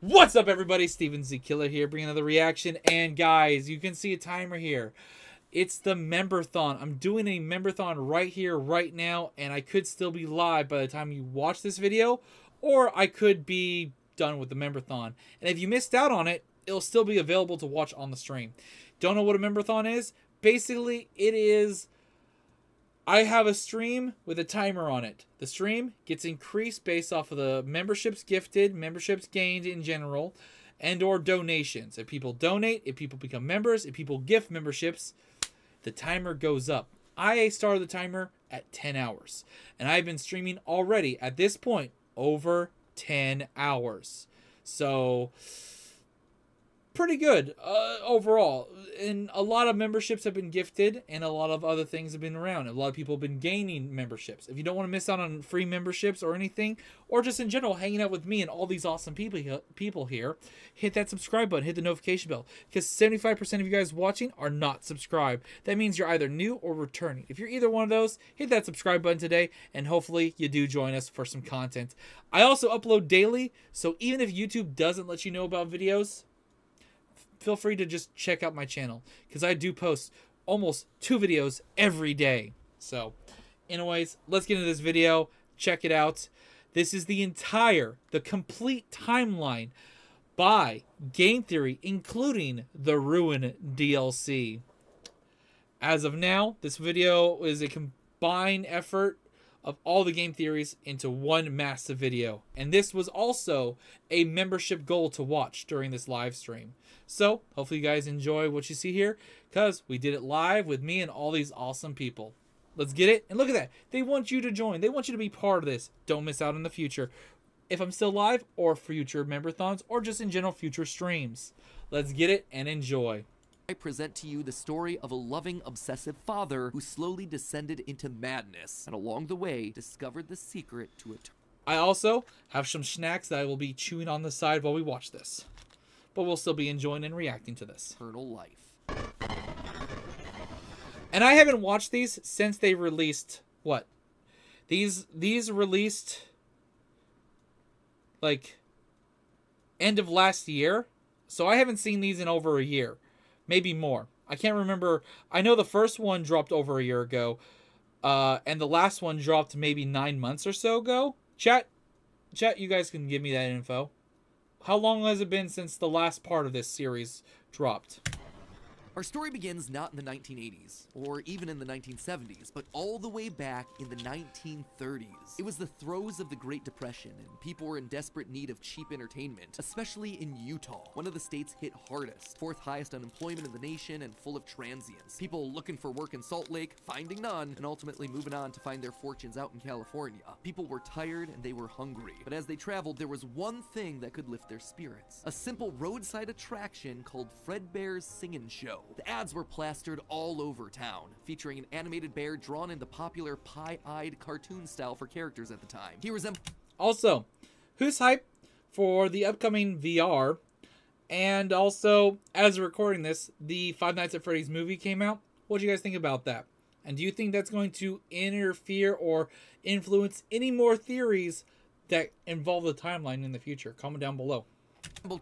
What's up, everybody? Steven Z Killer here, bringing another reaction. And guys, you can see a timer here. It's the Memberthon. I'm doing a Memberthon right here, right now, and I could still be live by the time you watch this video, or I could be done with the Memberthon. And if you missed out on it, it'll still be available to watch on the stream. Don't know what a Memberthon is? Basically, it is... I have a stream with a timer on it. The stream gets increased based off of the memberships gifted, memberships gained in general, and or donations. If people donate, if people become members, if people gift memberships, the timer goes up. I started the timer at 10 hours. And I've been streaming already, at this point, over 10 hours. So... pretty good overall, and a lot of memberships have been gifted and a lot of other things have been around. A lot of people have been gaining memberships. If you don't want to miss out on free memberships or anything, or just in general hanging out with me and all these awesome people here, hit that subscribe button, hit the notification bell, because 75% of you guys watching are not subscribed. That means you're either new or returning. If you're either one of those, hit that subscribe button today, and hopefully you do join us for some content. I also upload daily, so even if YouTube doesn't let you know about videos, feel free to just check out my channel, because I do post almost 2 videos every day. So, anyways, let's get into this video. Check it out. This is the complete timeline by Game Theory, including the Ruin DLC. As of now, this video is a combined effort of all the game theories into one massive video. And this was also a membership goal to watch during this live stream. So, hopefully you guys enjoy what you see here, because we did it live with me and all these awesome people. Let's get it. And look at that. They want you to join. They want you to be part of this. Don't miss out in the future. If I'm still live, or future Memberthons, or just in general future streams. Let's get it and enjoy. I present to you the story of a loving, obsessive father who slowly descended into madness, and along the way, discovered the secret to eternity. I also have some snacks that I will be chewing on the side while we watch this. But we'll still be enjoying and reacting to this. Eternal life. And I haven't watched these since they released, what? These released, like, end of last year. So I haven't seen these in over a year. Maybe more. I can't remember. I know the first one dropped over a year ago. And the last one dropped maybe 9 months or so ago. Chat, you guys can give me that info. How long has it been since the last part of this series dropped? Our story begins not in the 1980s, or even in the 1970s, but all the way back in the 1930s. It was the throes of the Great Depression, and people were in desperate need of cheap entertainment, especially in Utah, one of the states hit hardest, 4th highest unemployment in the nation, and full of transients. People looking for work in Salt Lake, finding none, and ultimately moving on to find their fortunes out in California. People were tired and they were hungry, but as they traveled, there was one thing that could lift their spirits. A simple roadside attraction called Fredbear's Singin' Show. The ads were plastered all over town, featuring an animated bear drawn in the popular pie-eyed cartoon style for characters at the time. He resembled... Also, who's hyped for the upcoming VR? And also, as we're recording this, the Five Nights at Freddy's movie came out. What do you guys think about that? And do you think that's going to interfere or influence any more theories that involve the timeline in the future? Comment down below.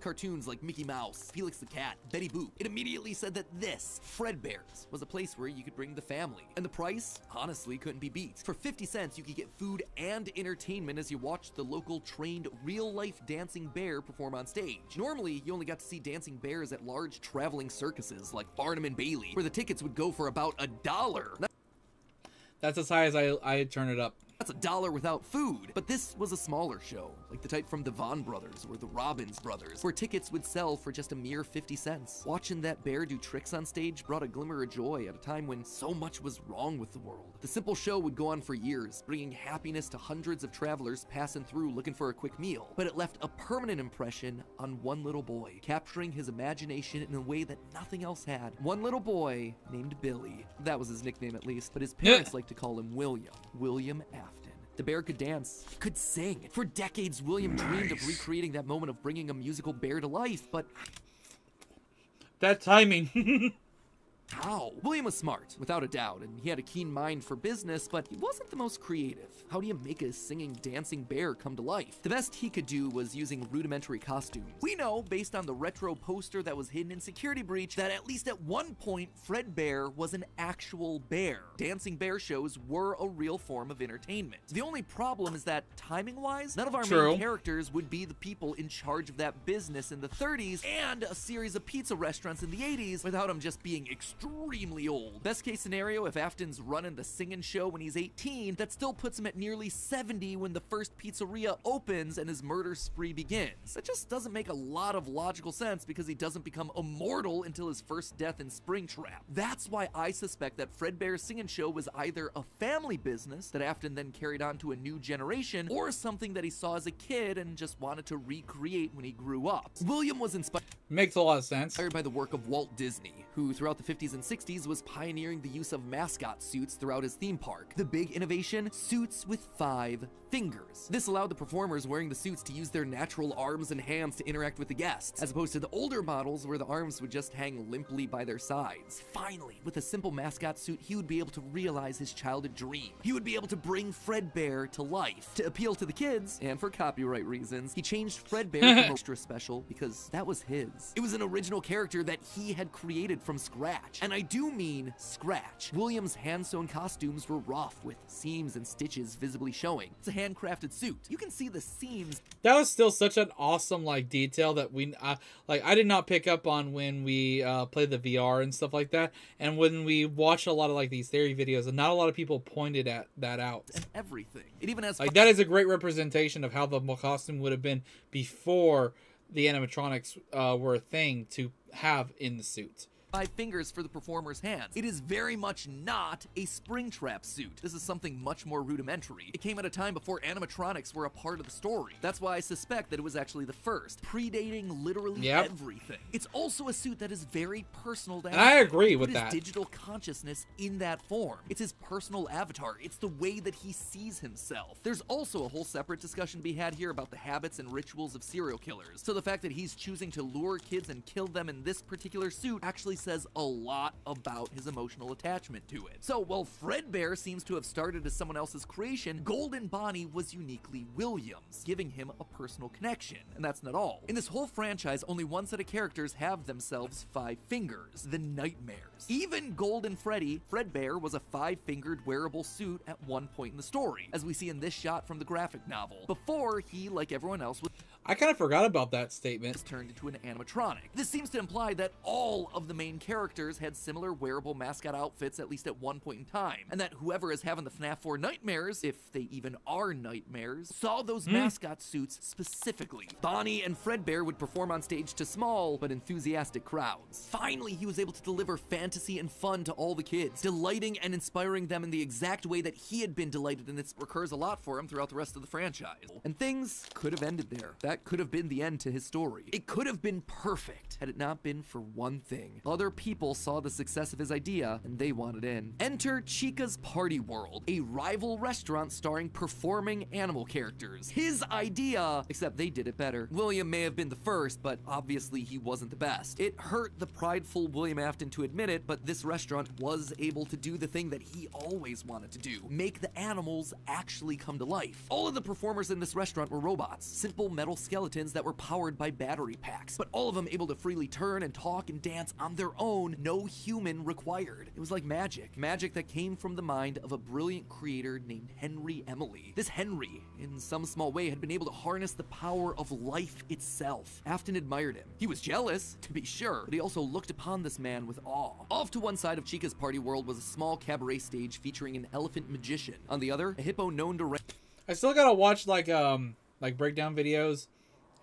Cartoons like Mickey Mouse, Felix the Cat, Betty Boop. It immediately said that this, Fredbear's, was a place where you could bring the family. And the price, honestly, couldn't be beat. For 50 cents, you could get food and entertainment as you watched the local trained real-life dancing bear perform on stage. Normally, you only got to see dancing bears at large traveling circuses like Barnum and Bailey, where the tickets would go for about $1. That's as high as I turn it up. That's $1 without food. But this was a smaller show, like the type from the Von Brothers or the Robbins Brothers, where tickets would sell for just a mere 50 cents. Watching that bear do tricks on stage brought a glimmer of joy at a time when so much was wrong with the world. The simple show would go on for years, bringing happiness to hundreds of travelers passing through looking for a quick meal. But it left a permanent impression on one little boy, capturing his imagination in a way that nothing else had. One little boy named Billy. That was his nickname at least, but his parents liked to call him William Afton. The bear could dance, could sing. For decades, William dreamed of recreating that moment of bringing a musical bear to life, but... that timing. How? William was smart, without a doubt, and he had a keen mind for business, but he wasn't the most creative. How do you make a singing, dancing bear come to life? The best he could do was using rudimentary costumes. We know, based on the retro poster that was hidden in Security Breach, that at least at one point, Fredbear was an actual bear. Dancing bear shows were a real form of entertainment. The only problem is that, timing-wise, none of our main characters would be the people in charge of that business in the 30s and a series of pizza restaurants in the 80s without them just being extremely old. Best case scenario, if Afton's running the singing show when he's 18, that still puts him at nearly 70 when the first pizzeria opens and his murder spree begins. That just doesn't make a lot of logical sense because he doesn't become immortal until his first death in Springtrap. That's why I suspect that Fredbear's singing show was either a family business that Afton then carried on to a new generation, or something that he saw as a kid and just wanted to recreate when he grew up. William was inspired Makes a lot of sense. by the work of Walt Disney, who throughout the 50s and 60s was pioneering the use of mascot suits throughout his theme park. The big innovation? Suits with 5 fingers. This allowed the performers wearing the suits to use their natural arms and hands to interact with the guests, as opposed to the older models where the arms would just hang limply by their sides. Finally, with a simple mascot suit, he would be able to realize his childhood dream. He would be able to bring Fredbear to life. To appeal to the kids, and for copyright reasons, he changed Fredbear from extra special because that was his. It was an original character that he had created from scratch. And I do mean scratch. William's hand-sewn costumes were rough, with seams and stitches visibly showing. It's a handcrafted suit. You can see the seams. That was still such an awesome like detail that we like. I did not pick up on when we played the VR and stuff like that, and when we watched a lot of like these theory videos, and not a lot of people pointed at that out. And everything. It even has like that is a great representation of how the costume would have been before the animatronics were a thing to have in the suit. 5 fingers for the performer's hands. It is very much not a Springtrap suit. This is something much more rudimentary. It came at a time before animatronics were a part of the story. That's why I suspect that it was actually the first, predating literally everything. It's also a suit that is very personal to him. And I agree with that. His digital consciousness in that form. It's his personal avatar. It's the way that he sees himself. There's also a whole separate discussion to be had here about the habits and rituals of serial killers. So the fact that he's choosing to lure kids and kill them in this particular suit actually says a lot about his emotional attachment to it. So while Fredbear seems to have started as someone else's creation, Golden Bonnie was uniquely Williams, giving him a personal connection. And that's not all. In this whole franchise, only one set of characters have themselves 5 fingers, the Nightmares. Even Golden Freddy, Fredbear was a 5-fingered wearable suit at one point in the story, as we see in this shot from the graphic novel, before he, like everyone else, was I kind of forgot about that statement. turned into an animatronic. This seems to imply that all of the main characters had similar wearable mascot outfits at least at one point in time, and that whoever is having the FNAF 4 nightmares, if they even are nightmares, saw those mascot suits specifically. Bonnie and Fredbear would perform on stage to small but enthusiastic crowds. Finally, he was able to deliver fantasy and fun to all the kids, delighting and inspiring them in the exact way that he had been delighted, and it recurs a lot for him throughout the rest of the franchise. And things could have ended there. That could have been the end to his story. It could have been perfect had it not been for one thing. Other people saw the success of his idea and they wanted in. Enter Chica's Party World, a rival restaurant starring performing animal characters. His idea, except they did it better. William may have been the first, but obviously he wasn't the best. It hurt the prideful William Afton to admit it, but this restaurant was able to do the thing that he always wanted to do: make the animals actually come to life. All of the performers in this restaurant were robots, simple metal skeletons that were powered by battery packs, but all of them able to freely turn and talk and dance on their own, no human required. It was like magic. Magic that came from the mind of a brilliant creator named Henry Emily. This Henry, in some small way, had been able to harness the power of life itself. Afton admired him. He was jealous, to be sure, but he also looked upon this man with awe. Off to one side of Chica's Party World was a small cabaret stage featuring an elephant magician. On the other, a hippo known to I still gotta watch like breakdown videos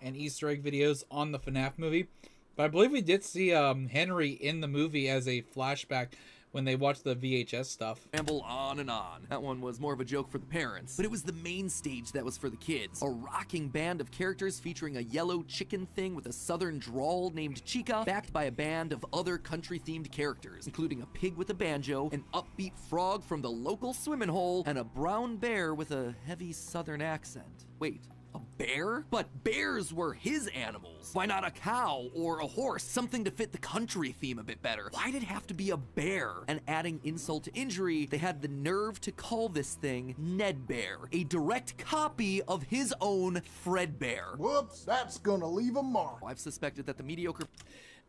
and Easter egg videos on the FNAF movie, but I believe we did see Henry in the movie as a flashback when they watched the VHS stuff. Ramble on and on. That one was more of a joke for the parents, but it was the main stage that was for the kids. A rocking band of characters featuring a yellow chicken thing with a southern drawl named Chica, backed by a band of other country-themed characters, including a pig with a banjo, an upbeat frog from the local swimming hole, and a brown bear with a heavy southern accent. Wait, a bear? But bears were his animals. Why not a cow or a horse? Something to fit the country theme a bit better. Why did it have to be a bear? And adding insult to injury, they had the nerve to call this thing Ned Bear, a direct copy of his own Fredbear. Whoops, that's gonna leave a mark. I've suspected that the mediocre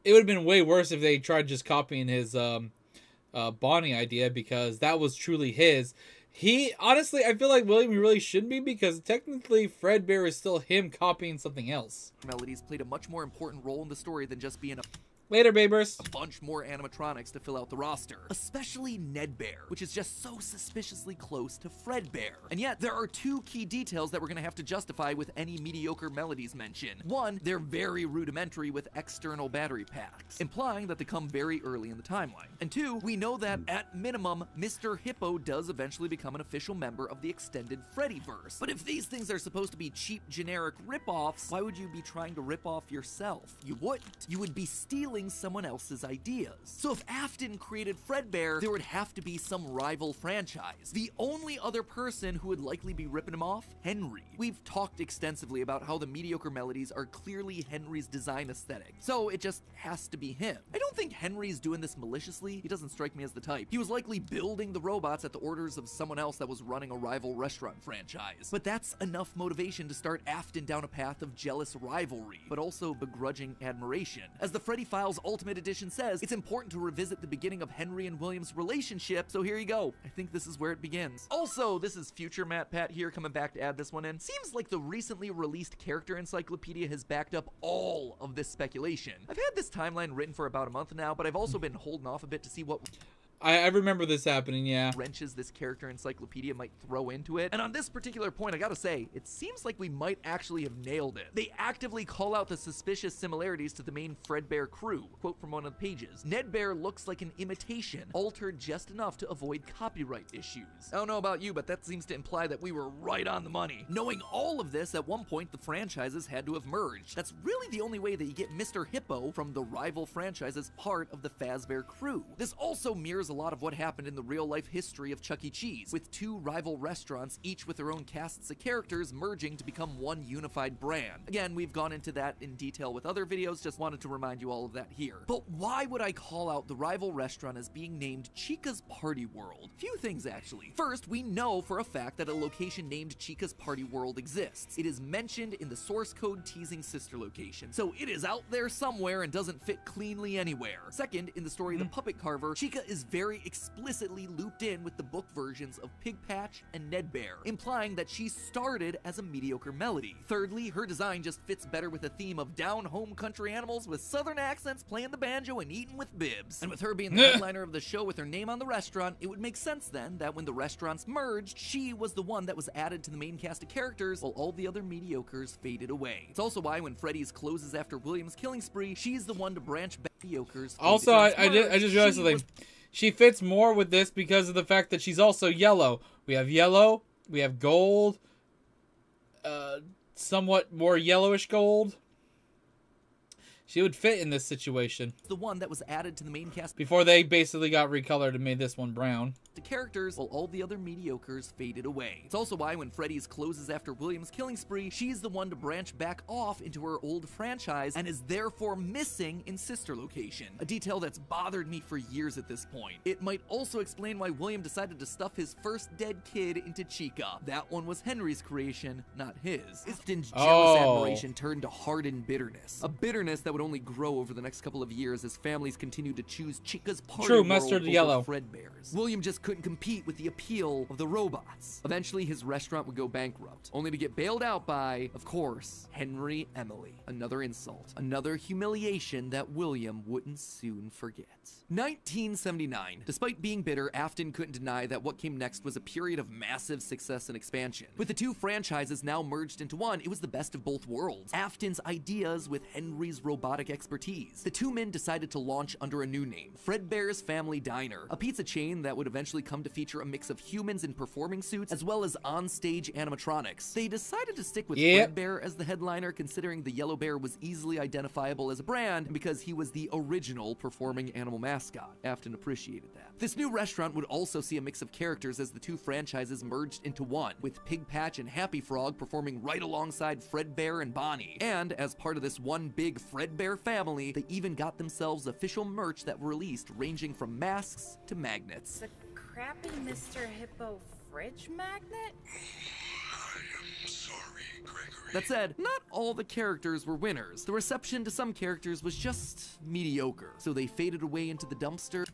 It would have been way worse if they tried just copying his Bonnie idea, because that was truly his. He, honestly, I feel like William really shouldn't be, because technically Fredbear is still him copying something else. melodies played a much more important role in the story than just being Later, Babers. a bunch more animatronics to fill out the roster. Especially Ned Bear, which is just so suspiciously close to Fredbear. And yet, there are two key details that we're gonna have to justify with any mediocre melodies mention. One, they're very rudimentary with external battery packs, implying that they come very early in the timeline. And two, we know that, at minimum, Mr. Hippo does eventually become an official member of the extended Freddyverse. But if these things are supposed to be cheap, generic rip-offs, why would you be trying to rip off yourself? You wouldn't. You would be stealing someone else's ideas. So if Afton created Fredbear, there would have to be some rival franchise. The only other person who would likely be ripping him off? Henry. We've talked extensively about how the mediocre melodies are clearly Henry's design aesthetic, so it just has to be him. I don't think Henry's doing this maliciously. He doesn't strike me as the type. He was likely building the robots at the orders of someone else that was running a rival restaurant franchise. But that's enough motivation to start Afton down a path of jealous rivalry, but also begrudging admiration. As the Freddy Files Ultimate Edition says, it's important to revisit the beginning of Henry and William's relationship, so here you go. I think this is where it begins. Also, this is future Matt Pat here, coming back to add this one in. Seems like the recently released character encyclopedia has backed up all of this speculation. I've had this timeline written for about a month now, but I've also been holding off a bit to see what I remember this happening, yeah. wrenches this character encyclopedia might throw into it. And on this particular point, I gotta say, it seems like we might actually have nailed it. They actively call out the suspicious similarities to the main Fredbear crew. Quote from one of the pages: Ned Bear looks like an imitation, altered just enough to avoid copyright issues. I don't know about you, but that seems to imply that we were right on the money. Knowing all of this, at one point the franchises had to have merged. That's really the only way that you get Mr. Hippo from the rival franchise as part of the Fazbear crew. This also mirrors a lot of what happened in the real-life history of Chuck E. Cheese, with two rival restaurants, each with their own casts of characters, merging to become one unified brand. Again, we've gone into that in detail with other videos, just wanted to remind you all of that here. But why would I call out the rival restaurant as being named Chica's Party World? Few things, actually. First, we know for a fact that a location named Chica's Party World exists. It is mentioned in the source code teasing sister location, so it is out there somewhere and doesn't fit cleanly anywhere. Second, in the story of the Puppet Carver, Chica is very explicitly looped in with the book versions of Pig Patch and Ned Bear, implying that she started as a mediocre melody. Thirdly, her design just fits better with the theme of down-home country animals with southern accents playing the banjo and eating with bibs. And with her being the headliner of the show with her name on the restaurant, it would make sense then that when the restaurants merged, she was the one that was added to the main cast of characters while all the other mediocres faded away. It's also why when Freddy's closes after William's killing spree, she's the one to branch back mediocres. Also, I just realized something. She fits more with this because of the fact that she's also yellow. We have yellow, we have gold, somewhat more yellowish gold. She would fit in this situation. The one that was added to the main cast before they basically got recolored and made this one brown. The characters while all the other mediocres faded away. It's also why when Freddy's closes after William's killing spree, she's the one to branch back off into her old franchise and is therefore missing in sister location. A detail that's bothered me for years at this point. It might also explain why William decided to stuff his first dead kid into Chica. That one was Henry's creation, not his. Afton's jealous admiration turned to hardened bitterness. A bitterness that would only grow over the next couple of years as families continued to choose Chica's Party World mustard over yellow. Fredbear's. William just couldn't compete with the appeal of the robots. Eventually, his restaurant would go bankrupt, only to get bailed out by, of course, Henry Emily. Another insult, another humiliation that William wouldn't soon forget. 1979. Despite being bitter, Afton couldn't deny that what came next was a period of massive success and expansion. With the two franchises now merged into one, it was the best of both worlds. Afton's ideas with Henry's robotics robotic expertise. The two men decided to launch under a new name, Fredbear's Family Diner, a pizza chain that would eventually come to feature a mix of humans in performing suits as well as on-stage animatronics. They decided to stick with Fredbear as the headliner, considering the yellow bear was easily identifiable as a brand and because he was the original performing animal mascot. Afton appreciated that. This new restaurant would also see a mix of characters as the two franchises merged into one, with Pig Patch and Happy Frog performing right alongside Fredbear and Bonnie. And as part of this one big Fredbear family, they even got themselves official merch that were released, ranging from masks to magnets. The crappy Mr. Hippo fridge magnet? I am sorry, Gregory. That said, not all the characters were winners. The reception to some characters was just mediocre, so they faded away into the dumpster.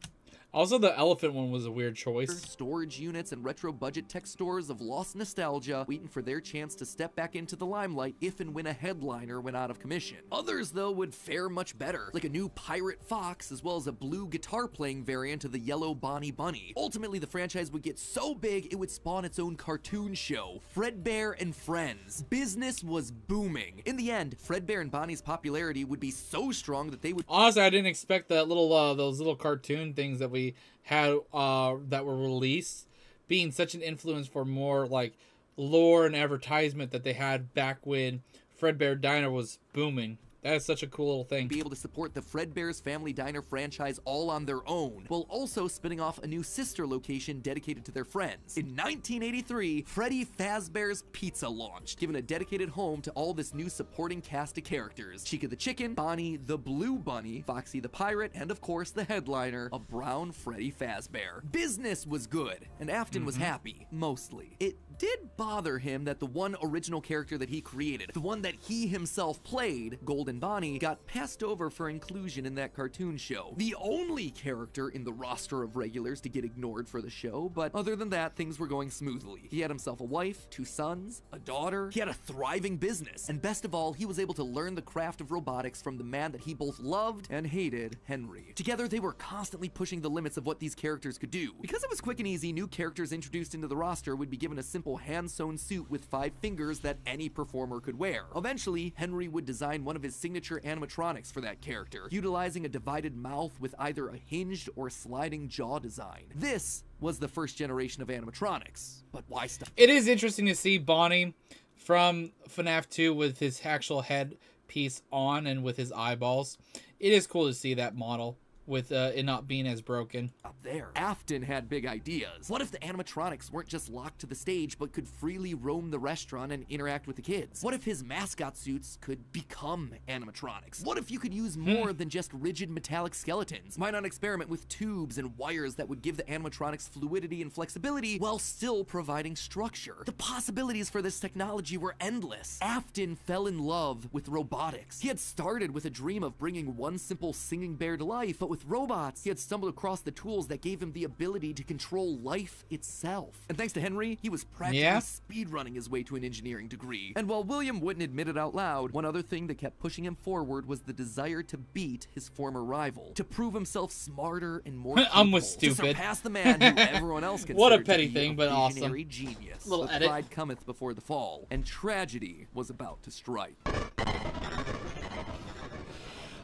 Also, the elephant one was a weird choice. Storage units and retro budget tech stores of lost nostalgia, waiting for their chance to step back into the limelight if and when a headliner went out of commission. Others, though, would fare much better, like a new Pirate Fox, as well as a blue guitar-playing variant of the yellow Bonnie Bunny. Ultimately, the franchise would get so big, it would spawn its own cartoon show, Fredbear and Friends. Business was booming. In the end, Fredbear and Bonnie's popularity would be so strong that they would... Honestly, I didn't expect that little those little cartoon things that we had that were released being such an influence for more like lore and advertisement that they had back when Fredbear Diner was booming. That is such a cool little thing. Be able to support the Fredbear's Family Diner franchise all on their own, while also spinning off a new sister location dedicated to their friends. In 1983, Freddy Fazbear's Pizza launched, giving a dedicated home to all this new supporting cast of characters. Chica the Chicken, Bonnie the Blue Bunny, Foxy the Pirate, and of course the headliner, a brown Freddy Fazbear. Business was good, and Afton was happy, mostly. It did bother him that the one original character that he created, the one that he himself played, Golden Bonnie, got passed over for inclusion in that cartoon show. The only character in the roster of regulars to get ignored for the show, but other than that, things were going smoothly. He had himself a wife, 2 sons, a daughter, he had a thriving business, and best of all, he was able to learn the craft of robotics from the man that he both loved and hated, Henry. Together, they were constantly pushing the limits of what these characters could do. Because it was quick and easy, new characters introduced into the roster would be given a simple hand-sewn suit with 5 fingers that any performer could wear. Eventually, Henry would design one of his signature animatronics for that character, utilizing a divided mouth with either a hinged or sliding jaw design. This was the first generation of animatronics, but why stop? It is interesting to see Bonnie from FNAF 2 with his actual head piece on and with his eyeballs. It is cool to see that model with it not being as broken. Up there, Afton had big ideas. What if the animatronics weren't just locked to the stage, but could freely roam the restaurant and interact with the kids? What if his mascot suits could become animatronics? What if you could use more than just rigid metallic skeletons? Why not experiment with tubes and wires that would give the animatronics fluidity and flexibility while still providing structure? The possibilities for this technology were endless. Afton fell in love with robotics. He had started with a dream of bringing one simple singing bear to life, but with robots, he had stumbled across the tools that gave him the ability to control life itself. And thanks to Henry, he was practically speedrunning his way to an engineering degree. And while William wouldn't admit it out loud, one other thing that kept pushing him forward was the desire to beat his former rival, to prove himself smarter and more capable, I'm with stupid. to surpass the man who everyone else considered What a to petty be thing, a but awesome. visionary genius. Little But edit. pride cometh before the fall, and tragedy was about to strike.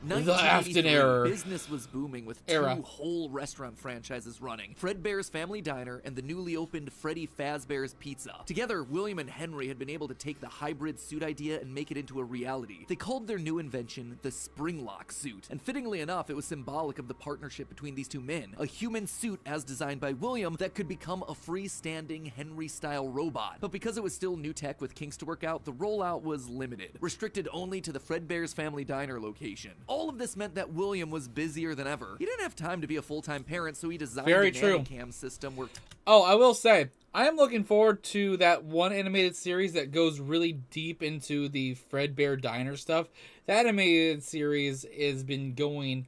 The Afton era. Business was booming with 2 whole restaurant franchises running, Fredbear's Family Diner and the newly opened Freddy Fazbear's Pizza. Together, William and Henry had been able to take the hybrid suit idea and make it into a reality. They called their new invention the Springlock suit, and fittingly enough, it was symbolic of the partnership between these two men. A human suit as designed by William that could become a freestanding Henry-style robot. But because it was still new tech with kinks to work out, the rollout was limited, restricted only to the Fredbear's Family Diner location. All of this meant that William was busier than ever. He didn't have time to be a full-time parent, so he designed a nanny cam system where... Oh, I will say, I am looking forward to that one animated series that goes really deep into the Fredbear Diner stuff. That animated series has been going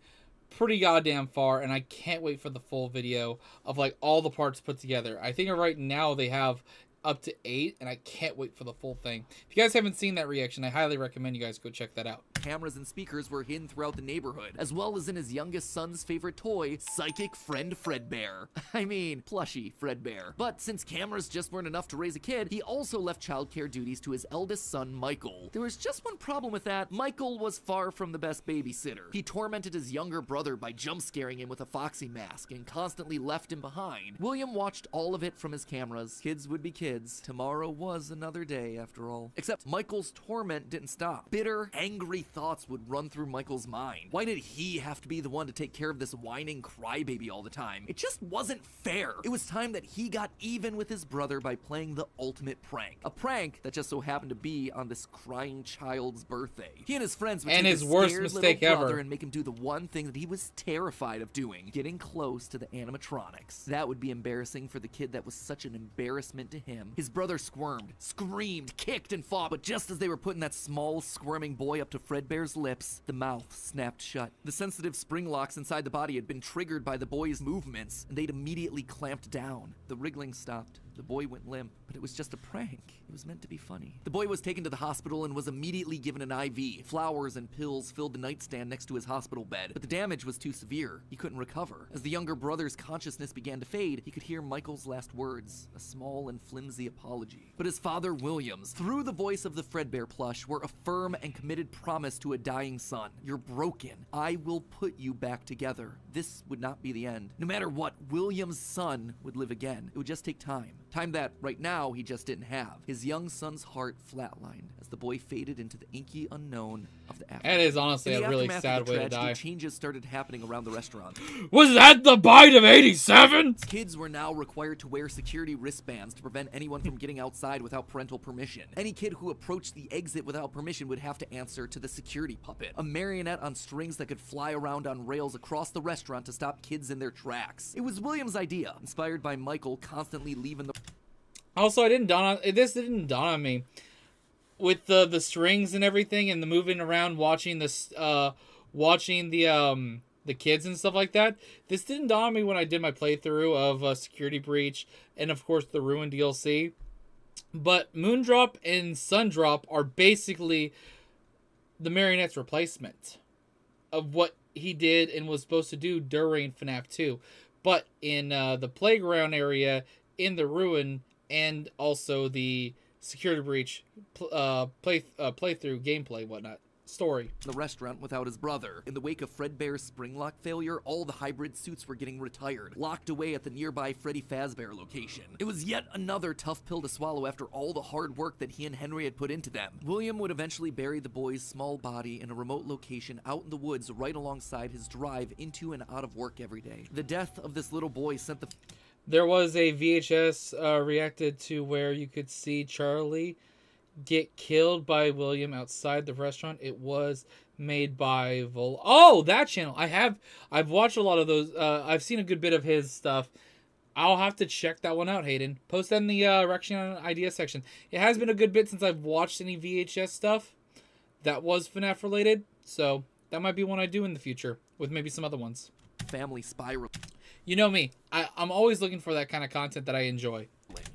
pretty goddamn far, and I can't wait for the full video of like all the parts put together. I think right now they have up to 8, and I can't wait for the full thing. If you guys haven't seen that reaction, I highly recommend you guys go check that out. cameras and speakers were hidden throughout the neighborhood, as well as in his youngest son's favorite toy, Psychic Friend Fredbear. I mean, plushy Fredbear. But since cameras just weren't enough to raise a kid, he also left childcare duties to his eldest son, Michael. There was just one problem with that. Michael was far from the best babysitter. He tormented his younger brother by jump scaring him with a foxy mask and constantly left him behind. William watched all of it from his cameras. Kids would be kids. Tomorrow was another day, after all. Except Michael's torment didn't stop. Bitter, angry thoughts would run through Michael's mind. Why did he have to be the one to take care of this whining crybaby all the time? It just wasn't fair. It was time that he got even with his brother by playing the ultimate prank. A prank that just so happened to be on this crying child's birthday. He and his friends would And take his his worst scared mistake little brother ever. and make him do the one thing that he was terrified of doing, getting close to the animatronics. That would be embarrassing for the kid that was such an embarrassment to him. His brother squirmed, screamed, kicked, and fought, but just as they were putting that small, squirming boy up to Fredbear's lips, the mouth snapped shut. The sensitive spring locks inside the body had been triggered by the boy's movements, and they'd immediately clamped down. The wriggling stopped. The boy went limp, but it was just a prank. It was meant to be funny. The boy was taken to the hospital and was immediately given an IV. Flowers and pills filled the nightstand next to his hospital bed, but the damage was too severe. He couldn't recover. As the younger brother's consciousness began to fade, he could hear Michael's last words, a small and flimsy apology. But his father, Williams, through the voice of the Fredbear plush, were a firm and committed promise to a dying son. You're broken. I will put you back together. This would not be the end. No matter what, Williams' son would live again. It would just take time. Time that, right now, he just didn't have. His young son's heart flatlined as the boy faded into the inky unknown of the aftermath. That is honestly In the a really aftermath sad of the way to tragedy, die. changes started happening around the restaurant. Was that the bite of 87? Kids were now required to wear security wristbands to prevent anyone from getting outside without parental permission. Any kid who approached the exit without permission would have to answer to the security puppet, a marionette on strings that could fly around on rails across the restaurant to stop kids in their tracks. It was William's idea, inspired by Michael constantly leaving the... Also, this didn't dawn on me with the strings and everything and the moving around, watching this, watching the kids and stuff like that. This didn't dawn on me when I did my playthrough of Security Breach and of course the Ruin DLC. But Moondrop and Sundrop are basically the Marionette's replacement of what he did and was supposed to do during FNAF 2. But in the playground area, in the Ruin, and also the Security Breach playthrough, gameplay, whatnot, story. The restaurant without his brother. In the wake of Fredbear's spring lock failure, all the hybrid suits were getting retired, locked away at the nearby Freddy Fazbear location. It was yet another tough pill to swallow after all the hard work that he and Henry had put into them. William would eventually bury the boy's small body in a remote location out in the woods right alongside his drive into and out of work every day. The death of this little boy sent the... There was a VHS reacted to where you could see Charlie get killed by William outside the restaurant. It was made by Oh, that channel. I've watched a lot of those. I've seen a good bit of his stuff. I'll have to check that one out, Hayden. Post that in the Reaction Idea section. It has been a good bit since I've watched any VHS stuff that was FNAF related, so that might be one I do in the future with maybe some other ones. family spiral. You know me. I'm always looking for that kind of content that I enjoy.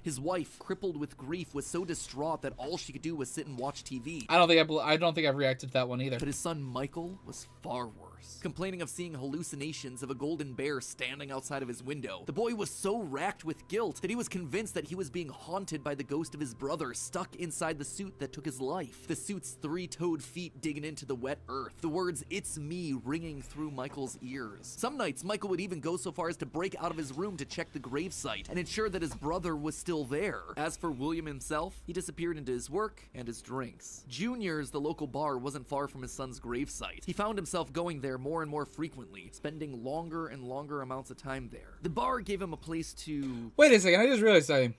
His wife, crippled with grief, was so distraught that all she could do was sit and watch TV. I don't think I've reacted to that one either. But his son Michael was far worse, complaining of seeing hallucinations of a golden bear standing outside of his window. The boy was so racked with guilt that he was convinced that he was being haunted by the ghost of his brother stuck inside the suit that took his life. The suit's three-toed feet digging into the wet earth. The words, "It's me," ringing through Michael's ears. Some nights, Michael would even go so far as to break out of his room to check the gravesite and ensure that his brother was still there. As for William himself, he disappeared into his work and his drinks. Junior's, the local bar, wasn't far from his son's gravesite. He found himself going there more and more frequently, spending longer and longer amounts of time there. The bar gave him a place to... Wait a second, I just realized something.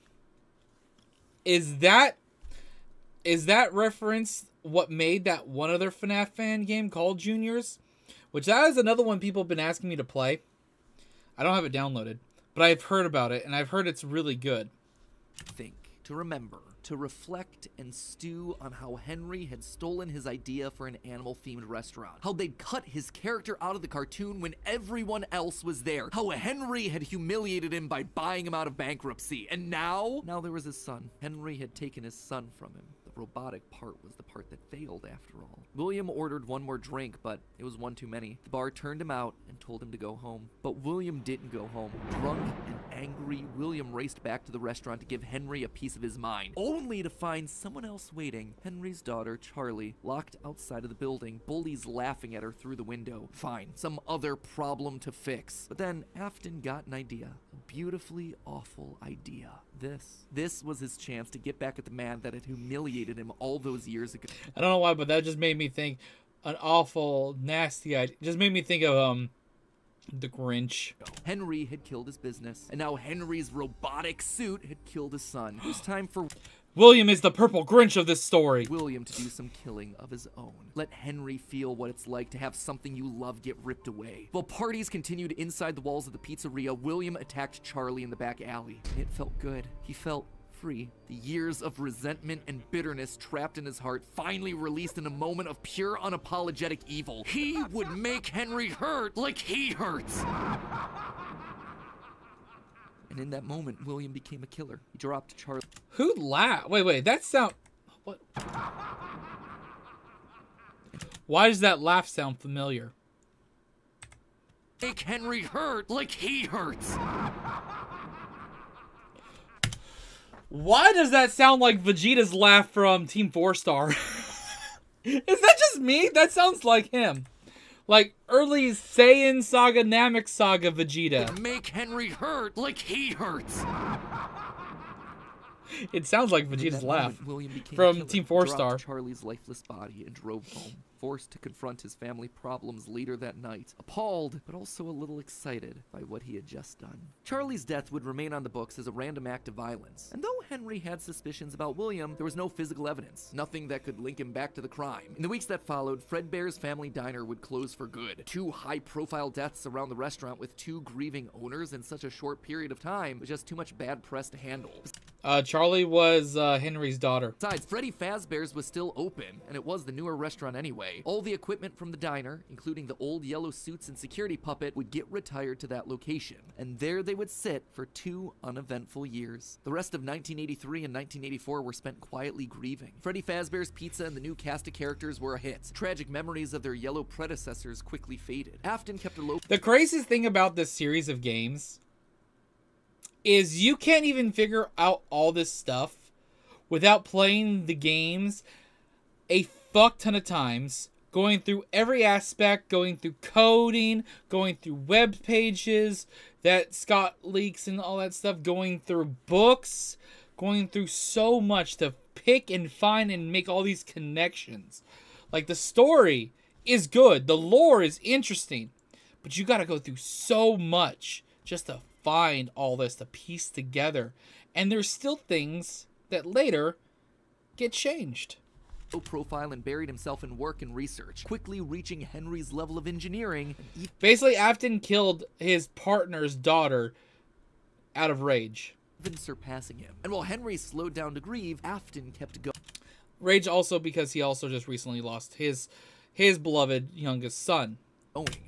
Is that reference what made that one other FNAF fan game called Juniors? Which that is another one people have been asking me to play. I don't have it downloaded, but I've heard about it, and I've heard it's really good. think, to remember, to reflect and stew on how Henry had stolen his idea for an animal-themed restaurant. How they'd cut his character out of the cartoon when everyone else was there. How Henry had humiliated him by buying him out of bankruptcy. And now there was his son. Henry had taken his son from him. The robotic part was the part that failed after all. William ordered one more drink, but it was one too many. The bar turned him out and told him to go home. But William didn't go home. Drunk and angry, William raced back to the restaurant to give Henry a piece of his mind, only to find someone else waiting. Henry's daughter, Charlie, locked outside of the building, bullies laughing at her through the window. Fine, some other problem to fix. But then Afton got an idea. A beautifully awful idea. This was his chance to get back at the man that had humiliated him all those years ago. I don't know why, but that just made me think an awful, nasty idea. Just made me think of, the Grinch. Henry had killed his business, and now Henry's robotic suit had killed his son. It was time for William is the purple Grinch of this story. William to do some killing of his own. Let Henry feel what it's like to have something you love get ripped away. While parties continued inside the walls of the pizzeria, William attacked Charlie in the back alley. It felt good. He felt free. The years of resentment and bitterness trapped in his heart finally released in a moment of pure unapologetic evil. He would make Henry hurt like he hurts. And in that moment, William became a killer. He dropped Charlie. Who laughed? Wait, that sound... What? Why does that laugh sound familiar? Make Henry hurt like he hurts. Why does that sound like Vegeta's laugh from Team 4-Star? Is that just me? That sounds like him. Like early Saiyan Saga, Namek Saga Vegeta. Make Henry hurt like he hurts. It sounds like In Vegeta's that laugh moment, William became a from killer. Team He dropped 4-Star. Charlie's lifeless body and drove home, forced to confront his family problems later that night, appalled but also a little excited by what he had just done. Charlie's death would remain on the books as a random act of violence, and though Henry had suspicions about William, there was no physical evidence, nothing that could link him back to the crime. In the weeks that followed, Fredbear's Family Diner would close for good. 2 high-profile deaths around the restaurant with 2 grieving owners in such a short period of time was just too much bad press to handle. Charlie was Henry's daughter. Besides, Freddy Fazbear's was still open, and it was the newer restaurant anyway. All the equipment from the diner, including the old yellow suits and security puppet, would get retired to that location, and there they would sit for 2 uneventful years. The rest of 1983 and 1984 were spent quietly grieving. Freddy Fazbear's Pizza and the new cast of characters were a hit. Tragic memories of their yellow predecessors quickly faded. Afton kept a low... The craziest thing about this series of games is you can't even figure out all this stuff without playing the games a fuck ton of times, going through every aspect, going through coding, going through web pages that Scott leaks and all that stuff, going through books, going through so much to pick and find and make all these connections. Like, the story is good, the lore is interesting, but you gotta go through so much just to find all this, to piece together. And there's still things that later get changed. profile and buried himself in work and research, quickly reaching Henry's level of engineering. Basically, Afton killed his partner's daughter out of rage. Even surpassing him. And while Henry slowed down to grieve, Afton kept going. Rage also because he also just recently lost his beloved youngest son.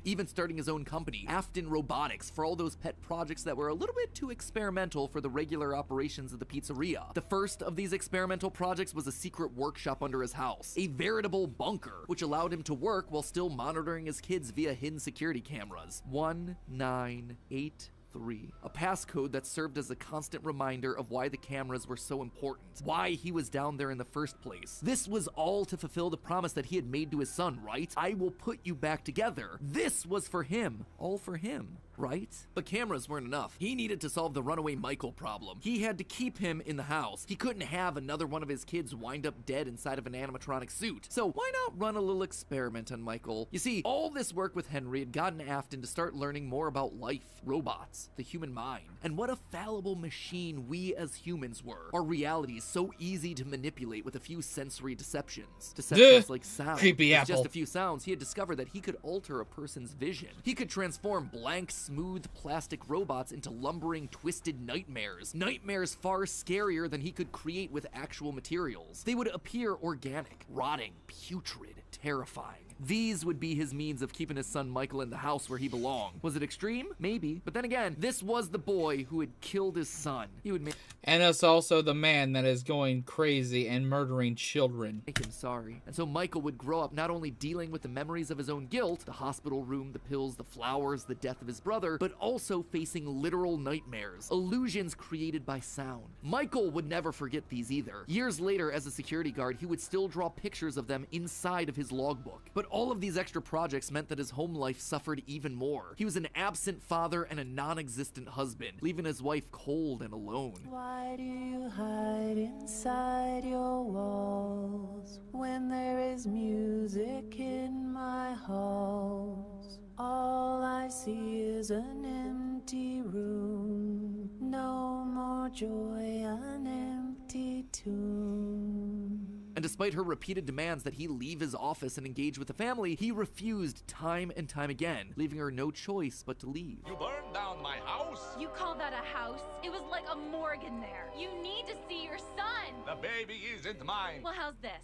Even starting his own company, Afton Robotics, for all those pet projects that were a little bit too experimental for the regular operations of the pizzeria. The first of these experimental projects was a secret workshop under his house, a veritable bunker, which allowed him to work while still monitoring his kids via hidden security cameras. 1983. A passcode that served as a constant reminder of why the cameras were so important, why he was down there in the first place. This was all to fulfill the promise that he had made to his son, right? I will put you back together. This was for him. All for him, right? But cameras weren't enough. He needed to solve the runaway Michael problem. He had to keep him in the house. He couldn't have another one of his kids wind up dead inside of an animatronic suit. So why not run a little experiment on Michael? You see, all this work with Henry had gotten Afton to start learning more about life, robots, the human mind, and what a fallible machine we as humans were. Our reality is so easy to manipulate with a few sensory deceptions. Deceptions like sound. Creepy With apple. just a few sounds, he had discovered that he could alter a person's vision. He could transform blank, smooth plastic robots into lumbering, twisted nightmares. Nightmares far scarier than he could create with actual materials. They would appear organic, rotting, putrid, terrifying. These would be his means of keeping his son Michael in the house where he belonged. Was it extreme? Maybe. But then again, this was the boy who had killed his son. He would And it's also the man that is going crazy and murdering children. make him sorry. And so Michael would grow up not only dealing with the memories of his own guilt, the hospital room, the pills, the flowers, the death of his brother, but also facing literal nightmares, illusions created by sound. Michael would never forget these either. Years later, as a security guard, he would still draw pictures of them inside of his logbook. But all of these extra projects meant that his home life suffered even more. He was an absent father and a non-existent husband, leaving his wife cold and alone. Why do you hide inside your walls when there is music in my halls? All I see is an empty room, no more joy, an empty tomb. And despite her repeated demands that he leave his office and engage with the family, he refused time and time again, leaving her no choice but to leave. You burned down my house? You call that a house? It was like a morgue in there. You need to see your son. The baby isn't mine. Well, how's this?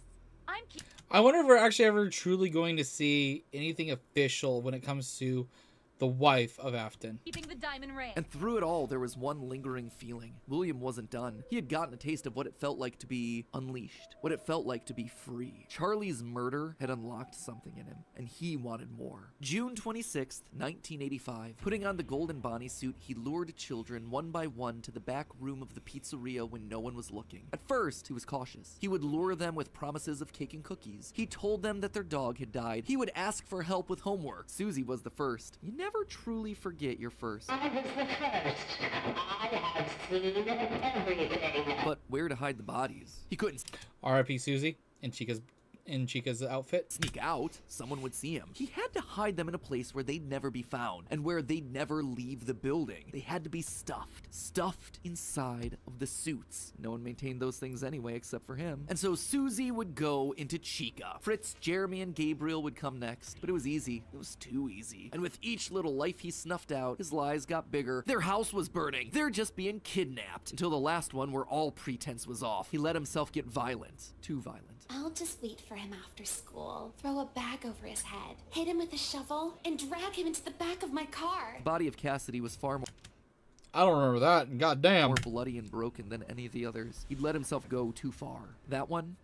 I wonder if we're actually ever truly going to see anything official when it comes to the wife of Afton. keeping the diamond ring. And through it all, there was one lingering feeling. William wasn't done. He had gotten a taste of what it felt like to be unleashed, what it felt like to be free. Charlie's murder had unlocked something in him, and he wanted more. June 26th, 1985. Putting on the golden Bonnie suit, he lured children one by one to the back room of the pizzeria when no one was looking. At first, he was cautious. He would lure them with promises of cake and cookies. He told them that their dog had died. He would ask for help with homework. Susie was the first. You never truly forget your first. I was the first. I have seen everything. But where to hide the bodies? He couldn't R.I.P. Susie in Chica's outfit. sneak out. Someone would see him. He had to hide them in a place where they'd never be found and where they'd never leave the building. They had to be stuffed inside of the suits. No one maintained those things anyway except for him. And so Susie would go into Chica. Fritz, Jeremy, and Gabriel would come next. But it was easy. It was too easy. And with each little life he snuffed out, his lies got bigger. Their house was burning. They're just being kidnapped. Until the last one where all pretense was off. He let himself get violent. Too violent. I'll just wait for him after school, throw a bag over his head, hit him with a shovel, and drag him into the back of my car. The body of Cassidy was far more I don't remember that. Goddamn. more bloody and broken than any of the others. He'd let himself go too far. That one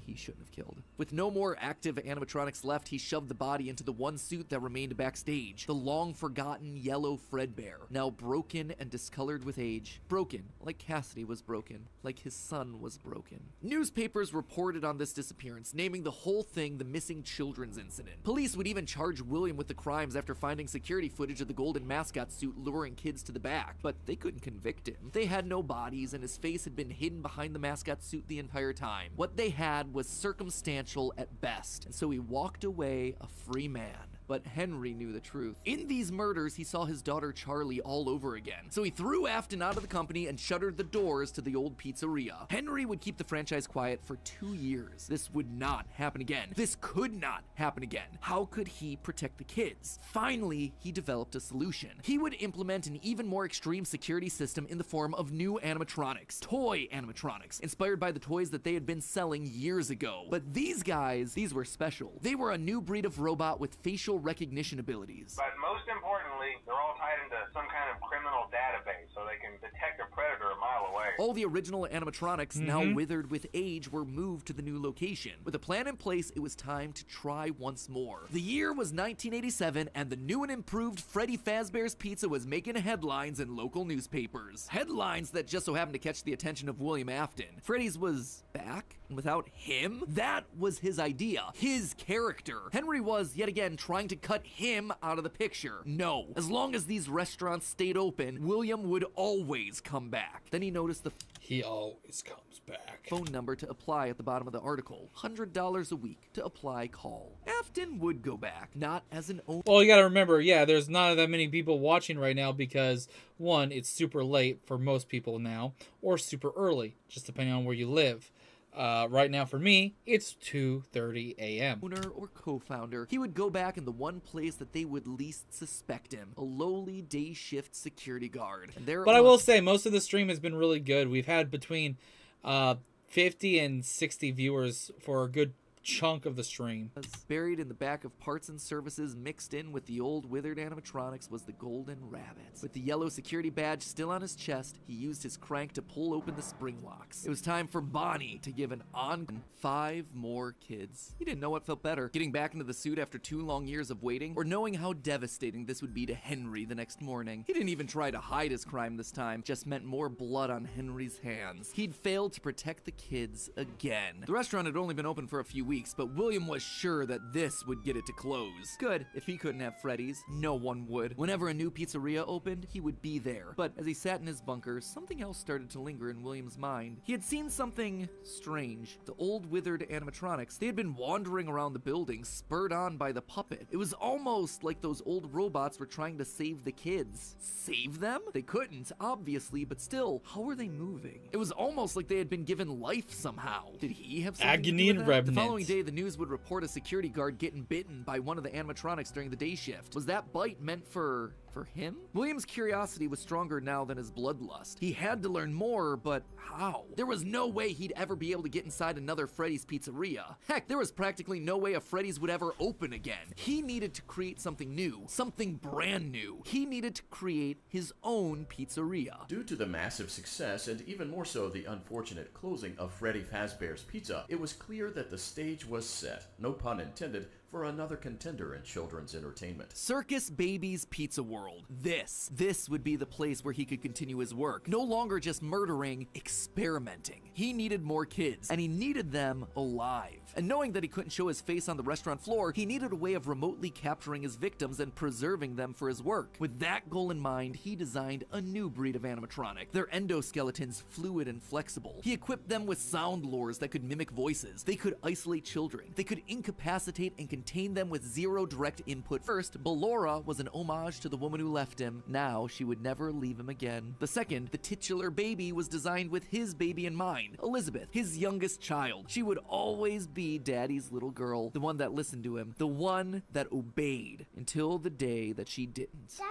he shouldn't have killed. With no more active animatronics left, he shoved the body into the one suit that remained backstage. The long-forgotten yellow Fredbear, now broken and discolored with age. Broken, like Cassidy was broken, like his son was broken. Newspapers reported on this disappearance, naming the whole thing the missing children's incident. Police would even charge William with the crimes after finding security footage of the golden mascot suit luring kids to the back. But they couldn't convict him. They had no bodies, and his face had been hidden behind the mascot suit the entire time. What they had was circumstantial at best, and so he walked away a free man. But Henry knew the truth. In these murders, he saw his daughter Charlie all over again. So he threw Afton out of the company and shuttered the doors to the old pizzeria. Henry would keep the franchise quiet for 2 years. This would not happen again. This could not happen again. How could he protect the kids? Finally, he developed a solution. He would implement an even more extreme security system in the form of new animatronics. Toy animatronics, inspired by the toys that they had been selling years ago. But these guys, these were special. They were a new breed of robot with facial recognition abilities. But most importantly, they're all tied into some kind of criminal database so they can detect a predator a mile away. All the original animatronics, now withered with age, were moved to the new location. With a plan in place, it was time to try once more. The year was 1987, and the new and improved Freddy Fazbear's Pizza was making headlines in local newspapers. Headlines that just so happened to catch the attention of William Afton. Freddy's was back, and without him? That was his idea. His character. Henry was, yet again, trying to cut him out of the picture. No. As long as these restaurants stayed open, William would always come back. Then he noticed the He always comes back. phone number to apply at the bottom of the article. $100 a week to apply call. Afton would go back, not as an owner. Well, you gotta remember, yeah, there's not that many people watching right now because, one, it's super late for most people now, or super early, just depending on where you live. Right now for me, it's 2:30 a.m. Owner or co-founder, he would go back in the one place that they would least suspect him, a lowly day shift security guard. And there it But I will was. say, most of the stream has been really good. We've had between 50 and 60 viewers for a good chunk of the stream. Buried in the back of parts and services, mixed in with the old withered animatronics, was the Golden Rabbit. With the yellow security badge still on his chest, he used his crank to pull open the spring locks. It was time for Bonnie to give an on 5 more kids. He didn't know what felt better, getting back into the suit after 2 long years of waiting, or knowing how devastating this would be to Henry the next morning. He didn't even try to hide his crime this time, just meant more blood on Henry's hands. He'd failed to protect the kids again. The restaurant had only been open for a few weeks, but William was sure that this would get it to close. Good, if he couldn't have Freddy's, no one would. Whenever a new pizzeria opened, he would be there. But as he sat in his bunker, something else started to linger in William's mind. He had seen something strange. The old withered animatronics, they had been wandering around the building, spurred on by the puppet. It was almost like those old robots were trying to save the kids. Save them? They couldn't, obviously, but still, how were they moving? It was almost like they had been given life somehow. Did he have something Agony to do and with that? remnant. The following day, the news would report a security guard getting bitten by one of the animatronics during the day shift. Was that bite meant for him? William's curiosity was stronger now than his bloodlust. He had to learn more, but how? There was no way he'd ever be able to get inside another Freddy's Pizzeria. Heck, there was practically no way a Freddy's would ever open again. He needed to create something new, something brand new. He needed to create his own pizzeria. Due to the massive success, and even more so the unfortunate closing of Freddy Fazbear's Pizza, it was clear that the stage was set, no pun intended, for another contender in children's entertainment. Circus Baby's Pizza World. This would be the place where he could continue his work. No longer just murdering, experimenting. He needed more kids, and he needed them alive. And knowing that he couldn't show his face on the restaurant floor, he needed a way of remotely capturing his victims and preserving them for his work. With that goal in mind, he designed a new breed of animatronic. Their endoskeletons fluid and flexible. He equipped them with sound lures that could mimic voices. They could isolate children. They could incapacitate and contain them with zero direct input. First, Ballora was an homage to the woman who left him. Now, she would never leave him again. The second, the titular baby, was designed with his baby in mind. Elizabeth, his youngest child. She would always be Daddy's little girl, the one that listened to him, the one that obeyed, until the day that she didn't. Daddy,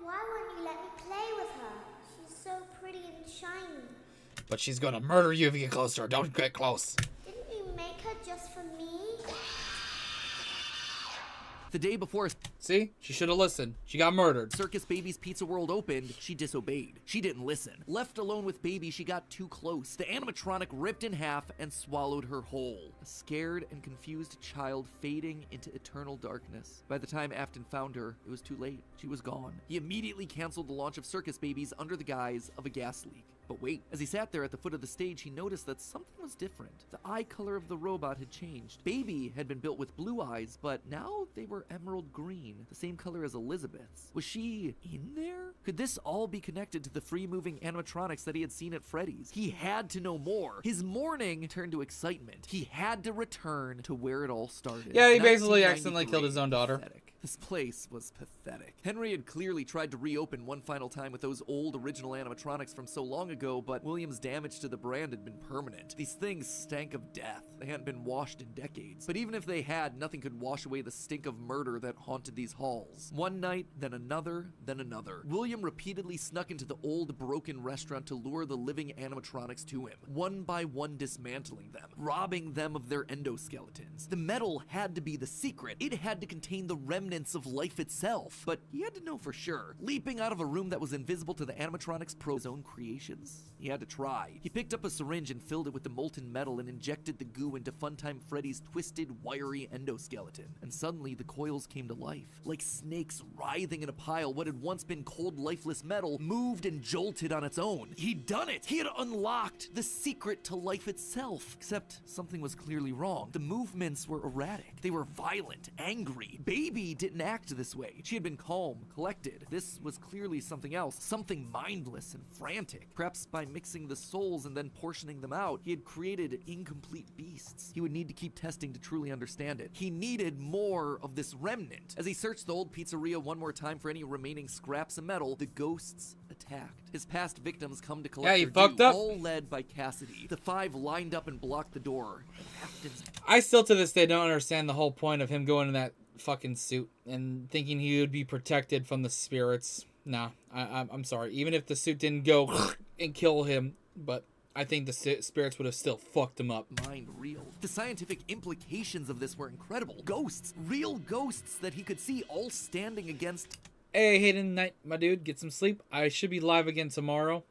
why won't you let me play with her? She's so pretty and shiny. But she's gonna murder you if you get close to her. Don't get close. Didn't you make her just for me? The day before See? She should have listened. She got murdered. Circus Baby's Pizza World opened, she disobeyed. She didn't listen. Left alone with Baby, she got too close. The animatronic ripped in half and swallowed her whole. A scared and confused child fading into eternal darkness. By the time Afton found her, it was too late. She was gone. He immediately canceled the launch of Circus Babies under the guise of a gas leak. But wait, as he sat there at the foot of the stage, he noticed that something was different. The eye color of the robot had changed. Baby had been built with blue eyes, but now they were emerald green, the same color as Elizabeth's. Was she in there? Could this all be connected to the free-moving animatronics that he had seen at Freddy's? He had to know more. His mourning turned to excitement. He had to return to where it all started. Yeah, he basically accidentally killed his own daughter. Pathetic. This place was pathetic. Henry had clearly tried to reopen one final time with those old original animatronics from so long ago, but William's damage to the brand had been permanent. These things stank of death. They hadn't been washed in decades. But even if they had, nothing could wash away the stink of murder that haunted these halls. One night, then another, then another. William repeatedly snuck into the old broken restaurant to lure the living animatronics to him, one by one dismantling them, robbing them of their endoskeletons. The metal had to be the secret. It had to contain the remnants of life itself. But he had to know for sure. Leaping out of a room that was invisible to the animatronics pro his own creations? He had to try. He picked up a syringe and filled it with the molten metal and injected the goo into Funtime Freddy's twisted, wiry endoskeleton. And suddenly the coils came to life. Like snakes writhing in a pile, what had once been cold, lifeless metal moved and jolted on its own. He'd done it! He had unlocked the secret to life itself. Except something was clearly wrong. The movements were erratic. They were violent, angry. Baby didn't act this way. She had been calm, collected. This was clearly something else. Something mindless and frantic. Perhaps by mixing the souls and then portioning them out, he had created incomplete beasts. He would need to keep testing to truly understand it. He needed more of this remnant. As he searched the old pizzeria one more time for any remaining scraps of metal, the ghosts attacked. His past victims come to collect you their fucked due, up. all led by Cassidy. The 5 lined up and blocked the door. Afton's I still to this day don't understand the whole point of him going in that fucking suit and thinking he would be protected from the spirits. Nah, I'm sorry. Even if the suit didn't go and kill him, but I think the spirits would have still fucked him up. Mind real. The scientific implications of this were incredible. Ghosts, real ghosts that he could see, all standing against... Hey, Hayden, night, my dude, get some sleep. I should be live again tomorrow.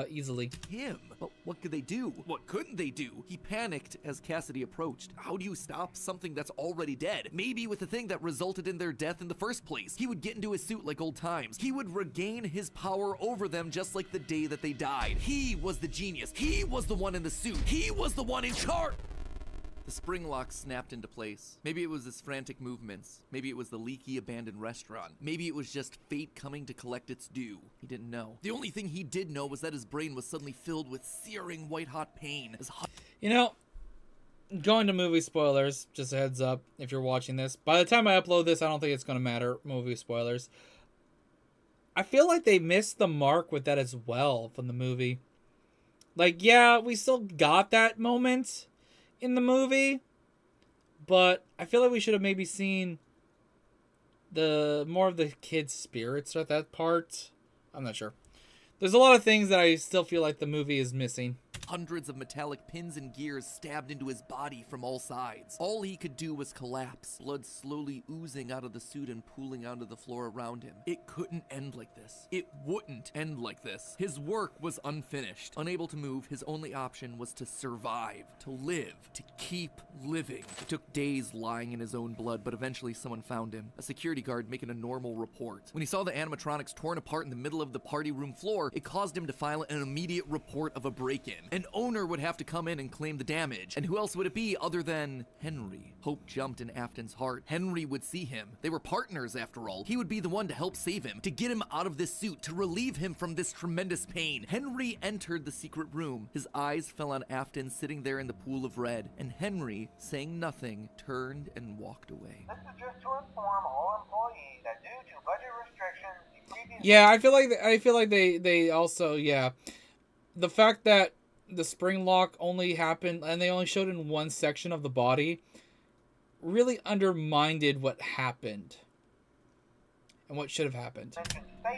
Easily. Him. But what could they do? What couldn't they do? He panicked as Cassidy approached. How do you stop something that's already dead? Maybe with the thing that resulted in their death in the first place. He would get into his suit like old times. He would regain his power over them just like the day that they died. He was the genius. He was the one in the suit. He was the one in charge. The spring lock snapped into place. Maybe it was his frantic movements. Maybe it was the leaky abandoned restaurant. Maybe it was just fate coming to collect its due. He didn't know. The only thing he did know was that his brain was suddenly filled with searing white-hot pain. You know, going to movie spoilers, just a heads up if you're watching this. By the time I upload this, I don't think it's going to matter, movie spoilers. I feel like they missed the mark with that as well from the movie. Like, yeah, we still got that moment in the movie, but I feel like we should have maybe seen the more of the kids' spirits at that part. I'm not sure. There's a lot of things that I still feel like the movie is missing. Hundreds of metallic pins and gears stabbed into his body from all sides. All he could do was collapse, blood slowly oozing out of the suit and pooling onto the floor around him. It couldn't end like this. It wouldn't end like this. His work was unfinished. Unable to move, his only option was to survive, to live, to keep living. It took days lying in his own blood, but eventually someone found him. A security guard making a normal report. When he saw the animatronics torn apart in the middle of the party room floor, it caused him to file an immediate report of a break-in. An owner would have to come in and claim the damage. And who else would it be other than Henry? Hope jumped in Afton's heart. Henry would see him. They were partners after all. He would be the one to help save him, to get him out of this suit, to relieve him from this tremendous pain. Henry entered the secret room. His eyes fell on Afton sitting there in the pool of red. And Henry, saying nothing, turned and walked away. This is just to inform all employees that due to budget restrictions, the previous... Yeah, I feel like they also, yeah. The fact that the spring lock only happened, and they only showed in one section of the body, really undermined what happened. And what should have happened. Safe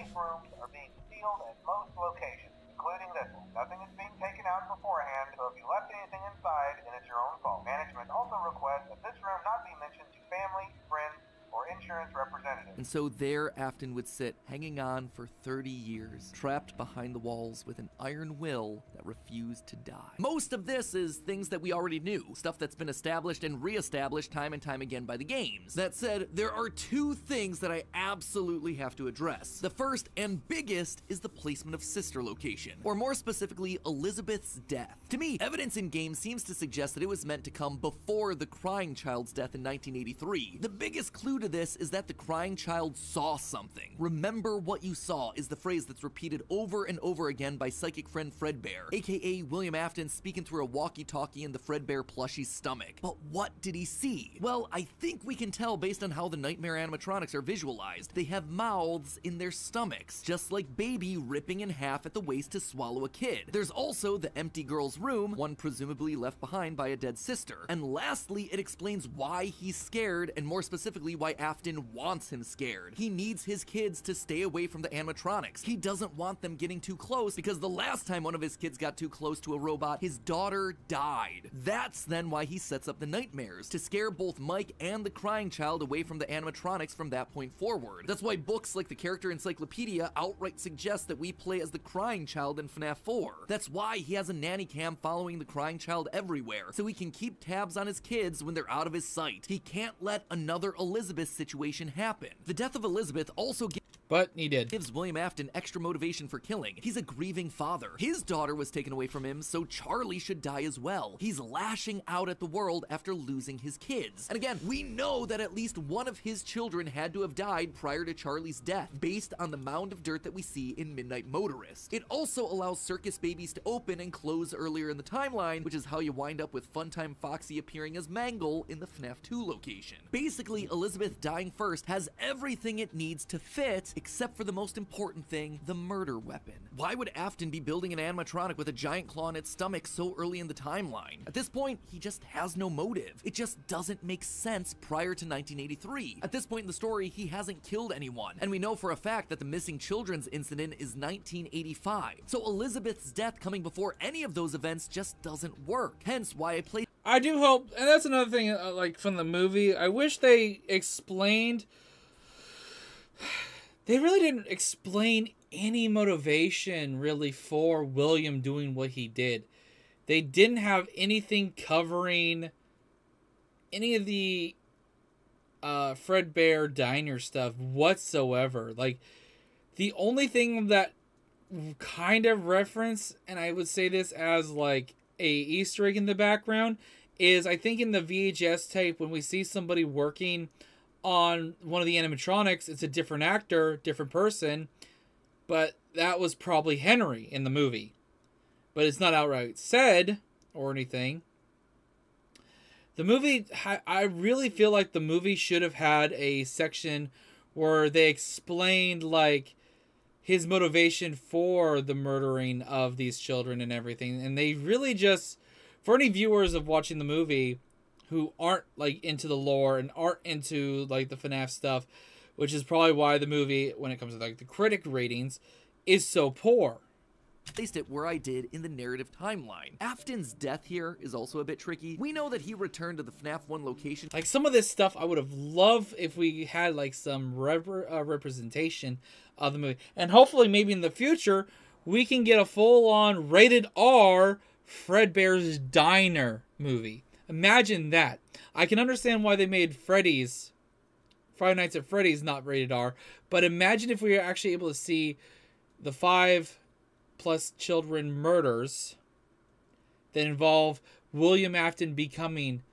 rooms are being sealed at most locations, including this one. Nothing is being taken out beforehand, so if you left anything inside, then it's your own fault. Management also requests that this room not be mentioned to family, friends, or insurance representatives. And so there Afton would sit, hanging on for 30 years, trapped behind the walls with an iron will that refused to die. Most of this is things that we already knew, stuff that's been established and re-established time and time again by the games. That said, there are two things that I absolutely have to address. The first and biggest is the placement of Sister location, or more specifically, Elizabeth's death. To me, evidence in game seems to suggest that it was meant to come before the crying child's death in 1983. The biggest clue to this is that the crying child saw something. Remember what you saw is the phrase that's repeated over and over again by psychic friend Fredbear, aka William Afton speaking through a walkie-talkie in the Fredbear plushie's stomach. But what did he see? Well, I think we can tell based on how the nightmare animatronics are visualized. They have mouths in their stomachs, just like Baby ripping in half at the waist to swallow a kid. There's also the empty girl's room, one presumably left behind by a dead sister. And lastly, it explains why he's scared, and more specifically why Afton wants him scared. He needs his kids to stay away from the animatronics. He doesn't want them getting too close because the last time one of his kids got too close to a robot, his daughter died. That's then why he sets up the nightmares, to scare both Mike and the crying child away from the animatronics from that point forward. That's why books like the Character Encyclopedia outright suggest that we play as the crying child in FNAF 4. That's why he has a nanny cam following the crying child everywhere, so he can keep tabs on his kids when they're out of his sight. He can't let another Elizabeth situation happen. The death of Elizabeth also gives William Afton extra motivation for killing. He's a grieving father. His daughter was taken away from him, so Charlie should die as well. He's lashing out at the world after losing his kids. And again, we know that at least one of his children had to have died prior to Charlie's death, based on the mound of dirt that we see in Midnight Motorist. It also allows circus babies to open and close earlier in the timeline, which is how you wind up with Funtime Foxy appearing as Mangle in the FNAF 2 location. Basically, Elizabeth dying first has everything it needs to fit except for the most important thing, the murder weapon. Why would Afton be building an animatronic with a giant claw in its stomach so early in the timeline? At this point, he just has no motive. It just doesn't make sense prior to 1983. At this point in the story, he hasn't killed anyone, and we know for a fact that the missing children's incident is 1985. So Elizabeth's death coming before any of those events just doesn't work. Hence why I do hope, and that's another thing, like from the movie, I wish they explained. They really didn't explain any motivation really for William doing what he did. They didn't have anything covering any of the Fredbear Diner stuff whatsoever. Like, the only thing that kind of reference, and I would say this as like a Easter egg in the background, is I think in the VHS tape when we see somebody working on one of the animatronics, it's a different actor, different person, but that was probably Henry in the movie. But it's not outright said or anything. The movie, I really feel like the movie should have had a section where they explained like his motivation for the murdering of these children and everything. And they really just, for any viewers of watching the movie who aren't like into the lore and aren't into like the FNAF stuff, which is probably why the movie, when it comes to like the critic ratings, is so poor. Placed it where I did in the narrative timeline. Afton's death here is also a bit tricky. We know that he returned to the FNAF 1 location. Like some of this stuff I would have loved if we had like some representation of the movie. And hopefully maybe in the future we can get a full-on rated R Fredbear's Diner movie. Imagine that. I can understand why they made Friday Nights at Freddy's not rated R, but imagine if we were actually able to see the 5+ children murders that involve William Afton becoming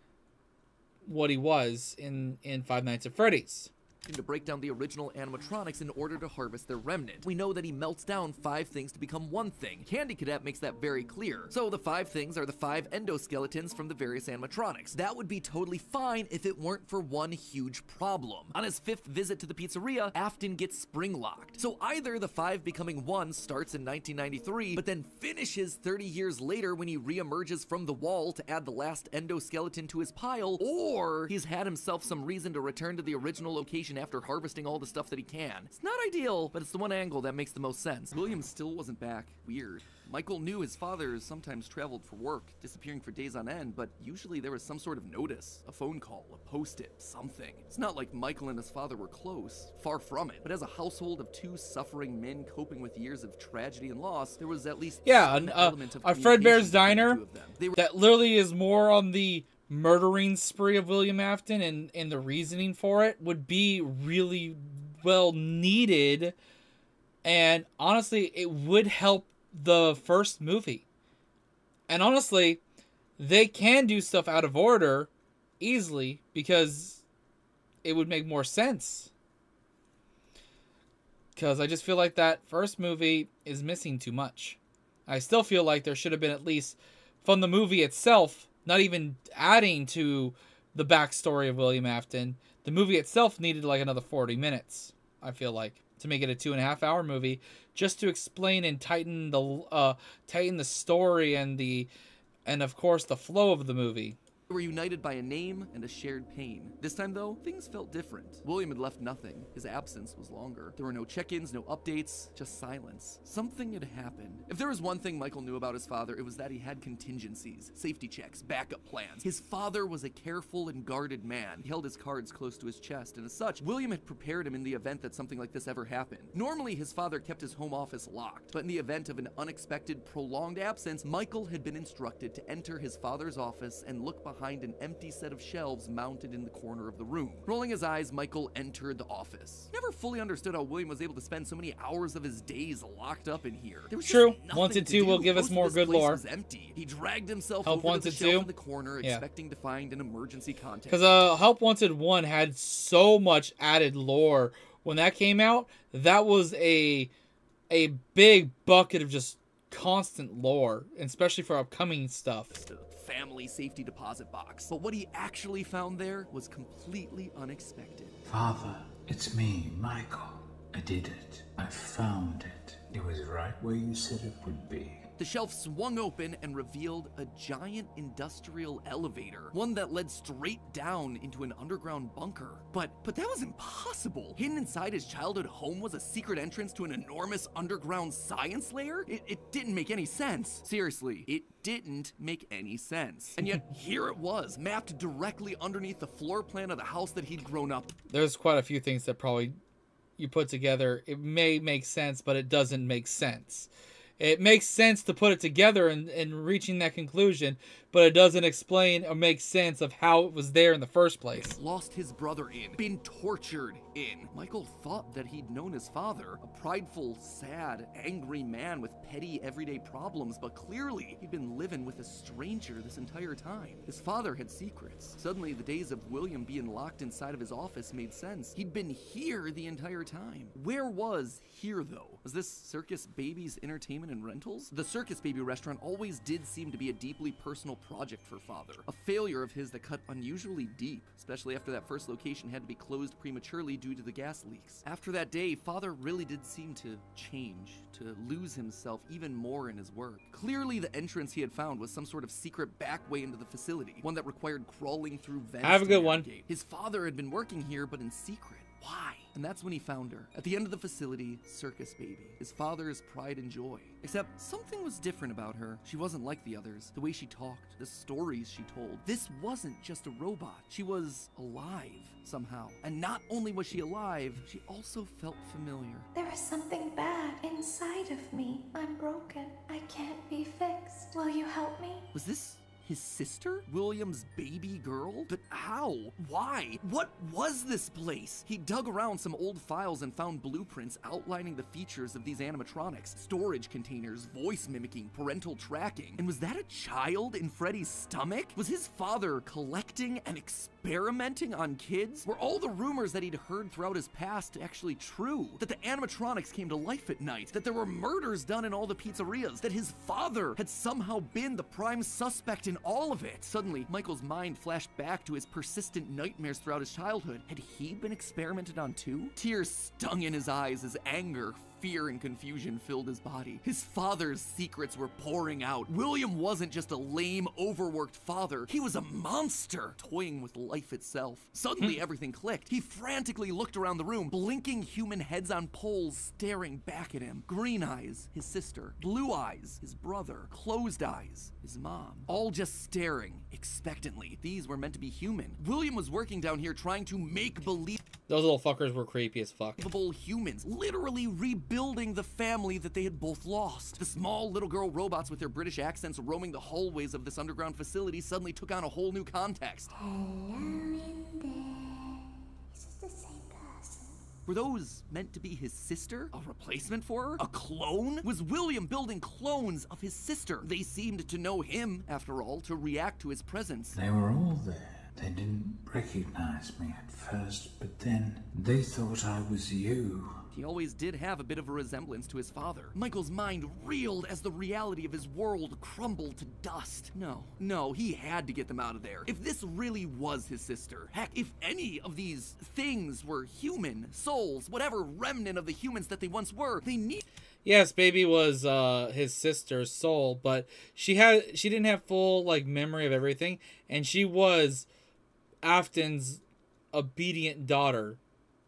what he was in Five Nights at Freddy's. To break down the original animatronics in order to harvest their remnant. We know that he melts down 5 things to become one thing. Candy Cadet makes that very clear. So the 5 things are the 5 endoskeletons from the various animatronics. That would be totally fine if it weren't for one huge problem. On his 5th visit to the pizzeria, Afton gets spring-locked. So either the 5 becoming 1 starts in 1993, but then finishes 30 years later when he re-emerges from the wall to add the last endoskeleton to his pile, or he's had himself some reason to return to the original location after harvesting all the stuff that he can. It's not ideal, but it's the one angle that makes the most sense. William still wasn't back. Weird. Michael knew his father sometimes traveled for work, disappearing for days on end, but usually there was some sort of notice, a phone call, a post-it, something. It's not like Michael and his father were close, far from it, but as a household of 2 suffering men coping with years of tragedy and loss, there was at least an element of a Fredbear's Diner that literally is more on the murdering spree of William Afton and the reasoning for it would be really well needed, and honestly it would help the first movie. And honestly, they can do stuff out of order easily because it would make more sense, because I just feel like that first movie is missing too much. I still feel like there should have been, at least from the movie itself, not even adding to the backstory of William Afton, the movie itself needed like another 40 minutes, I feel like, to make it a 2.5-hour movie, just to explain and tighten the story and of course the flow of the movie. They were united by a name and a shared pain. This time, though, things felt different. William had left nothing. His absence was longer. There were no check-ins, no updates, just silence. Something had happened. If there was one thing Michael knew about his father, it was that he had contingencies, safety checks, backup plans. His father was a careful and guarded man. He held his cards close to his chest, and as such, William had prepared him in the event that something like this ever happened. Normally, his father kept his home office locked, but in the event of an unexpected, prolonged absence, Michael had been instructed to enter his father's office and look behind an empty set of shelves mounted in the corner of the room. Rolling his eyes, Michael entered the office. Never fully understood how William was able to spend so many hours of his days locked up in here. There was True. Wanted to will give us more good lore. Was empty. He dragged himself Help over to the Wanted shelf 2? in the corner, expecting to find an emergency contact. Because Help Wanted 1 had so much added lore. When that came out, that was a big bucket of just constant lore, especially for upcoming stuff. Family safety deposit box. But what he actually found there was completely unexpected. Father, it's me, Michael. I did it. I found it. It was right where you said it would be. The shelf swung open and revealed a giant industrial elevator, one that led straight down into an underground bunker. But that was impossible. Hidden inside his childhood home was a secret entrance to an enormous underground science lair? It didn't make any sense. Seriously, it didn't make any sense. And yet, here it was, mapped directly underneath the floor plan of the house that he'd grown up. There's quite a few things that probably you put together. It may make sense, but it doesn't make sense. It makes sense to put it together and reaching that conclusion, but it doesn't explain or make sense of how it was there in the first place. Lost his brother in, been tortured in. Michael thought that he'd known his father, a prideful, sad, angry man with petty everyday problems, but clearly he'd been living with a stranger this entire time. His father had secrets. Suddenly the days of William being locked inside of his office made sense. He'd been here the entire time. Where was here though? Was this Circus Baby's entertainment and rentals? The Circus Baby restaurant always did seem to be a deeply personal project for father. A failure of his that cut unusually deep, especially after that first location had to be closed prematurely due to the gas leaks. After that day, father really did seem to change, to lose himself even more in his work. Clearly the entrance he had found was some sort of secret back way into the facility, one that required crawling through vents. Have a good one. His father had been working here, but in secret. Why? And that's when he found her. At the end of the facility, Circus Baby, his father's pride and joy. Except something was different about her. She wasn't like the others. The way she talked, the stories she told. This wasn't just a robot. She was alive somehow. And not only was she alive, she also felt familiar. There is something bad inside of me. I'm broken. I can't be fixed. Will you help me? Was this his sister? William's baby girl? But how? Why? What was this place? He dug around some old files and found blueprints outlining the features of these animatronics. Storage containers, voice mimicking, parental tracking. And was that a child in Freddy's stomach? Was his father collecting and experimenting on kids? Were all the rumors that he'd heard throughout his past actually true? That the animatronics came to life at night? That there were murders done in all the pizzerias? That his father had somehow been the prime suspect in all of it? Suddenly, Michael's mind flashed back to his persistent nightmares throughout his childhood. Had he been experimented on too? Tears stung in his eyes as anger, fear, and confusion filled his body. His father's secrets were pouring out. William wasn't just a lame, overworked father. He was a monster, toying with life itself. Suddenly, everything clicked. He frantically looked around the room, blinking human heads on poles staring back at him. Green eyes, his sister. Blue eyes, his brother. Closed eyes, his mom. All just staring, expectantly. These were meant to be human. William was working down here trying to make believe. Those little fuckers were creepy as fuck. Humans, literally rebuilding the family that they had both lost. The small little girl robots with their British accents roaming the hallways of this underground facility suddenly took on a whole new context. Hello in there. Is this the same person? Were those meant to be his sister? A replacement for her? A clone? Was William building clones of his sister? They seemed to know him, after all, to react to his presence. They were all there. They didn't recognize me at first, but then they thought I was you. He always did have a bit of a resemblance to his father. Michael's mind reeled as the reality of his world crumbled to dust. No, he had to get them out of there. If this really was his sister, heck, if any of these things were human, souls, whatever remnant of the humans that they once were, they need... Yes, Baby was his sister's soul, but she didn't have full like memory of everything, and she was Afton's obedient daughter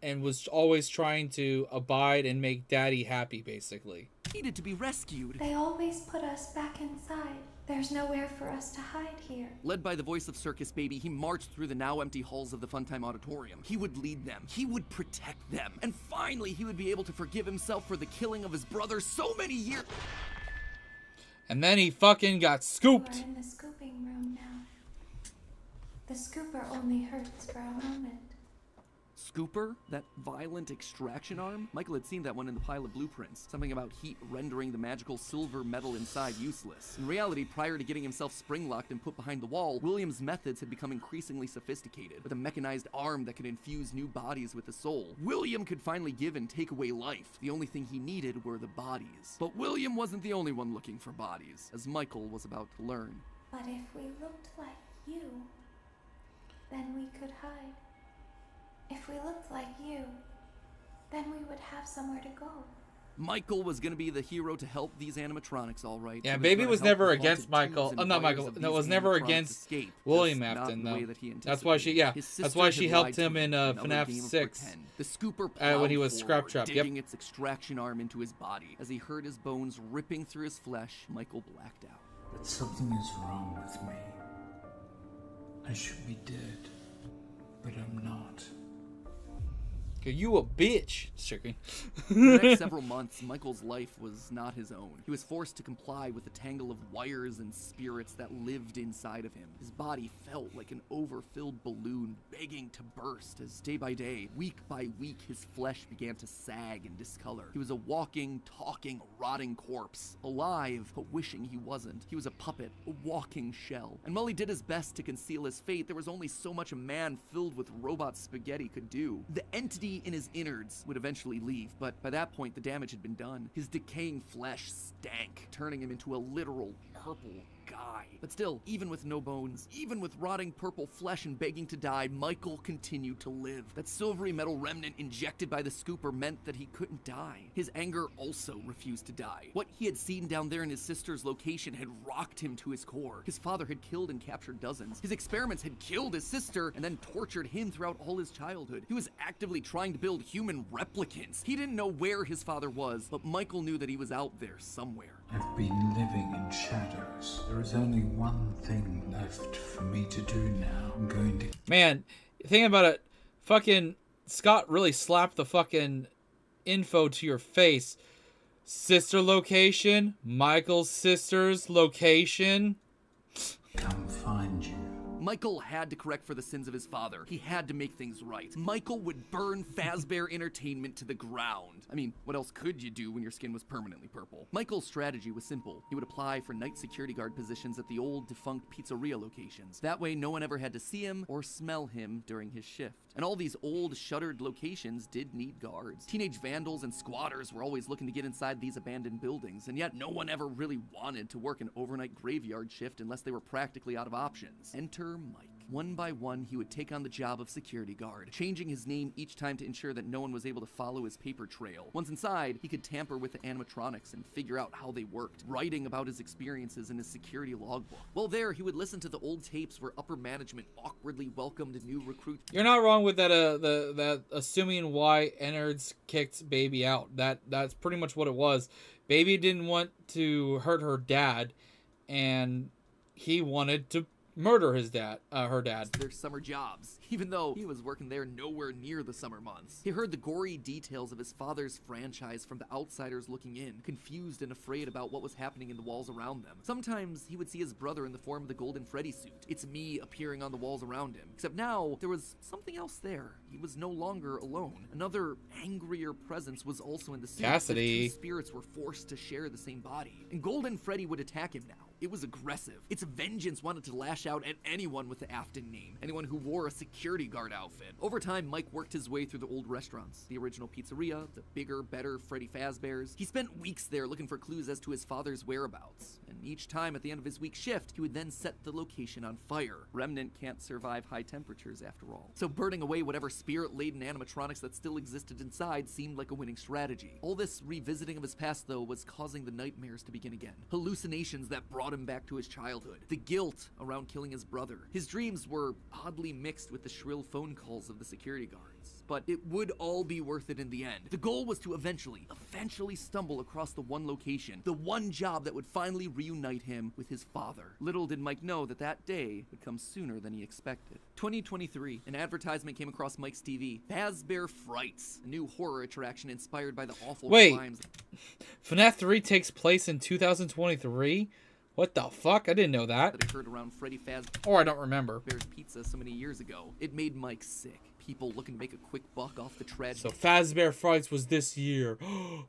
and was always trying to abide and make Daddy happy, basically. Needed to be rescued. They always put us back inside. There's nowhere for us to hide here. Led by the voice of Circus Baby, he marched through the now empty halls of the Funtime Auditorium. He would lead them. He would protect them. And finally, he would be able to forgive himself for the killing of his brother so many years. And then he fucking got scooped. We're in the scooping room now. The scooper only hurts for a moment. Scooper? That violent extraction arm? Michael had seen that one in the pile of blueprints. Something about heat rendering the magical silver metal inside useless. In reality, prior to getting himself spring-locked and put behind the wall, William's methods had become increasingly sophisticated. With a mechanized arm that could infuse new bodies with the soul, William could finally give and take away life. The only thing he needed were the bodies. But William wasn't the only one looking for bodies, as Michael was about to learn. But if we looked like you, then we could hide. If we looked like you, Then we would have somewhere to go. Michael was going to be the hero to help these animatronics, all right. Yeah, He Baby gonna was help never the against haunted Michael. tubes and Not wires Michael. of No, it was these never animatronics against escape, William just not Afton, in the way though. that he That's why she, yeah. His That's sister why had she lied helped to him in another FNAF game of 6. pretend. The scooper When plowed he was forward, Scraptrap, yep. digging its extraction arm into his body. As he heard his bones ripping through his flesh, Michael blacked out. But something is wrong with me. I should be dead, but I'm not. You a bitch, Chicken. For the next several months, Michael's life was not his own. He was forced to comply with the tangle of wires and spirits that lived inside of him. His body felt like an overfilled balloon begging to burst as day by day, week by week, his flesh began to sag and discolor. He was a walking, talking, rotting corpse, alive, but wishing he wasn't. He was a puppet, a walking shell. And while he did his best to conceal his fate, there was only so much a man filled with robot spaghetti could do. The entity in his innards would eventually leave, but by that point the damage had been done. His decaying flesh stank, turning him into a literal purple guy. But still, even with no bones, even with rotting purple flesh and begging to die, Michael continued to live. That silvery metal remnant injected by the scooper meant that he couldn't die. His anger also refused to die. What he had seen down there in his sister's location had rocked him to his core. His father had killed and captured dozens. His experiments had killed his sister and then tortured him throughout all his childhood. He was actively trying to build human replicants. He didn't know where his father was, but Michael knew that he was out there somewhere. I've been living in shadows. There is only one thing left for me to do now. I'm going to... Man, think about it. Fucking Scott really slapped the fucking info to your face. Sister location, Michael's sister's location. Come find you. Michael had to correct for the sins of his father. He had to make things right. Michael would burn Fazbear Entertainment to the ground. I mean, what else could you do when your skin was permanently purple? Michael's strategy was simple. He would apply for night security guard positions at the old defunct pizzeria locations. That way, no one ever had to see him or smell him during his shift. And all these old, shuttered locations did need guards. Teenage vandals and squatters were always looking to get inside these abandoned buildings, and yet no one ever really wanted to work an overnight graveyard shift unless they were practically out of options. Enter Mike. One by one, he would take on the job of security guard, changing his name each time to ensure that no one was able to follow his paper trail. Once inside, he could tamper with the animatronics and figure out how they worked, writing about his experiences in his security logbook. While there, he would listen to the old tapes where upper management awkwardly welcomed new recruits. You're not wrong with that. That assuming why innards kicked Baby out. That's pretty much what it was. Baby didn't want to hurt her dad, and he wanted to murder his dad, her dad. Their summer jobs, even though he was working there nowhere near the summer months. He heard the gory details of his father's franchise from the outsiders looking in, confused and afraid about what was happening in the walls around them. Sometimes he would see his brother in the form of the Golden Freddy suit. It's me appearing on the walls around him. Except now, there was something else there. He was no longer alone. Another angrier presence was also in the suit. Cassidy. The two spirits were forced to share the same body. And Golden Freddy would attack him now. It was aggressive. Its vengeance wanted to lash out at anyone with the Afton name, anyone who wore a security guard outfit. Over time, Mike worked his way through the old restaurants, the original pizzeria, the bigger, better Freddy Fazbear's. He spent weeks there looking for clues as to his father's whereabouts, and each time at the end of his week shift, he would then set the location on fire. Remnant can't survive high temperatures after all. So burning away whatever spirit-laden animatronics that still existed inside seemed like a winning strategy. All this revisiting of his past, though, was causing the nightmares to begin again. Hallucinations that brought him back to his childhood. The guilt around killing his brother. His dreams were oddly mixed with the shrill phone calls of the security guards. But it would all be worth it in the end. The goal was to eventually stumble across the one location, the one job that would finally reunite him with his father. Little did Mike know that that day would come sooner than he expected. 2023, an advertisement came across Mike's TV. Fazbear Frights, a new horror attraction inspired by the awful crimes. FNAF 3 takes place in 2023? What the fuck? I didn't know that. That occurred around Freddy Fazbear's Or I don't remember. Pizza so many years ago. It made Mike sick. People looking to make a quick buck off the tread. So Fazbear Frights was this year.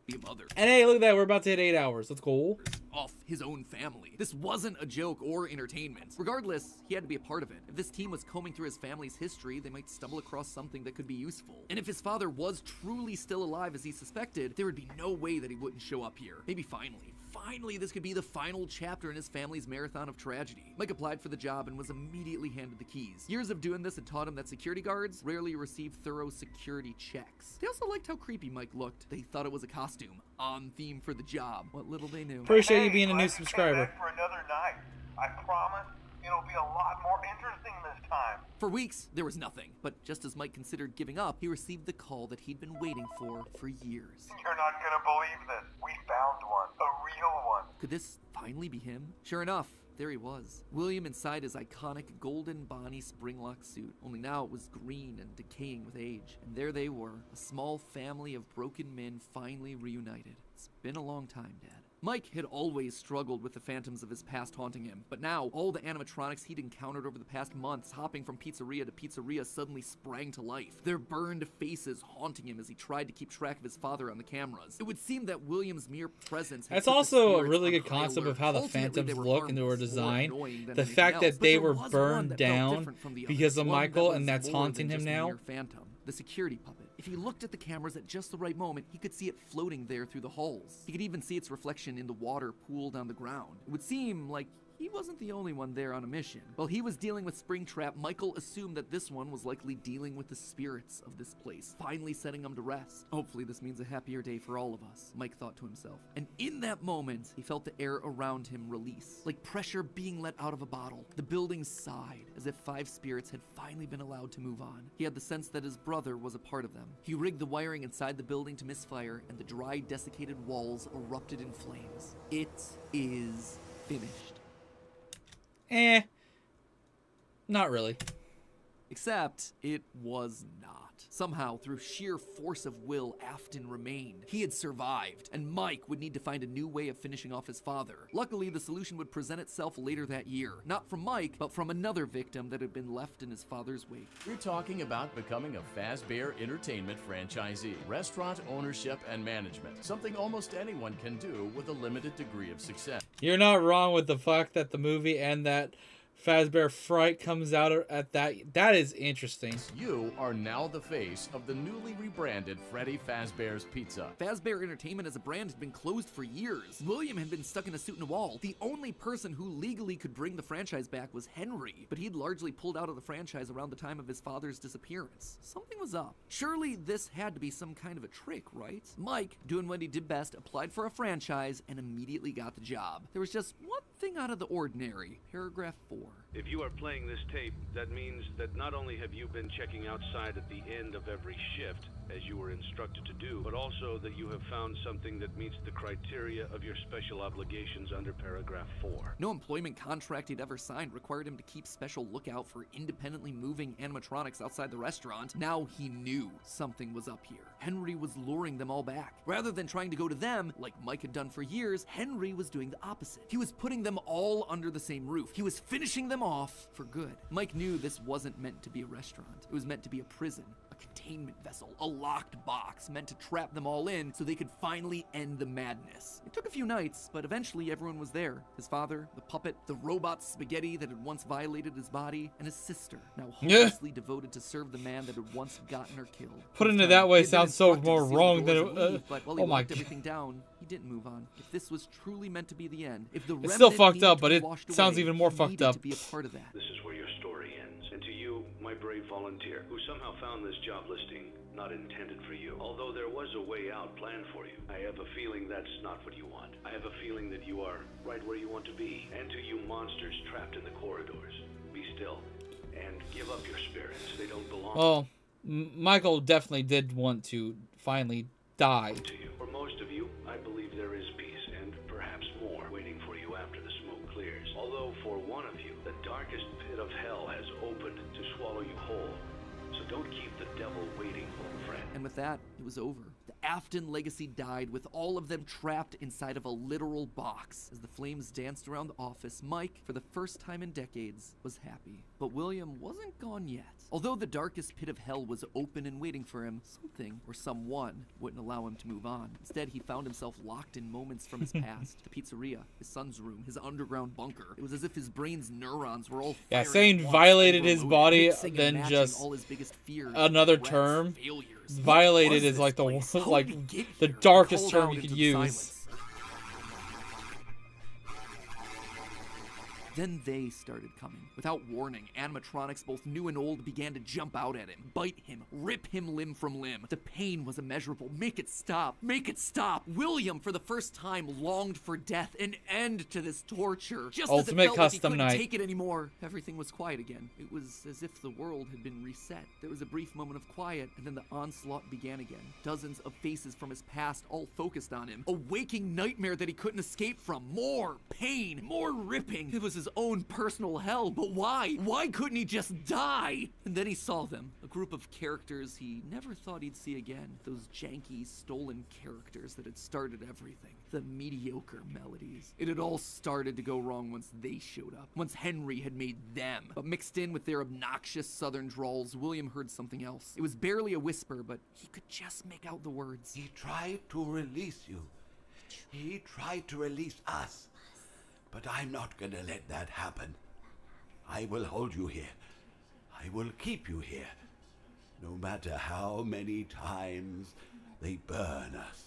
The mother. And hey, look at that. We're about to hit 8 hours. Let's go. off his own family. This wasn't a joke or entertainment. Regardless, he had to be a part of it. If this team was combing through his family's history, they might stumble across something that could be useful. And if his father was truly still alive as he suspected, there would be no way that he wouldn't show up here. Maybe finally, this could be the final chapter in his family's marathon of tragedy. Mike applied for the job and was immediately handed the keys. Years of doing this had taught him that security guards rarely receive thorough security checks. They also liked how creepy Mike looked. They thought it was a costume, on theme for the job. What little they knew. Appreciate you being a new subscriber. For another night. I promise it'll be a lot more interesting this time. For weeks, there was nothing. But just as Mike considered giving up, he received the call that he'd been waiting for years. You're not gonna believe this. We found one. A real one. Could this finally be him? Sure enough, there he was. William inside his iconic golden Bonnie Springlock suit, only now it was green and decaying with age. And there they were, a small family of broken men finally reunited. It's been a long time, Dad. Mike had always struggled with the phantoms of his past haunting him, but now all the animatronics he'd encountered over the past months, hopping from pizzeria to pizzeria, suddenly sprang to life, their burned faces haunting him as he tried to keep track of his father on the cameras. It would seem that William's mere presence had That's put the also a spirits really on good high concept alert. of how the Ultimately, phantoms they were look and they were harmless, more designed. annoying than The anything fact else, that but they there were was one burned that felt down different from the because of others, one Michael, that and was that's more haunting than him just a now. mere phantom. The security puppet. If he looked at the cameras at just the right moment, he could see it floating there through the halls. He could even see its reflection in the water pooled on the ground. It would seem like he wasn't the only one there on a mission. While he was dealing with Springtrap, Michael assumed that this one was likely dealing with the spirits of this place, finally setting them to rest. Hopefully this means a happier day for all of us, Mike thought to himself. And in that moment, he felt the air around him release, like pressure being let out of a bottle. The building sighed, as if 5 spirits had finally been allowed to move on. He had the sense that his brother was a part of them. He rigged the wiring inside the building to misfire, and the dry, desiccated walls erupted in flames. It is finished. Not really. Except, it was not. Somehow, through sheer force of will, Afton remained. He had survived, and Mike would need to find a new way of finishing off his father. Luckily, the solution would present itself later that year. Not from Mike, but from another victim that had been left in his father's wake. We're talking about becoming a Fazbear Entertainment franchisee. Restaurant ownership and management. Something almost anyone can do with a limited degree of success. You're not wrong with the fact that the movie and that Fazbear Fright comes out at that. That is interesting. You are now the face of the newly rebranded Freddy Fazbear's Pizza. Fazbear Entertainment as a brand had been closed for years. William had been stuck in a suit and a wall. The only person who legally could bring the franchise back was Henry, but he'd largely pulled out of the franchise around the time of his father's disappearance. Something was up. Surely this had to be some kind of a trick, right? Mike, doing what he did best, applied for a franchise and immediately got the job. There was just one thing out of the ordinary. Paragraph 4. If you are playing this tape, that means that not only have you been checking outside at the end of every shift, as you were instructed to do, but also that you have found something that meets the criteria of your special obligations under paragraph 4. No employment contract he'd ever signed required him to keep special lookout for independently moving animatronics outside the restaurant. Now he knew something was up here. Henry was luring them all back. Rather than trying to go to them, like Mike had done for years, Henry was doing the opposite. He was putting them all under the same roof. He was finishing them off for good. Mike knew this wasn't meant to be a restaurant. It was meant to be a prison, a containment vessel, a locked box meant to trap them all in so they could finally end the madness. It took a few nights, but eventually everyone was there. His father, the puppet, the robot Spaghetti that had once violated his body, and his sister, now hopelessly devoted to serve the man that had once gotten her killed. Putting it that way sounds so more wrong than it. But while he oh my locked god. everything down, he didn't move on. If this was truly meant to be the end, if the It's still remnant fucked needed up, to but be it washed sounds away, even more he fucked needed up. to be a part of that. This is where your story ends. And to you, my brave volunteer, who somehow found this job listing not intended for you. Although there was a way out planned for you, I have a feeling that's not what you want. I have a feeling that you are right where you want to be. And to you monsters trapped in the corridors, be still and give up your spirits. They don't belong. Well, Michael definitely did want to finally die. To you. For most of you, I believe there is peace and perhaps more waiting for you after the smoke clears. Although for one of you, the darkest pit of hell has opened to swallow you whole. So Don't keep the devil waiting, old friend. And with that, it was over. The Afton legacy died with all of them trapped inside of a literal box. As the flames danced around the office, Mike, for the first time in decades, was happy. But William wasn't gone yet. Although the darkest pit of hell was open and waiting for him, something or someone wouldn't allow him to move on. Instead, he found himself locked in moments from his past. The pizzeria, his son's room, his underground bunker. It was as if his brain's neurons were all Yeah, firing saying at once, violated his overloaded, body, mixing and then matching just all his biggest fears, another regrets, term. failures. Violated is like the the darkest term you could use. Silence. Then they started coming. Without warning, animatronics, both new and old, began to jump out at him, bite him, rip him limb from limb. The pain was immeasurable. Make it stop. Make it stop. William, for the first time, longed for death, an end to this torture. Just Ultimate as it felt custom like he night. couldn't take it anymore, everything was quiet again. It was as if the world had been reset. There was a brief moment of quiet, and then the onslaught began again. Dozens of faces from his past, all focused on him. A waking nightmare that he couldn't escape from. More pain, more ripping. It was his own personal hell, but why? Why couldn't he just die? And then he saw them, a group of characters he never thought he'd see again. Those janky, stolen characters that had started everything. The mediocre melodies. It had all started to go wrong once they showed up, once Henry had made them. But mixed in with their obnoxious southern drawls, William heard something else. It was barely a whisper, but he could just make out the words. He tried to release you. He tried to release us. But I'm not gonna let that happen. I will hold you here. I will keep you here. No matter how many times they burn us.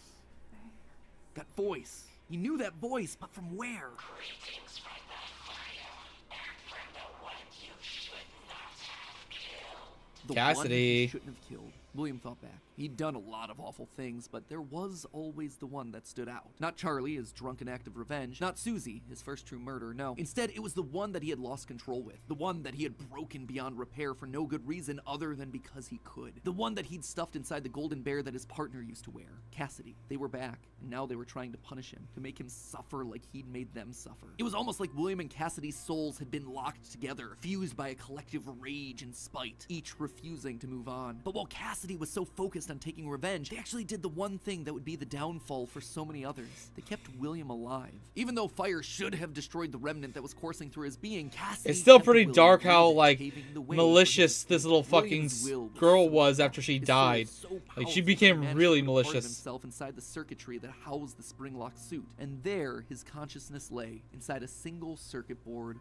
That voice. He knew that voice, but from where? Greetings from the fire, and from the one you should not have killed. The Cassidy. one he shouldn't have killed. William thought back. He'd done a lot of awful things, but there was always the one that stood out. Not Charlie, his drunken act of revenge. Not Susie, his first true murder, no. Instead, it was the one that he had lost control with. The one that he had broken beyond repair for no good reason other than because he could. The one that he'd stuffed inside the golden bear that his partner used to wear. Cassidy. They were back, and now they were trying to punish him, to make him suffer like he'd made them suffer. It was almost like William and Cassidy's souls had been locked together, fused by a collective rage and spite, each refusing to move on. But while Cassidy was so focused on taking revenge, they actually did the one thing that would be the downfall for so many others. They kept William alive. Even though fire should have destroyed the remnant that was coursing through his being, Cassidy It's still kept pretty William dark how, rooted, like, paving the way malicious for this little fucking William's will was girl so was dark. after she His soul died. so Like, powerful she that became he managed really to put part of malicious. himself inside the circuitry that housed the spring-locked suit. And there, his consciousness lay, inside a single circuit board,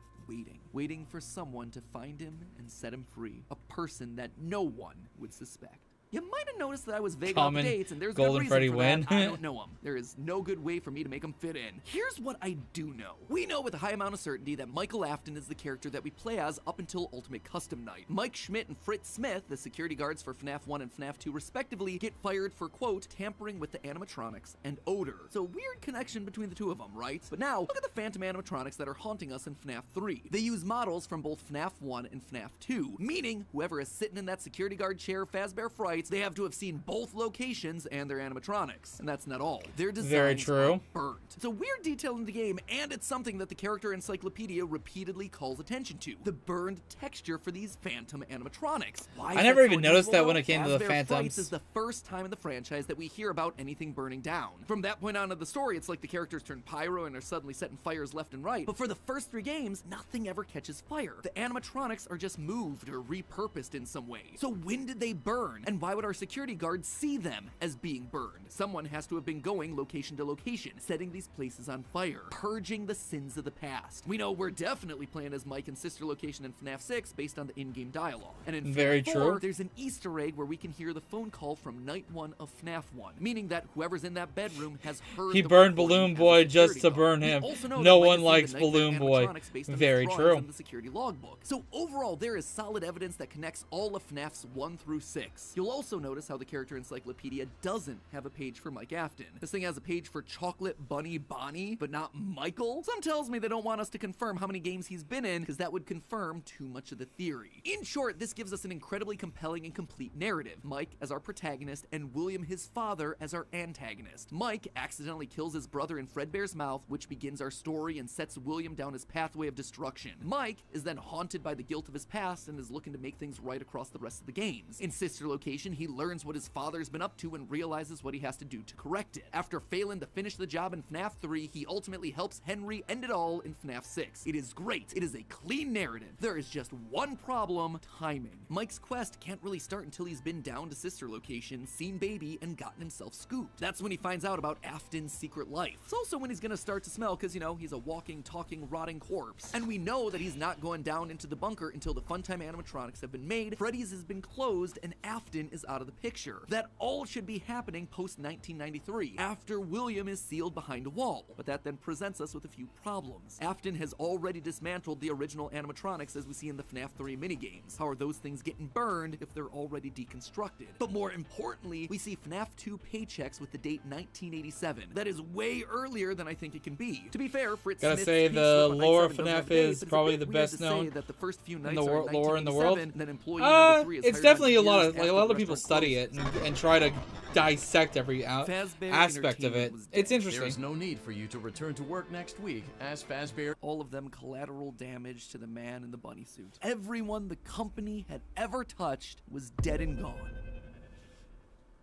waiting for someone to find him and set him free. A person that no one would suspect. You might have noticed that I was vague on the dates, and there's no Golden reason Freddy for win. that. I don't know him. There is no good way for me to make him fit in. Here's what I do know. We know with a high amount of certainty that Michael Afton is the character that we play as up until Ultimate Custom Night. Mike Schmidt and Fritz Smith, the security guards for FNAF 1 and FNAF 2 respectively, get fired for, quote, tampering with the animatronics and odor. So weird connection between the two of them, right? But now, look at the phantom animatronics that are haunting us in FNAF 3. They use models from both FNAF 1 and FNAF 2, meaning whoever is sitting in that security guard chair, Fazbear Frights, they have to have seen both locations and their animatronics. And that's not all. Their designs are burnt. It's a weird detail in the game, and it's something that the character encyclopedia repeatedly calls attention to. The burned texture for these phantom animatronics. Why I never even noticed that when it came to the Fazbear phantoms. Frights is the first time in the franchise that we hear about anything burning down. From that point on in the story, it's like the characters turn pyro and are suddenly setting fires left and right. But for the first 3 games, nothing ever catches fire. The animatronics are just moved or repurposed in some way. So when did they burn? And why would our security guards see them as being burned? Someone has to have been going location to location, setting these places on fire, purging the sins of the past. We know we're definitely playing as Mike and sister location in FNAF 6 based on the in-game dialogue. And in Very FNAF 4, true. there's an Easter egg where we can hear the phone call from Night 1 of FNAF 1, meaning that whoever's in that bedroom has heard He the burned recording Balloon as a Boy security just to guard. burn We him. also know No that Mike one is likes the Nightmare Balloon Boy. animatronics based on the Very drawings true. in the security logbook. So overall, there is solid evidence that connects all of FNAFs 1 through 6. You'll Also notice how the character encyclopedia doesn't have a page for Mike Afton. This thing has a page for Chocolate Bunny Bonnie, but not Michael. Some tells me they don't want us to confirm how many games he's been in, because that would confirm too much of the theory. In short, this gives us an incredibly compelling and complete narrative. Mike as our protagonist, and William, his father, as our antagonist. Mike accidentally kills his brother in Fredbear's mouth, which begins our story and sets William down his pathway of destruction. Mike is then haunted by the guilt of his past and is looking to make things right across the rest of the games. In Sister Location, he learns what his father's been up to and realizes what he has to do to correct it. After failing to finish the job in FNAF 3, he ultimately helps Henry end it all in FNAF 6. It is great. It is a clean narrative. There is just one problem: timing. Mike's quest can't really start until he's been down to Sister Location, seen Baby, and gotten himself scooped. That's when he finds out about Afton's secret life. It's also when he's gonna start to smell, because, you know, he's a walking, talking, rotting corpse. And we know that he's not going down into the bunker until the Funtime animatronics have been made, Freddy's has been closed, and Afton is out of the picture. That all should be happening post-1993, after William is sealed behind a wall. But that then presents us with a few problems. Afton has already dismantled the original animatronics as we see in the FNAF 3 minigames. How are those things getting burned if they're already deconstructed? But more importantly, we see FNAF 2 paychecks with the date 1987. That is way earlier than I think it can be. To be fair, Fritz Gotta Smith's say, payslip the on lore Night of 7 doesn't have FNAF a date, is but it's probably a the bit weird best to say known that the first few in nights the are lore in the world. 1987, then employee number 3 is It's hired definitely a on lot years of after a lot the of people restaurant study it and try to dissect every Fazbear aspect of it. Entertainment was It's dead. interesting. There's no need for you to return to work next week, as Fazbear. All of them collateral damage to the man in the bunny suit. Everyone the company had ever touched was dead and gone.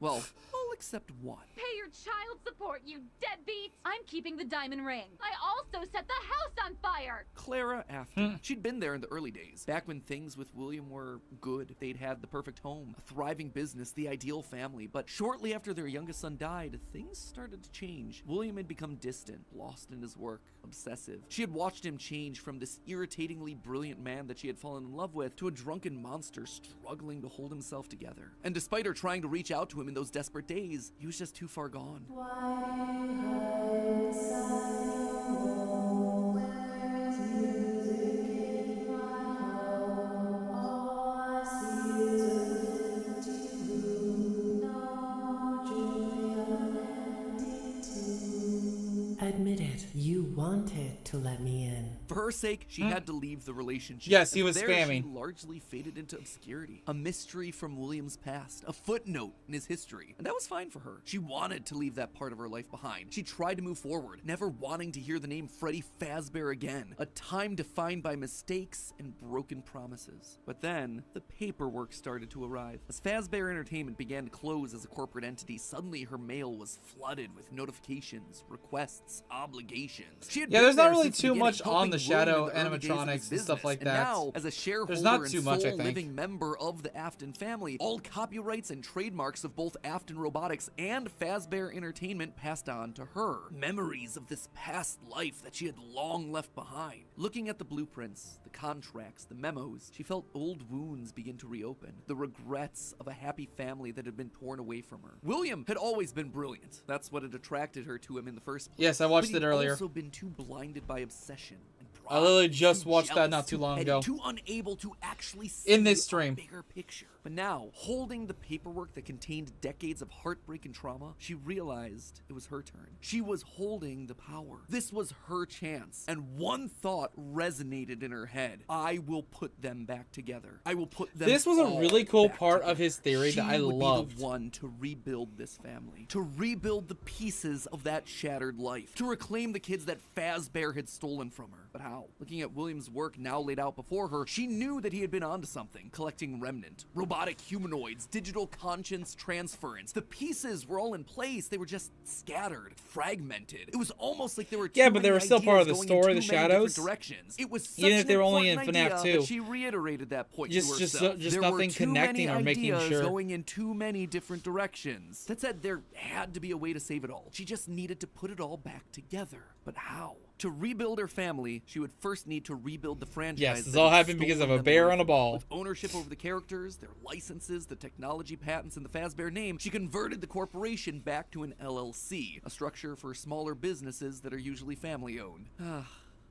Well, all except one. Pay your child support, you deadbeats! I'm keeping the diamond ring. I also set the house on fire! Clara Afton. She'd been there in the early days, back when things with William were good. They'd had the perfect home, a thriving business, the ideal family. But shortly after their youngest son died, things started to change. William had become distant, lost in his work, obsessive. She had watched him change from this irritatingly brilliant man that she had fallen in love with to a drunken monster struggling to hold himself together. And despite her trying to reach out to him in those desperate days, he was just too far gone. Admit it, you wanted to let me in. For her sake, she had to leave the relationship. Yes, he And was there, spamming. She largely faded into obscurity. A mystery from William's past, a footnote in his history. And that was fine for her. She wanted to leave that part of her life behind. She tried to move forward, never wanting to hear the name Freddy Fazbear again. A time defined by mistakes and broken promises. But then, the paperwork started to arrive. As Fazbear Entertainment began to close as a corporate entity, suddenly her mail was flooded with notifications, requests, obligations. She had Yeah, been there's not there really since the too beginning, much on helping the William shadow in the early days of animatronics his and stuff business. like And that. now, as a shareholder There's not and too much, I sole think. living member of the Afton family, all copyrights and trademarks of both Afton Robotics and Fazbear Entertainment passed on to her. Memories of this past life that she had long left behind. Looking at the blueprints, the contracts, the memos, she felt old wounds begin to reopen. The regrets of a happy family that had been torn away from her. William had always been brilliant. That's what had attracted her to him in the first place. Yes, I watched But it he'd earlier. also been too blinded by obsession and pride. I literally just too watched that jealous, not too long petty, ago. Too unable to actually see In this a stream. bigger picture. But now, holding the paperwork that contained decades of heartbreak and trauma, she realized it was her turn. She was holding the power. This was her chance. And one thought resonated in her head. I will put them back together. I will put them This was a all really cool back part together. of his theory that I She would loved. be the one to rebuild this family. To rebuild the pieces of that shattered life. To reclaim the kids that Fazbear had stolen from her. But how? Looking at William's work now laid out before her, she knew that he had been onto something. Collecting Remnant, robotic humanoids, digital conscience transference. The pieces were all in place. They were just scattered, fragmented. It was almost like there were Yeah, but they were still part of the ideas going in story, too the many different shadows. directions. It was such Even if an they were only in important FNAF idea 2. that she reiterated that point Just- to just- herself. just There nothing were too connecting many or making ideas sure. going in too many different directions. That said, there had to be a way to save it all. She just needed to put it all back together. But how? To rebuild her family, she would first need to rebuild the franchise. Yes, this that all had happened because of stolen a them bear away on a from her. ball. With ownership over the characters, their licenses, the technology patents, and the Fazbear name, she converted the corporation back to an LLC, a structure for smaller businesses that are usually family-owned.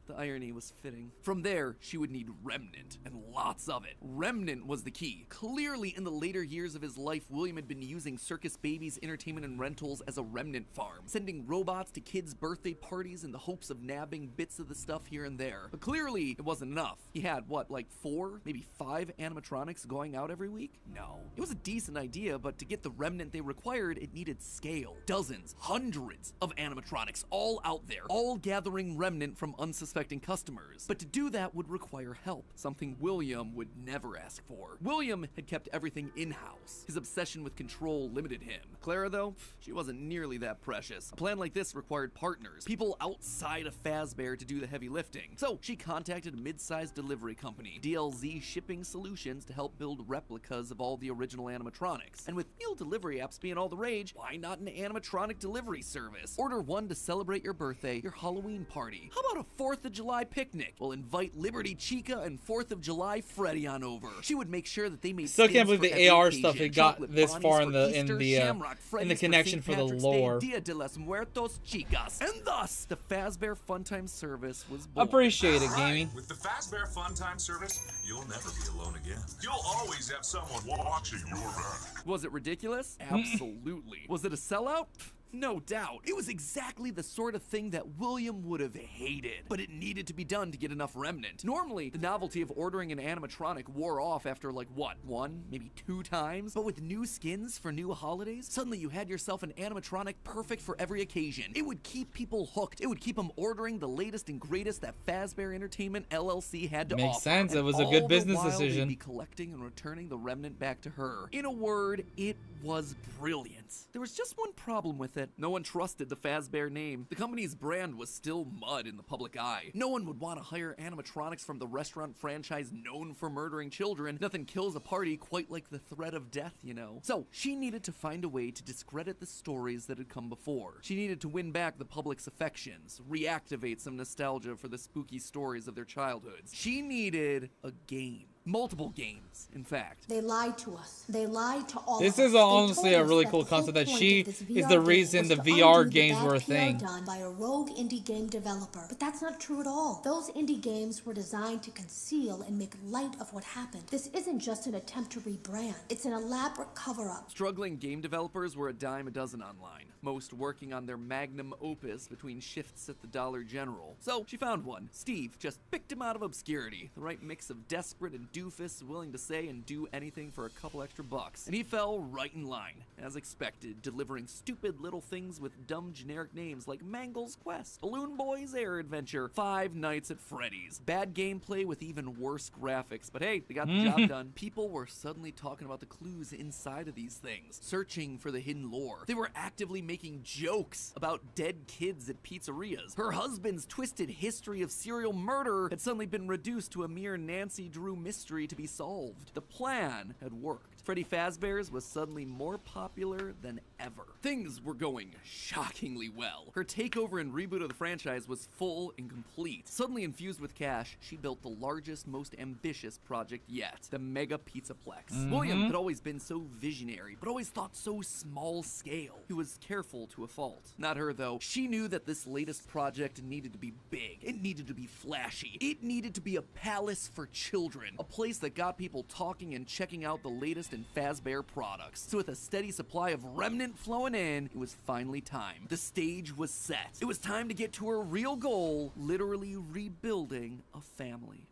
The irony was fitting. From there, she would need Remnant, and lots of it. Remnant was the key. Clearly, in the later years of his life, William had been using Circus Babies Entertainment and Rentals as a remnant farm, sending robots to kids' birthday parties in the hopes of nabbing bits of the stuff here and there. But clearly, it wasn't enough. He had, what, like 4, maybe 5 animatronics going out every week? No. It was a decent idea, but to get the Remnant they required, it needed scale. Dozens, hundreds of animatronics all out there, all gathering Remnant from unsuspecting customers. But to do that would require help, something William would never ask for. William had kept everything in-house. His obsession with control limited him. Clara, though, she wasn't nearly that precious. A plan like this required partners, people outside of Fazbear to do the heavy lifting. So she contacted a mid-sized delivery company, DLZ Shipping Solutions, to help build replicas of all the original animatronics. And with meal delivery apps being all the rage, why not an animatronic delivery service? Order one to celebrate your birthday, your Halloween party. How about a 4th of July picnic? We'll invite Liberty Chica and 4th of July Freddy on over. She would make sure that they made Still can't skins believe for the every AR occasion. stuff it got Chocolate this Bonnies far for in the Easter, Shamrock Freddy's connection for St. the Patrick's lore. Day, Dia de los Muertos Chicas. And thus, the Fazbear Funtime service was born. Appreciate it, gaming. With the Fazbear Funtime service, you'll never be alone again. You'll always have someone watching your back. Was it ridiculous? Absolutely. Was it a sellout? No doubt. It was exactly the sort of thing that William would have hated, but it needed to be done to get enough Remnant. Normally, the novelty of ordering an animatronic wore off after like, what, 1, maybe 2 times? But with new skins for new holidays, suddenly you had yourself an animatronic perfect for every occasion. It would keep people hooked. It would keep them ordering the latest and greatest that Fazbear Entertainment LLC had to offer. Makes sense. And It was a all good the business while, decision. they'd be collecting and returning the Remnant back to her. In a word, it was brilliant. There was just one problem with it. No one trusted the Fazbear name. The company's brand was still mud in the public eye. No one would want to hire animatronics from the restaurant franchise known for murdering children. Nothing kills a party quite like the threat of death, you know. So she needed to find a way to discredit the stories that had come before. She needed to win back the public's affections, reactivate some nostalgia for the spooky stories of their childhoods. She needed a game. Multiple games, in fact. They lied to us. They lied to all This of us. is They honestly told a us really that cool the whole concept that point she of this is VR the game reason the was to VR undo the games bad were a PR thing. done by a rogue indie game developer. But that's not true at all. Those indie games were designed to conceal and make light of what happened. This isn't just an attempt to rebrand. It's an elaborate cover-up. Struggling game developers were a dime a dozen online, most working on their magnum opus between shifts at the Dollar General. So she found one. Steve just picked him out of obscurity, the right mix of desperate and doofus willing to say and do anything for a couple extra bucks. And he fell right in line, as expected, delivering stupid little things with dumb generic names like Mangle's Quest, Balloon Boy's Air Adventure, Five Nights at Freddy's. Bad gameplay with even worse graphics, but hey, they got the job done. People were suddenly talking about the clues inside of these things, searching for the hidden lore. They were actively making jokes about dead kids at pizzerias. Her husband's twisted history of serial murder had suddenly been reduced to a mere Nancy Drew mystery to be solved. The plan had worked. Freddy Fazbear's was suddenly more popular than ever. Things were going shockingly well. Her takeover and reboot of the franchise was full and complete. Suddenly infused with cash, she built the largest, most ambitious project yet, the Mega Pizzaplex. William had always been so visionary, but always thought so small scale. He was careful to a fault. Not her, though. She knew that this latest project needed to be big. It needed to be flashy. It needed to be a palace for children, a place that got people talking and checking out the latest in Fazbear products. So with a steady supply of Remnant flowing in, it was finally time. The stage was set. It was time to get to her real goal, literally rebuilding a family.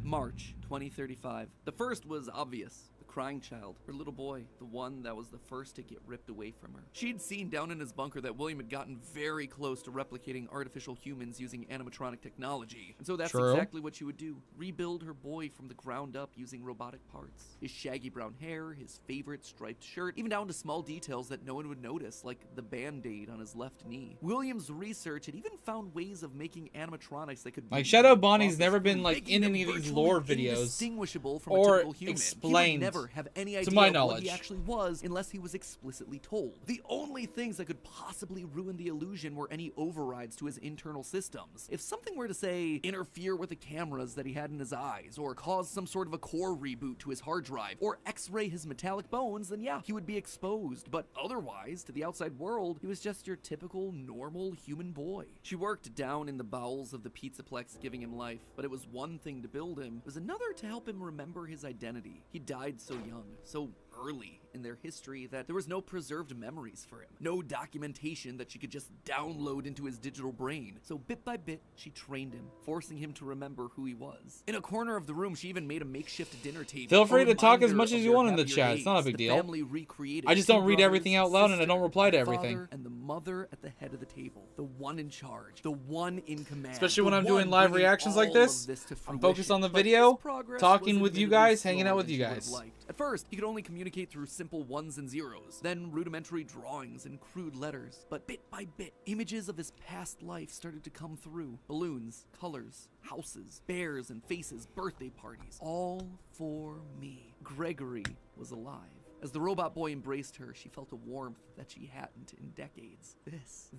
March 2035. The first was obvious. Crying child, her little boy, the one that was the first to get ripped away from her. She'd seen down in his bunker that William had gotten very close to replicating artificial humans using animatronic technology. And so that's exactly what she would do. Rebuild her boy from the ground up using robotic parts. His shaggy brown hair, his favorite striped shirt, even down to small details that no one would notice, like the band-aid on his left knee. William's research had even found ways of making animatronics that could like Shadow Bonnie's never been like in any of these lore videos indistinguishable from or a typical human. explained never have any to idea my of what knowledge. he actually was unless he was explicitly told. The only things that could possibly ruin the illusion were any overrides to his internal systems. If something were to, say, interfere with the cameras that he had in his eyes, or cause some sort of a core reboot to his hard drive, or x-ray his metallic bones, then yeah, he would be exposed. But otherwise, to the outside world, he was just your typical, normal human boy. She worked down in the bowels of the Pizzaplex, giving him life, but it was one thing to build him, it was another to help him remember his identity. He died so young, so early in their history, that there was no preserved memories for him, no documentation that she could just download into his digital brain. So bit by bit, she trained him, forcing him to remember who he was. In a corner of the room, she even made a makeshift dinner table. Feel free a to talk as reminder much as of you their want in the happier chat. It's not a days. big The deal. family recreated I just two don't read brothers, everything out loud, and I sister, don't reply to the everything. father, and the mother at the head of the table, the one in charge, the one in command. Especially when the I'm doing one live bringing reactions like all this. of to I'm focused on the fruition. But video, this progress talking was with you admittedly guys, hanging out slower with than you she would've guys. liked. At first, he could only communicate through simple ones and zeros, then rudimentary drawings and crude letters. But bit by bit, images of his past life started to come through. Balloons, colors, houses, bears and faces, birthday parties. All for me. Gregory was alive. As the robot boy embraced her, she felt a warmth that she hadn't in decades.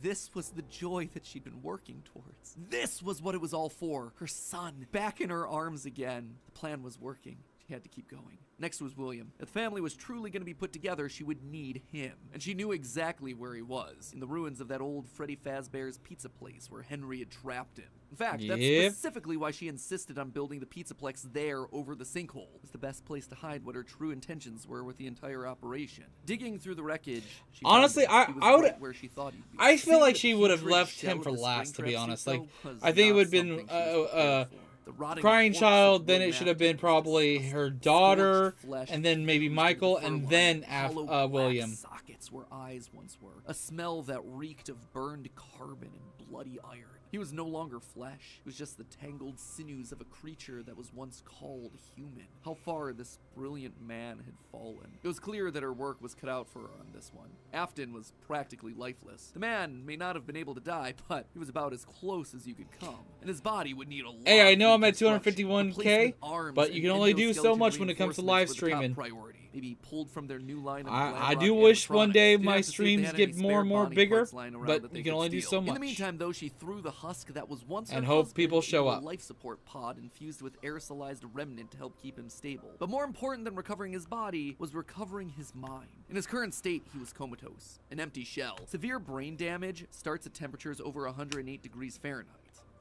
This was the joy that she'd been working towards. This was what it was all for. Her son, back in her arms again. The plan was working. She had to keep going. Next was William. If the family was truly going to be put together, she would need him. And she knew exactly where he was, in the ruins of that old Freddy Fazbear's pizza place where Henry had trapped him. In fact, that's specifically why she insisted on building the Pizzaplex there over the sinkhole. It was the best place to hide what her true intentions were with the entire operation. Digging through the wreckage, she Honestly, found him. He was I would. right where she thought he'd be. I feel Seeing like the she would have putrid left shell him of for the last, to be Springtrap honest. suit, Like, though, was I think it not would have been something she was prepared for. The rotting crying corpse child. of Then it William should have been Afton probably was her scorched daughter, flesh and then maybe fused Michael, with fur and line, then hollow black William. sockets where eyes once were. A smell that reeked of burned carbon and bloody iron. He was no longer flesh. He was just the tangled sinews of a creature that was once called human. How far this brilliant man had fallen. It was clear that her work was cut out for her on this one. Afton was practically lifeless. The man may not have been able to die, but he was about as close as you could come. And his body would need a lot. Hey, I know I'm at reconstruction. 251K, Replacement arms but you and can only do so endoskeleton much when it comes to live reinforcements were the top streaming. priority. Maybe pulled from their new line of I glam do rock wish one animatronics. day Didn't my have to see if they streams had get any more spare and more body bigger, parts lying around but that they you can could only do steal. so much. In the meantime, though, she threw the husk that was once And her hope husband people show into a up. life support pod infused with aerosolized remnant to help keep him stable. But more important than recovering his body was recovering his mind. In his current state, he was comatose, an empty shell. Severe brain damage starts at temperatures over 108 degrees Fahrenheit.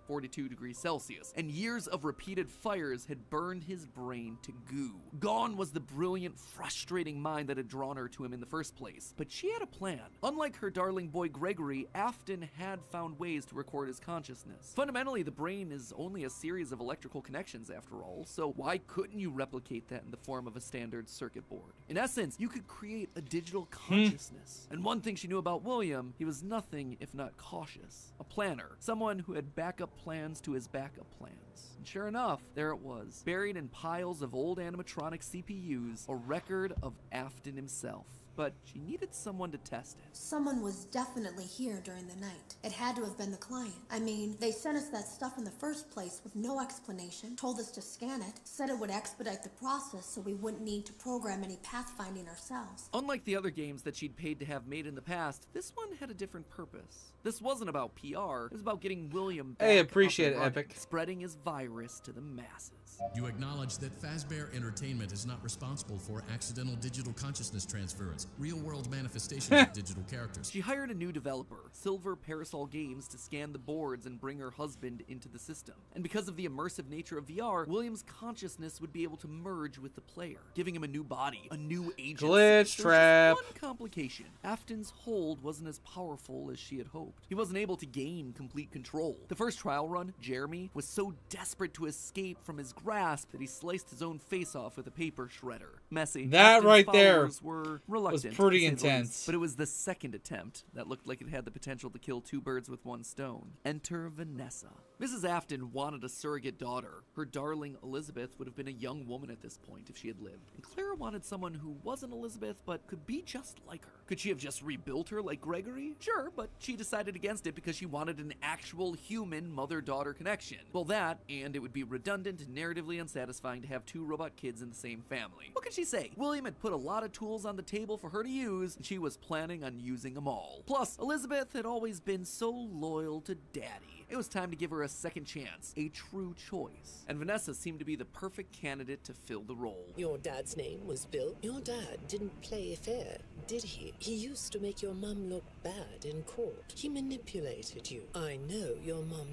42 degrees Celsius, and years of repeated fires had burned his brain to goo. Gone was the brilliant, frustrating mind that had drawn her to him in the first place. But she had a plan. Unlike her darling boy Gregory, Afton had found ways to record his consciousness. Fundamentally, the brain is only a series of electrical connections after all, so why couldn't you replicate that in the form of a standard circuit board? In essence, you could create a digital consciousness. And one thing she knew about William, he was nothing if not cautious. A planner. Someone who had backup plans to his backup plans. And sure enough, there it was, buried in piles of old animatronic CPUs, a record of Afton himself. But she needed someone to test it. Someone was definitely here during the night. It had to have been the client. I mean, they sent us that stuff in the first place with no explanation, told us to scan it, said it would expedite the process so we wouldn't need to program any pathfinding ourselves. Unlike the other games that she'd paid to have made in the past, this one had a different purpose. This wasn't about PR, it was about getting William back Hey, up appreciate and it, running, Epic. spreading his virus to the masses. You acknowledge that Fazbear Entertainment is not responsible for accidental digital consciousness transference, real-world manifestations of digital characters. She hired a new developer, Silver Parasol Games, to scan the boards and bring her husband into the system. And because of the immersive nature of VR, William's consciousness would be able to merge with the player, giving him a new body, a new agency. Glitch trap. One complication. Afton's hold wasn't as powerful as she had hoped. He wasn't able to gain complete control. The first trial run, Jeremy, was so desperate to escape from his grasp that he sliced his own face off with a paper shredder. Messy. That Afton's right there. followers were reluctant reluctant. pretty to say the least. intense. But it was the second attempt that looked like it had the potential to kill two birds with one stone. Enter Vanessa. Mrs. Afton wanted a surrogate daughter. Her darling Elizabeth would have been a young woman at this point if she had lived. And Clara wanted someone who wasn't Elizabeth but could be just like her. Could she have just rebuilt her like Gregory? Sure, but she decided against it because she wanted an actual human mother-daughter connection. Well, that, and it would be redundant and narratively unsatisfying to have two robot kids in the same family. What could she say? William had put a lot of tools on the table for her to use, and she was planning on using them all. Plus, Elizabeth had always been so loyal to Daddy. It was time to give her a second chance, a true choice. And Vanessa seemed to be the perfect candidate to fill the role. Your dad's name was Bill? Your dad didn't play fair, did he? He used to make your mum look bad in court. He manipulated you. I know your mum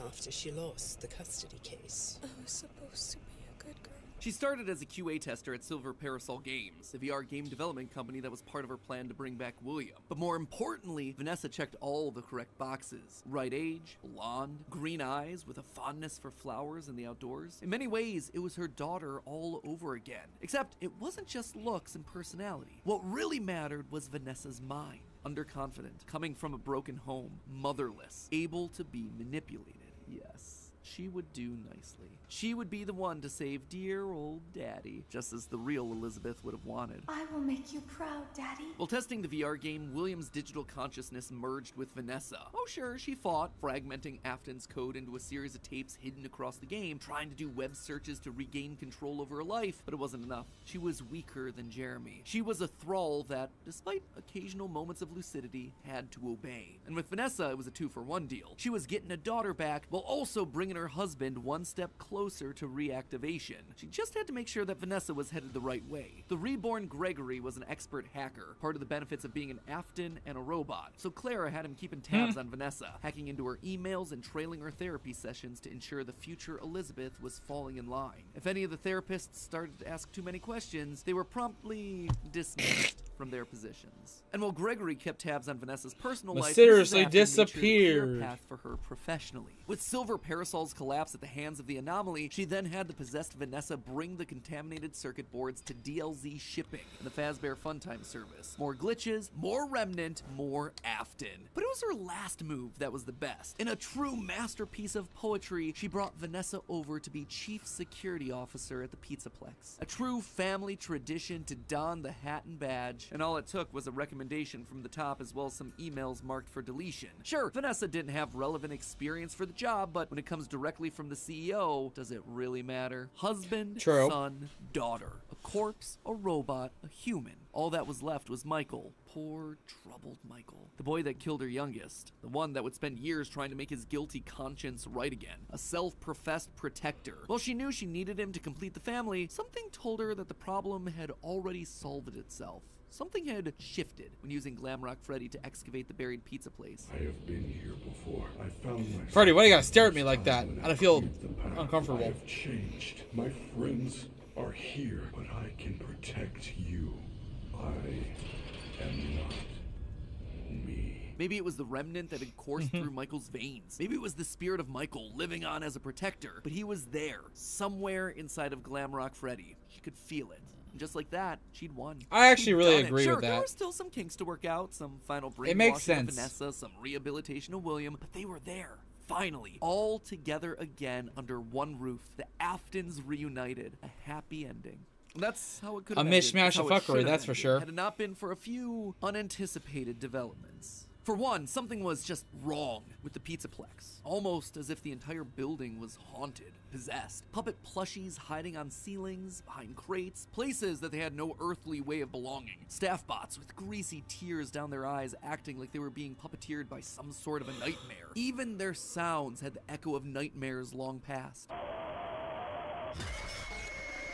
after she lost the custody case. I was supposed to be a good girl. She started as a QA tester at Silver Parasol Games, the VR game development company that was part of her plan to bring back William. But more importantly, Vanessa checked all the correct boxes. Right age, blonde, green eyes with a fondness for flowers and the outdoors. In many ways, it was her daughter all over again. Except it wasn't just looks and personality. What really mattered was Vanessa's mind. Underconfident, coming from a broken home, motherless, able to be manipulated. Yes, she would do nicely. She would be the one to save dear old Daddy, just as the real Elizabeth would have wanted. I will make you proud, Daddy. While testing the VR game, William's digital consciousness merged with Vanessa. Oh sure, she fought, fragmenting Afton's code into a series of tapes hidden across the game, trying to do web searches to regain control over her life, but it wasn't enough. She was weaker than Jeremy. She was a thrall that, despite occasional moments of lucidity, had to obey. And with Vanessa, it was a 2-for-1 deal. She was getting a daughter back, while also bringing her husband one step closer to reactivation. She just had to make sure that Vanessa was headed the right way. The reborn Gregory was an expert hacker, part of the benefits of being an Afton and a robot. So Clara had him keeping tabs on Vanessa, hacking into her emails and trailing her therapy sessions to ensure the future Elizabeth was falling in line. If any of the therapists started to ask too many questions, they were promptly dismissed from their positions. And while Gregory kept tabs on Vanessa's personal life, mysteriously Mrs. Afton made sure to clear a disappeared. path for her professionally. With Silver Parasol's collapse at the hands of the Anomaly, she then had the possessed Vanessa bring the contaminated circuit boards to DLZ shipping and the Fazbear Funtime service. More glitches, more Remnant, more Afton. But it was her last move that was the best. In a true masterpiece of poetry, she brought Vanessa over to be Chief Security Officer at the Pizzaplex. A true family tradition to don the hat and badge, and all it took was a recommendation from the top as well as some emails marked for deletion. Sure, Vanessa didn't have relevant experience for the job, but when it comes directly from the CEO, does it really matter? Husband, True. son, daughter. A corpse, a robot, a human. All that was left was Michael. Poor, troubled Michael. The boy that killed her youngest. The one that would spend years trying to make his guilty conscience right again. A self-professed protector. While she knew she needed him to complete the family, something told her that the problem had already solved itself. Something had shifted when using Glamrock Freddy to excavate the buried pizza place. I have been here before. I found myself. Freddy, why do you gotta stare at me like that? I feel uncomfortable. I have changed. My friends are here, but I can protect you. I am not me. Maybe it was the remnant that had coursed through Michael's veins. Maybe it was the spirit of Michael living on as a protector. But he was there, somewhere inside of Glamrock Freddy. She could feel it. And just like that, she'd won. I actually She'd really done it. agree Sure, with there that. were still some kinks to work out, some final It makes brainwashing of sense. Vanessa, some rehabilitation of William, but they were there. Finally, all together again under one roof. The Aftons reunited. A happy ending. And that's how it could have A ended. mishmash That's how of it fuckery, should have that's for ended, sure. Had it not been for a few unanticipated developments. For one, something was just wrong with the Pizzaplex. Almost as if the entire building was haunted, possessed. Puppet plushies hiding on ceilings, behind crates, places that they had no earthly way of belonging. Staff bots with greasy tears down their eyes acting like they were being puppeteered by some sort of a nightmare. Even their sounds had the echo of nightmares long past.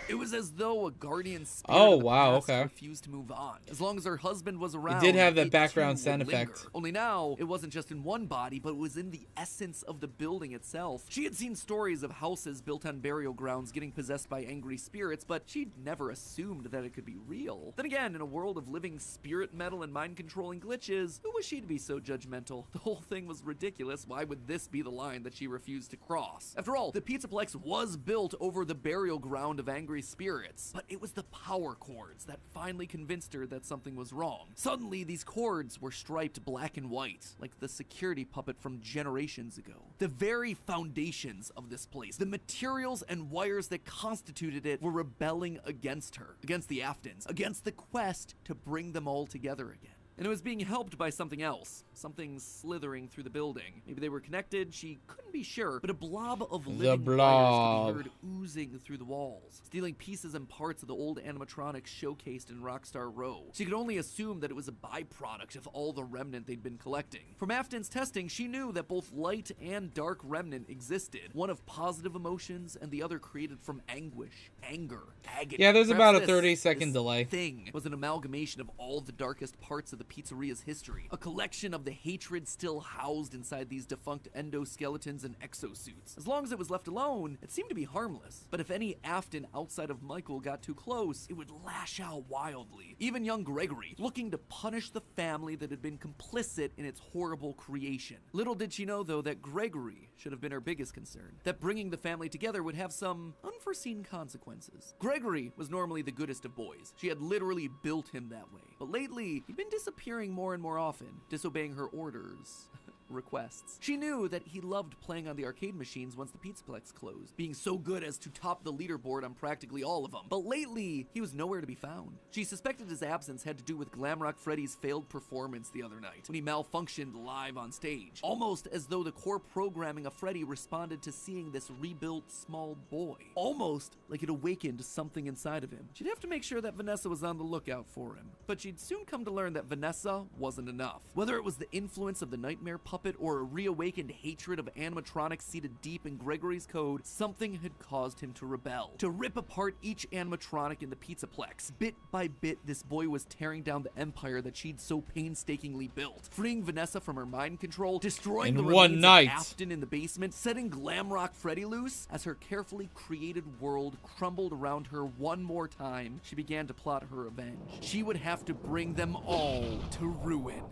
It was as though a guardian spirit Oh, of the wow, past okay. refused to move on. As long as her husband was around, did have that it background too sound would effect. linger. Only now, it wasn't just in one body, but it was in the essence of the building itself. She had seen stories of houses built on burial grounds getting possessed by angry spirits, but she'd never assumed that it could be real. Then again, in a world of living spirit metal and mind-controlling glitches, who was she to be so judgmental? The whole thing was ridiculous. Why would this be the line that she refused to cross? After all, the Pizzaplex was built over the burial ground of angry angry spirits. But it was the power cords that finally convinced her that something was wrong. Suddenly, these cords were striped black and white, like the security puppet from generations ago. The very foundations of this place, the materials and wires that constituted it, were rebelling against her, against the Aftons, against the quest to bring them all together again. And it was being helped by something else, something slithering through the building. Maybe they were connected, she couldn't be sure, but a blob of living wires could be heard oozing through the walls, stealing pieces and parts of the old animatronics showcased in Rockstar Row. She could only assume that it was a byproduct of all the remnant they'd been collecting. From Afton's testing, she knew that both light and dark remnant existed, one of positive emotions and the other created from anguish, anger, agony. Yeah, there's Perhaps about a 30-second delay. Thing was an amalgamation of all the darkest parts of the pizzeria's history, a collection of the hatred still housed inside these defunct endoskeletons and exosuits. As long as it was left alone, it seemed to be harmless. But if any Afton outside of Michael got too close, it would lash out wildly. Even young Gregory, looking to punish the family that had been complicit in its horrible creation. Little did she know, though, that Gregory should have been her biggest concern, that bringing the family together would have some unforeseen consequences. Gregory was normally the goodest of boys. She had literally built him that way. But lately, he'd been disappearing more and more often, disobeying her orders. Requests. She knew that he loved playing on the arcade machines once the Pizzaplex closed, being so good as to top the leaderboard on practically all of them. But lately, he was nowhere to be found. She suspected his absence had to do with Glamrock Freddy's failed performance the other night, when he malfunctioned live on stage, almost as though the core programming of Freddy responded to seeing this rebuilt small boy. Almost like it awakened something inside of him. She'd have to make sure that Vanessa was on the lookout for him. But she'd soon come to learn that Vanessa wasn't enough. Whether it was the influence of the nightmare puppet or a reawakened hatred of animatronics seated deep in Gregory's code, something had caused him to rebel, to rip apart each animatronic in the Pizzaplex. Bit by bit, this boy was tearing down the empire that she'd so painstakingly built, freeing Vanessa from her mind control, destroying the remains of Afton in the basement, setting Glamrock Freddy loose. As her carefully created world crumbled around her one more time, she began to plot her revenge. She would have to bring them all to ruin.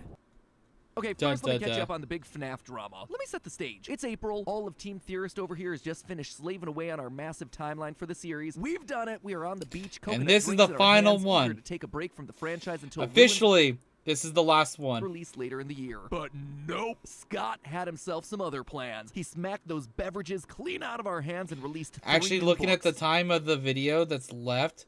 Okay, first let me catch you up on the big FNAF drama. Let me set the stage. It's April. All of Team Theorist over here has just finished slaving away on our massive timeline for the series. We've done it. We are on the beach. And this is the final one. To take a break from the franchise until officially, this is the last one. Released later in the year. But nope. Scott had himself some other plans. He smacked those beverages clean out of our hands and released 3 Actually, looking books. at the time of the video that's left,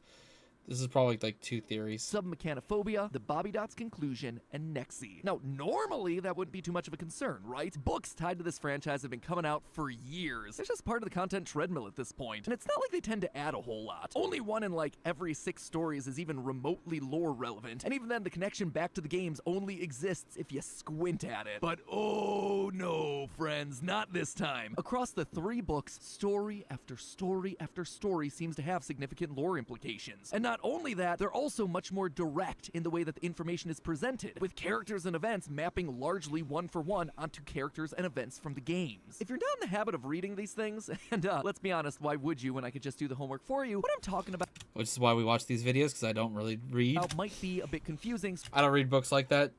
this is probably like 2 theories. Submechanophobia, The Bobby Dots Conclusion, and Nexi. Now, normally that wouldn't be too much of a concern, right? Books tied to this franchise have been coming out for years. It's just part of the content treadmill at this point. And it's not like they tend to add a whole lot. Only one in like every 6 stories is even remotely lore relevant. And even then, the connection back to the games only exists if you squint at it. But oh no, friends, not this time. Across the 3 books, story after story after story seems to have significant lore implications. And not only that, they're also much more direct in the way that the information is presented, with characters and events mapping largely one-for-one onto characters and events from the games. If you're not in the habit of reading these things, and let's be honest, why would you when I could just do the homework for you? What I'm talking about, which is why we watch these videos, because I don't really read. Might be a bit confusing. I don't read books like that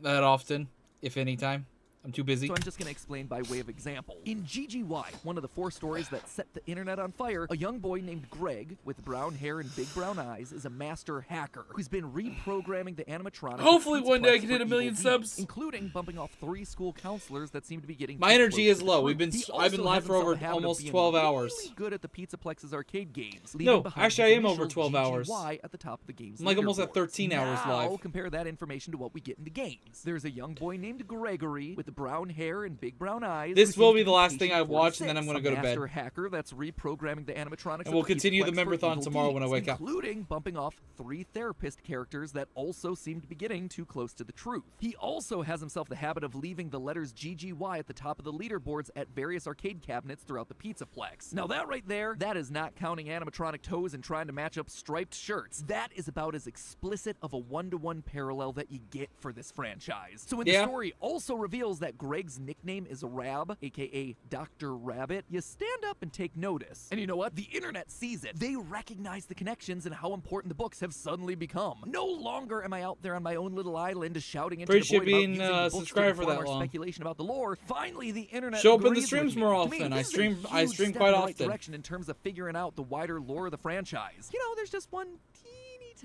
often, if any time. I'm too busy. So I'm just going to explain by way of example. In GGY, one of the 4 stories that set the internet on fire, a young boy named Greg, with brown hair and big brown eyes, is a master hacker who's been reprogramming the animatronics. Hopefully one day I can hit 1 million subs. Including bumping off 3 school counselors that seem to be getting my energy is low. I've been live for over almost 12 hours. Really good at the Pizzaplex's arcade games. No, actually I am over 12 hours. At the top of the game's I'm like almost at 13 hours live. Compare that information to what we get in the games. There's a young boy named Gregory with the brown hair and big brown eyes. This will be the last thing I watch, and then I'm going to go to bed. Master hacker that's reprogramming the animatronics. And we'll continue the Memberthon tomorrow when I wake up. Including bumping off 3 therapist characters that also seem to be getting too close to the truth. He also has himself the habit of leaving the letters GGY at the top of the leaderboards at various arcade cabinets throughout the Pizzaplex. Now that right there, that is not counting animatronic toes and trying to match up striped shirts. That is about as explicit of a one-to-one parallel that you get for this franchise. So when the story also reveals that Greg's nickname is Rab, aka Dr. Rabbit, you stand up and take notice. And you know what? The internet sees it. They recognize the connections and how important the books have suddenly become. No longer am I out there on my own little island shouting into the void about using the books to inform our speculation about the lore. Finally, the internet show up in the agrees streams with me. more To me, often. I this is a stream huge step quite in the right often. direction in terms of figuring out the wider lore of the franchise. You know, there's just one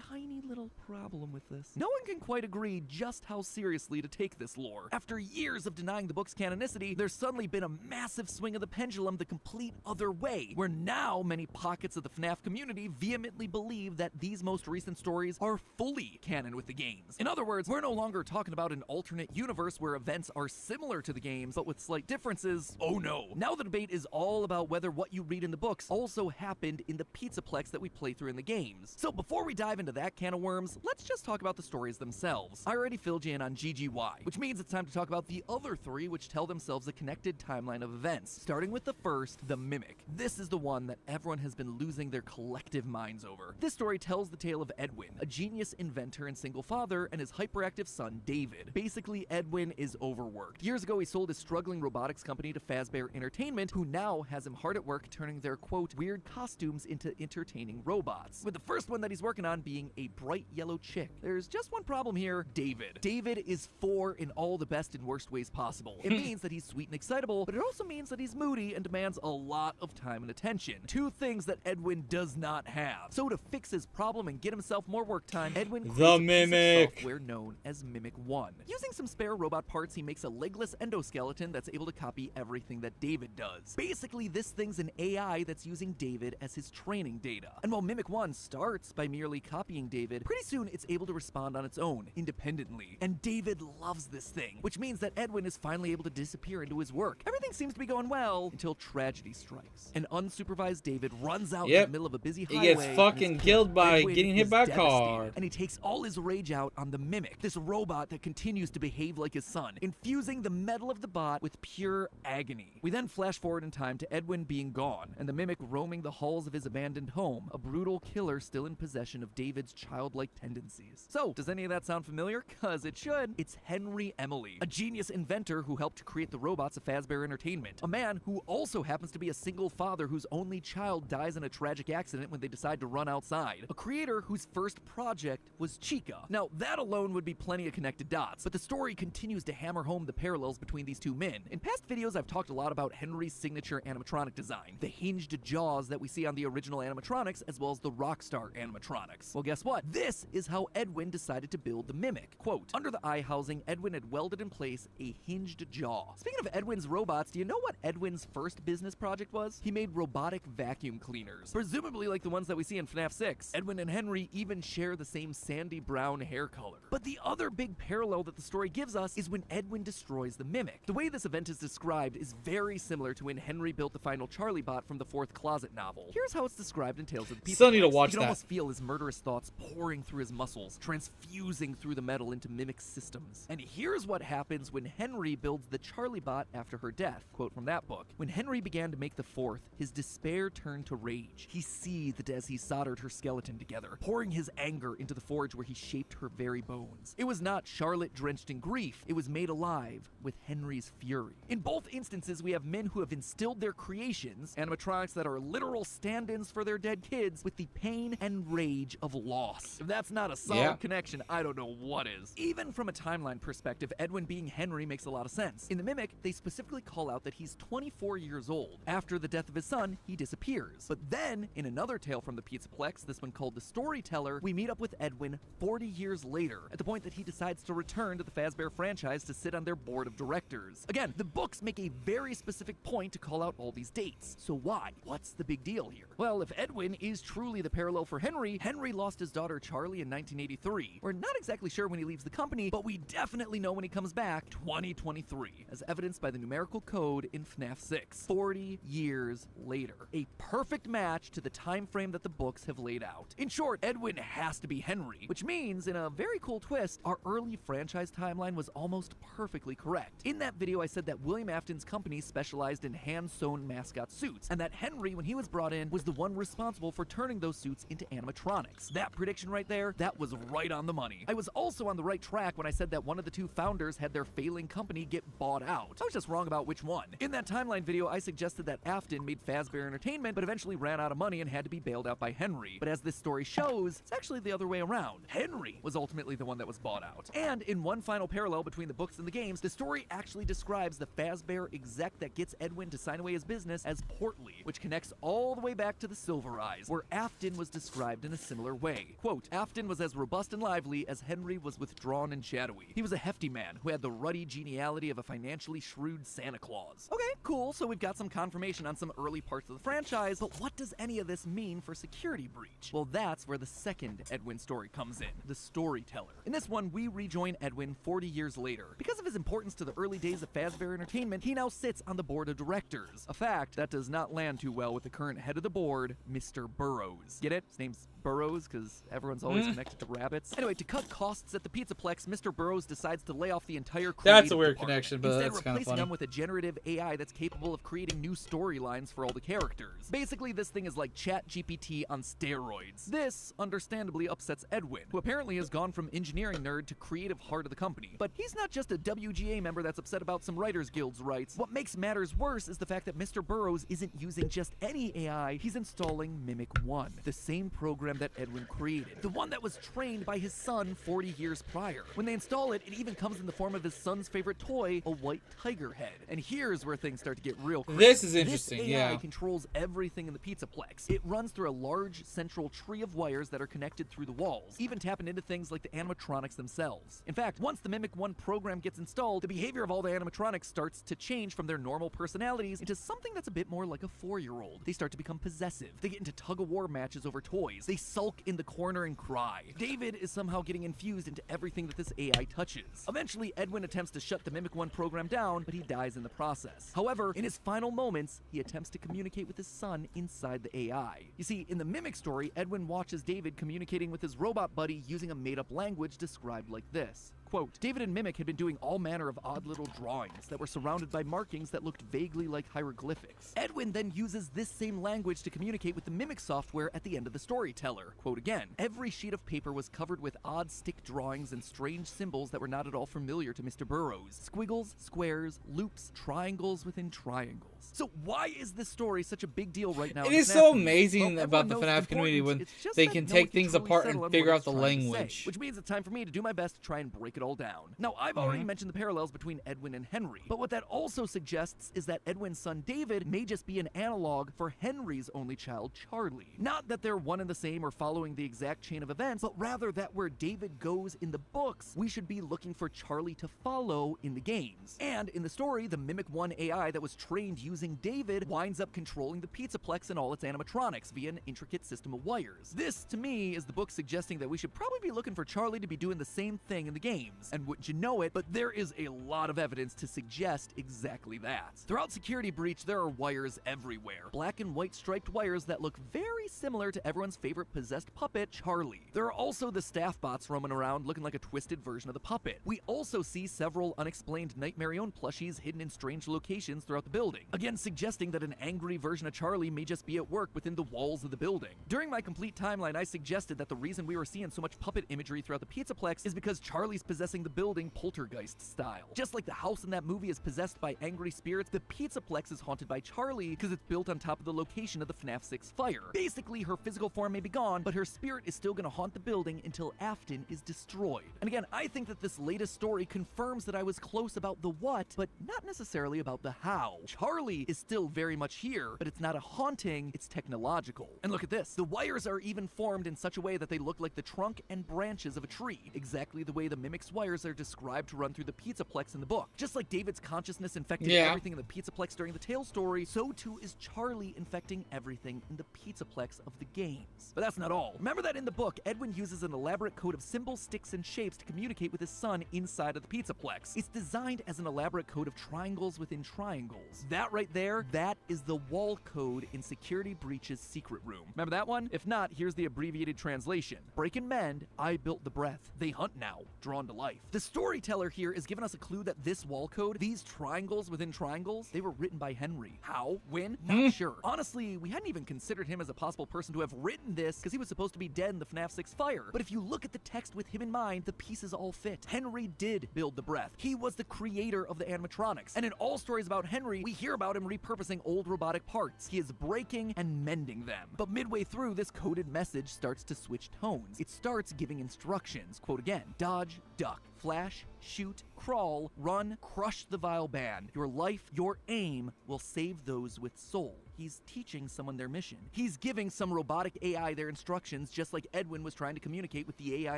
tiny little problem with this. No one can quite agree just how seriously to take this lore. After years of denying the book's canonicity, there's suddenly been a massive swing of the pendulum the complete other way, where now many pockets of the FNAF community vehemently believe that these most recent stories are fully canon with the games. In other words, we're no longer talking about an alternate universe where events are similar to the games, but with slight differences. Oh no. Now the debate is all about whether what you read in the books also happened in the Pizzaplex that we play through in the games. So before we dive into that can of worms, let's just talk about the stories themselves. I already filled you in on GGY, which means it's time to talk about the other three, which tell themselves a connected timeline of events. Starting with the first, the Mimic. This is the one that everyone has been losing their collective minds over. This story tells the tale of Edwin, a genius inventor and single father, and his hyperactive son, David. Basically, Edwin is overworked. Years ago, he sold his struggling robotics company to Fazbear Entertainment, who now has him hard at work turning their, quote, weird costumes into entertaining robots. With the first one that he's working on being a bright yellow chick. There's just one problem here, David. David is 4 in all the best and worst ways possible. It means that he's sweet and excitable, but it also means that he's moody and demands a lot of time and attention. Two things that Edwin does not have. So to fix his problem and get himself more work time, Edwin creates a piece of software known as Mimic 1. Using some spare robot parts, he makes a legless endoskeleton that's able to copy everything that David does. Basically, this thing's an AI that's using David as his training data. And while Mimic 1 starts by merely copying David, pretty soon it's able to respond on its own, independently. And David loves this thing, which means that Edwin is finally able to disappear into his work. Everything seems to be going well until tragedy strikes. An unsupervised David runs out in the middle of a busy highway. He gets fucking killed by getting hit by a car. And he takes all his rage out on the Mimic, this robot that continues to behave like his son, infusing the metal of the bot with pure agony. We then flash forward in time to Edwin being gone, and the Mimic roaming the halls of his abandoned home, a brutal killer still in possession of David's childlike tendencies. So, does any of that sound familiar? Cause it should. It's Henry Emily, a genius inventor who helped create the robots of Fazbear Entertainment. A man who also happens to be a single father whose only child dies in a tragic accident when they decide to run outside. A creator whose first project was Chica. Now, that alone would be plenty of connected dots, but the story continues to hammer home the parallels between these two men. In past videos, I've talked a lot about Henry's signature animatronic design, the hinged jaws that we see on the original animatronics, as well as the Rockstar animatronics. Well, guess what? This is how Edwin decided to build the Mimic. Quote, under the eye housing, Edwin had welded in place a hinged jaw. Speaking of Edwin's robots, do you know what Edwin's first business project was? He made robotic vacuum cleaners, presumably like the ones that we see in FNAF 6. Edwin and Henry even share the same sandy brown hair color. But the other big parallel that the story gives us is when Edwin destroys the Mimic. The way this event is described is very similar to when Henry built the final Charlie bot from the 4th Closet novel. Here's how it's described in Tales of the Pizzaplex. Still need to watch You can that. almost feel his murderous thoughts pouring through his muscles, transfusing through the metal into Mimic systems. And here's what happens when Henry builds the Charlie bot after her death. Quote from that book. When Henry began to make the 4th, his despair turned to rage. He seethed as he soldered her skeleton together, pouring his anger into the forge where he shaped her very bones. It was not Charlotte drenched in grief, it was made alive with Henry's fury. In both instances, we have men who have instilled their creations, animatronics that are literal stand-ins for their dead kids, with the pain and rage of loss. If that's not a solid connection, I don't know what is. Even from a timeline perspective, Edwin being Henry makes a lot of sense. In the Mimic, they specifically call out that he's 24 years old. After the death of his son, he disappears. But then, in another tale from the Pizzaplex, this one called The Storyteller, we meet up with Edwin 40 years later, at the point that he decides to return to the Fazbear franchise to sit on their board of directors. Again, the books make a very specific point to call out all these dates. So why? What's the big deal here? Well, if Edwin is truly the parallel for Henry, Henry lost his daughter Charlie in 1983. We're not exactly sure when he leaves the company, but we definitely know when he comes back, 2023, as evidenced by the numerical code in FNAF 6. 40 years later. A perfect match to the time frame that the books have laid out. In short, Edwin has to be Henry, which means, in a very cool twist, our early franchise timeline was almost perfectly correct. In that video, I said that William Afton's company specialized in hand-sewn mascot suits, and that Henry, when he was brought in, was the one responsible for turning those suits into animatronics. That prediction right there, that was right on the money. I was also on the right track when I said that one of the two founders had their failing company get bought out. I was just wrong about which one. In that timeline video, I suggested that Afton made Fazbear Entertainment, but eventually ran out of money and had to be bailed out by Henry. But as this story shows, it's actually the other way around. Henry was ultimately the one that was bought out. And in one final parallel between the books and the games, the story actually describes the Fazbear exec that gets Edwin to sign away his business as Portly, which connects all the way back to the Silver Eyes, where Afton was described in a similar way. Quote, Afton was as robust and lively as Henry was withdrawn and shadowy. He was a hefty man who had the ruddy geniality of a financially shrewd Santa Claus. Okay, cool, so we've got some confirmation on some early parts of the franchise, but what does any of this mean for Security Breach? Well, that's where the second Edwin story comes in, the Storyteller. In this one, we rejoin Edwin 40 years later. Because of his importance to the early days of Fazbear Entertainment, he now sits on the board of directors, a fact that does not land too well with the current head of the board, Mr. Burrows. Get it? His name's Burrows because everyone's always connected to rabbits. Anyway, to cut costs at the Pizzaplex, Mr. Burrows decides to lay off the entire creative That's a weird department. connection, but Instead, that's kind of replacing funny. them with a generative AI that's capable of creating new storylines for all the characters. Basically, this thing is like ChatGPT on steroids. This, understandably, upsets Edwin, who apparently has gone from engineering nerd to creative heart of the company. But he's not just a WGA member that's upset about some Writers Guild's rights. What makes matters worse is the fact that Mr. Burrows isn't using just any AI, he's installing Mimic 1, the same program that Edwin created. The one that was trained by his son 40 years prior. When they install it, it even comes in the form of his son's favorite toy, a white tiger head. And here's where things start to get real crazy. This is interesting, This AI yeah. controls everything in the Pizzaplex. It runs through a large central tree of wires that are connected through the walls, even tapping into things like the animatronics themselves. In fact, once the Mimic 1 program gets installed, the behavior of all the animatronics starts to change from their normal personalities into something that's a bit more like a 4-year-old. They start to become possessive. They get into tug-of-war matches over toys. They sulk in the corner and cry. David is somehow getting infused into everything that this AI touches. Eventually, Edwin attempts to shut the Mimic 1 program down, but he dies in the process. However, in his final moments, he attempts to communicate with his son inside the AI. You see, in the Mimic story, Edwin watches David communicating with his robot buddy using a made-up language described like this. Quote, David and Mimic had been doing all manner of odd little drawings that were surrounded by markings that looked vaguely like hieroglyphics. Edwin then uses this same language to communicate with the Mimic software at the end of the Storyteller. Quote again, every sheet of paper was covered with odd stick drawings and strange symbols that were not at all familiar to Mr. Burrows. Squiggles, squares, loops, triangles within triangles. So why is this story such a big deal right now? It in is FNAF so community? amazing Well, about the everyone knows FNAF it's community important. when It's just they that can no take one things truly apart settle and on figure what out it's the trying to say, language. which means it's time for me to do my best to try and break it all down. Now, I've already mentioned the parallels between Edwin and Henry, but what that also suggests is that Edwin's son David may just be an analog for Henry's only child, Charlie. Not that they're one and the same or following the exact chain of events, but rather that where David goes in the books, we should be looking for Charlie to follow in the games. And in the story, the Mimic 1 AI that was trained using David winds up controlling the Pizzaplex and all its animatronics via an intricate system of wires. This, to me, is the book suggesting that we should probably be looking for Charlie to be doing the same thing in the games. And wouldn't you know it, but there is a lot of evidence to suggest exactly that. Throughout Security Breach, there are wires everywhere. Black and white striped wires that look very similar to everyone's favorite possessed puppet, Charlie. There are also the staff bots roaming around looking like a twisted version of the puppet. We also see several unexplained Nightmarion plushies hidden in strange locations throughout the building, again suggesting that an angry version of Charlie may just be at work within the walls of the building. During my complete timeline, I suggested that the reason we were seeing so much puppet imagery throughout the Pizzaplex is because Charlie's possessing the building poltergeist style. Just like the house in that movie is possessed by angry spirits, the Pizzaplex is haunted by Charlie because it's built on top of the location of the FNAF 6 fire. Basically, her physical form may be gone, but her spirit is still going to haunt the building until Afton is destroyed. And again, I think that this latest story confirms that I was close about the what, but not necessarily about the how. Charlie is still very much here, but it's not a haunting, it's technological. And look at this. The wires are even formed in such a way that they look like the trunk and branches of a tree, exactly the way the Mimic's wires are described to run through the Pizzaplex in the book. Just like David's consciousness infected everything in the Pizzaplex during the Tale story, so too is Charlie infecting everything in the Pizzaplex of the games. But that's not all. Remember that in the book, Edwin uses an elaborate code of symbols, sticks, and shapes to communicate with his son inside of the Pizzaplex. It's designed as an elaborate code of triangles within triangles. That right there, that is the wall code in Security Breach's secret room. Remember that one? If not, here's the abbreviated translation. Break and mend, I built the breath. They hunt now, drawn to life. The storyteller here is giving us a clue that this wall code, these triangles within triangles, they were written by Henry. How? When? Not sure. Honestly, we hadn't even considered him as a possible person to have written this because he was supposed to be dead in the FNAF 6 fire. But if you look at the text with him in mind, the pieces all fit. Henry did build the breath. He was the creator of the animatronics. And in all stories about Henry, we hear about him repurposing old robotic parts. He is breaking and mending them. But midway through, this coded message starts to switch tones. It starts giving instructions. Quote again, dodge, duck, flash, shoot, crawl, run, crush the vile band. Your life, your aim will save those with soul. He's teaching someone their mission. He's giving some robotic AI their instructions, just like Edwin was trying to communicate with the AI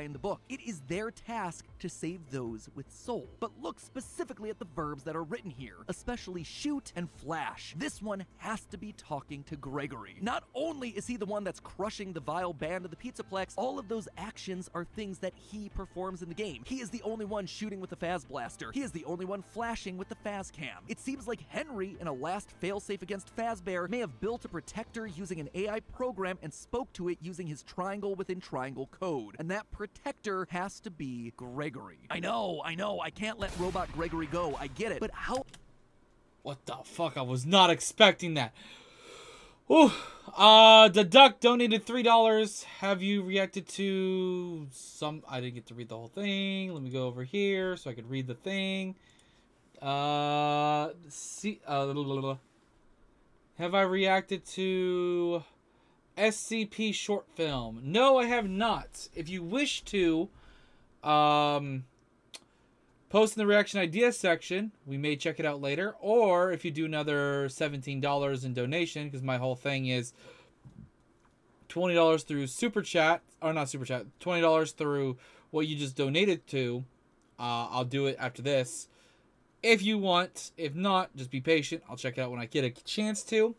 in the book. It is their task to save those with soul. But look specifically at the verbs that are written here, especially shoot and flash. This one has to be talking to Gregory. Not only is he the one that's crushing the vile band of the Pizzaplex, all of those actions are things that he performs in the game. He is the only one shooting with the Faz Blaster. He is the only one flashing with the Faz Cam. It seems like Henry, in a last failsafe against Fazbear, may have built a protector using an AI program and spoke to it using his triangle within triangle code. And that protector has to be Gregory. I know, I can't let Robot Gregory go. I get it, but how? What the fuck? I was not expecting that. Ooh. The Duck donated $3. Have you reacted to some? I didn't get to read the whole thing. Let me go over here so I could read the thing. Have I reacted to SCP short film? No, I have not. If you wish to, post in the reaction idea section. We may check it out later. Or if you do another $17 in donation, because my whole thing is $20 through Super Chat, or not Super Chat, $20 through what you just donated to. I'll do it after this if you want. If not, just be patient. I'll check it out when I get a chance to.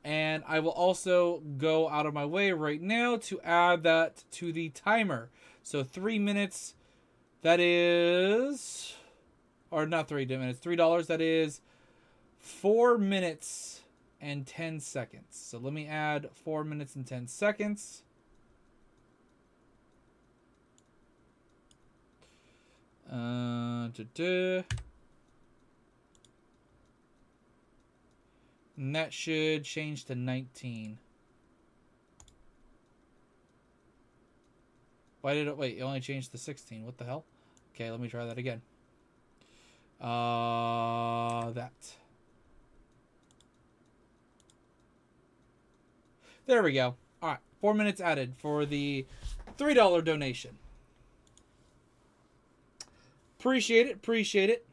And I will also go out of my way right now to add that to the timer. So 3 minutes, that is, or not 3 minutes, $3, that is 4 minutes and 10 seconds. So let me add 4 minutes and 10 seconds. And that should change to 19. Why did it, wait, it only changed to 16. What the hell? Okay, let me try that again. That. There we go. All right, 4 minutes added for the $3 donation. Appreciate it, appreciate it.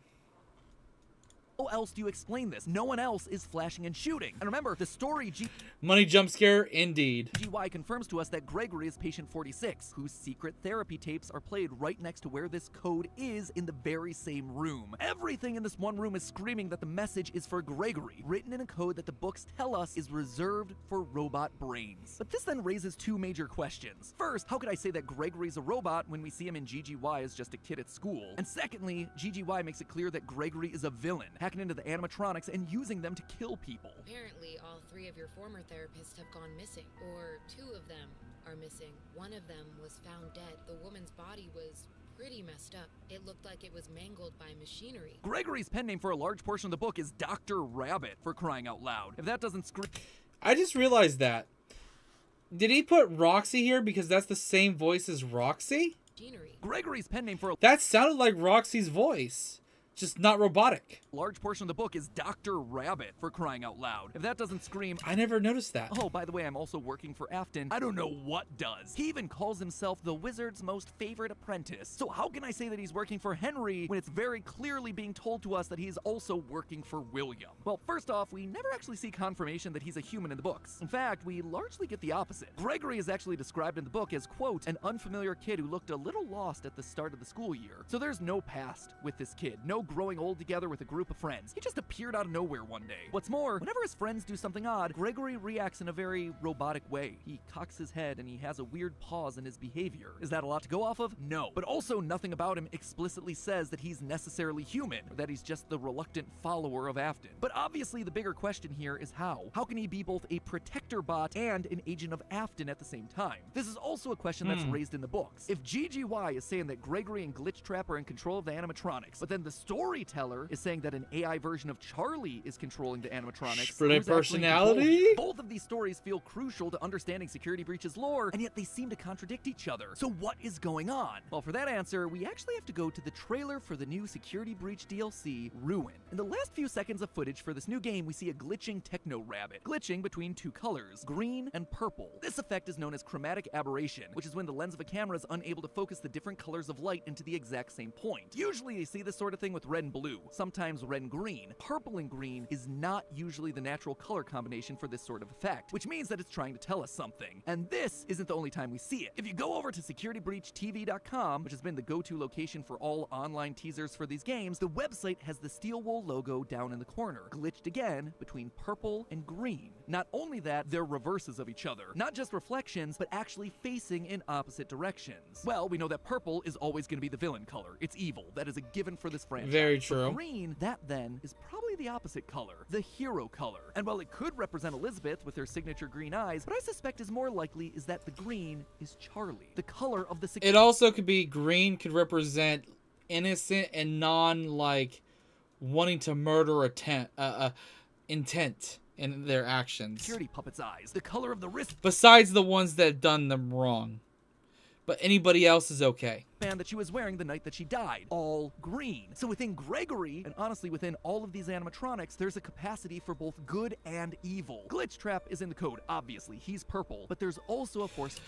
How else do you explain this? No one else is flashing and shooting. And remember, the story Money jump scare, indeed. GY confirms to us that Gregory is patient 46, whose secret therapy tapes are played right next to where this code is in the very same room. Everything in this one room is screaming that the message is for Gregory, written in a code that the books tell us is reserved for robot brains. But this then raises two major questions. First, how could I say that Gregory's a robot when we see him in GGY as just a kid at school? And secondly, GGY makes it clear that Gregory is a villain, hacking into the animatronics and using them to kill people. Apparently, all 3 of your former therapists have gone missing, or 2 of them are missing. One of them was found dead. The woman's body was pretty messed up. It looked like it was mangled by machinery. Gregory's pen name for a large portion of the book is Dr. Rabbit, for crying out loud. If that doesn't scream... I just realized that. Did he put Roxy here because that's the same voice as Roxy? Gregory's pen name for a... That sounded like Roxy's voice. Just not robotic. Large portion of the book is Dr. Rabbit, for crying out loud. If that doesn't scream... I never noticed that. Oh, by the way, I'm also working for Afton. I don't know what does. He even calls himself the wizard's most favorite apprentice. So how can I say that he's working for Henry when it's very clearly being told to us that he's also working for William? Well, first off, we never actually see confirmation that he's a human in the books. In fact, we largely get the opposite. Gregory is actually described in the book as, quote, an unfamiliar kid who looked a little lost at the start of the school year. So there's no past with this kid, no growing old together with a group of friends. He just appeared out of nowhere one day. What's more, whenever his friends do something odd, Gregory reacts in a very robotic way. He cocks his head and he has a weird pause in his behavior. Is that a lot to go off of? No. But also nothing about him explicitly says that he's necessarily human, or that he's just the reluctant follower of Afton. But obviously the bigger question here is how? How can he be both a protector bot and an agent of Afton at the same time? This is also a question that's raised in the books. If GGY is saying that Gregory and Glitchtrap are in control of the animatronics, but then the storyteller is saying that an AI version of Charlie is controlling the animatronics, Split who's actually in control? personality? Both of these stories feel crucial to understanding Security Breach's lore, and yet they seem to contradict each other. So what is going on? Well, for that answer, we actually have to go to the trailer for the new Security Breach DLC, Ruin. In the last few seconds of footage for this new game, we see a glitching techno rabbit, glitching between two colors, green and purple. This effect is known as chromatic aberration, which is when the lens of a camera is unable to focus the different colors of light into the exact same point. Usually you see this sort of thing with red and blue, sometimes red and green. Purple and green is not usually the natural color combination for this sort of effect, which means that it's trying to tell us something. And this isn't the only time we see it. If you go over to securitybreachtv.com, which has been the go-to location for all online teasers for these games, the website has the Steel Wool logo down in the corner, glitched again between purple and green. Not only that, they're reverses of each other. Not just reflections, but actually facing in opposite directions. Well, we know that purple is always going to be the villain color. It's evil. That is a given for this franchise. Very true. But green, that then, is probably the opposite color, the hero color. And while it could represent Elizabeth with her signature green eyes, what I suspect is more likely is that the green is Charlie, the color of the... It also could be green could represent innocent and non, like, wanting to murder intent in their actions. Security puppet's eyes, the color of the wrist. Besides the ones that have done them wrong. But anybody else is okay. Band that she was wearing the night that she died, all green. So within Gregory, and honestly within all of these animatronics, there's a capacity for both good and evil. Glitchtrap is in the code, obviously, he's purple, but there's also a force...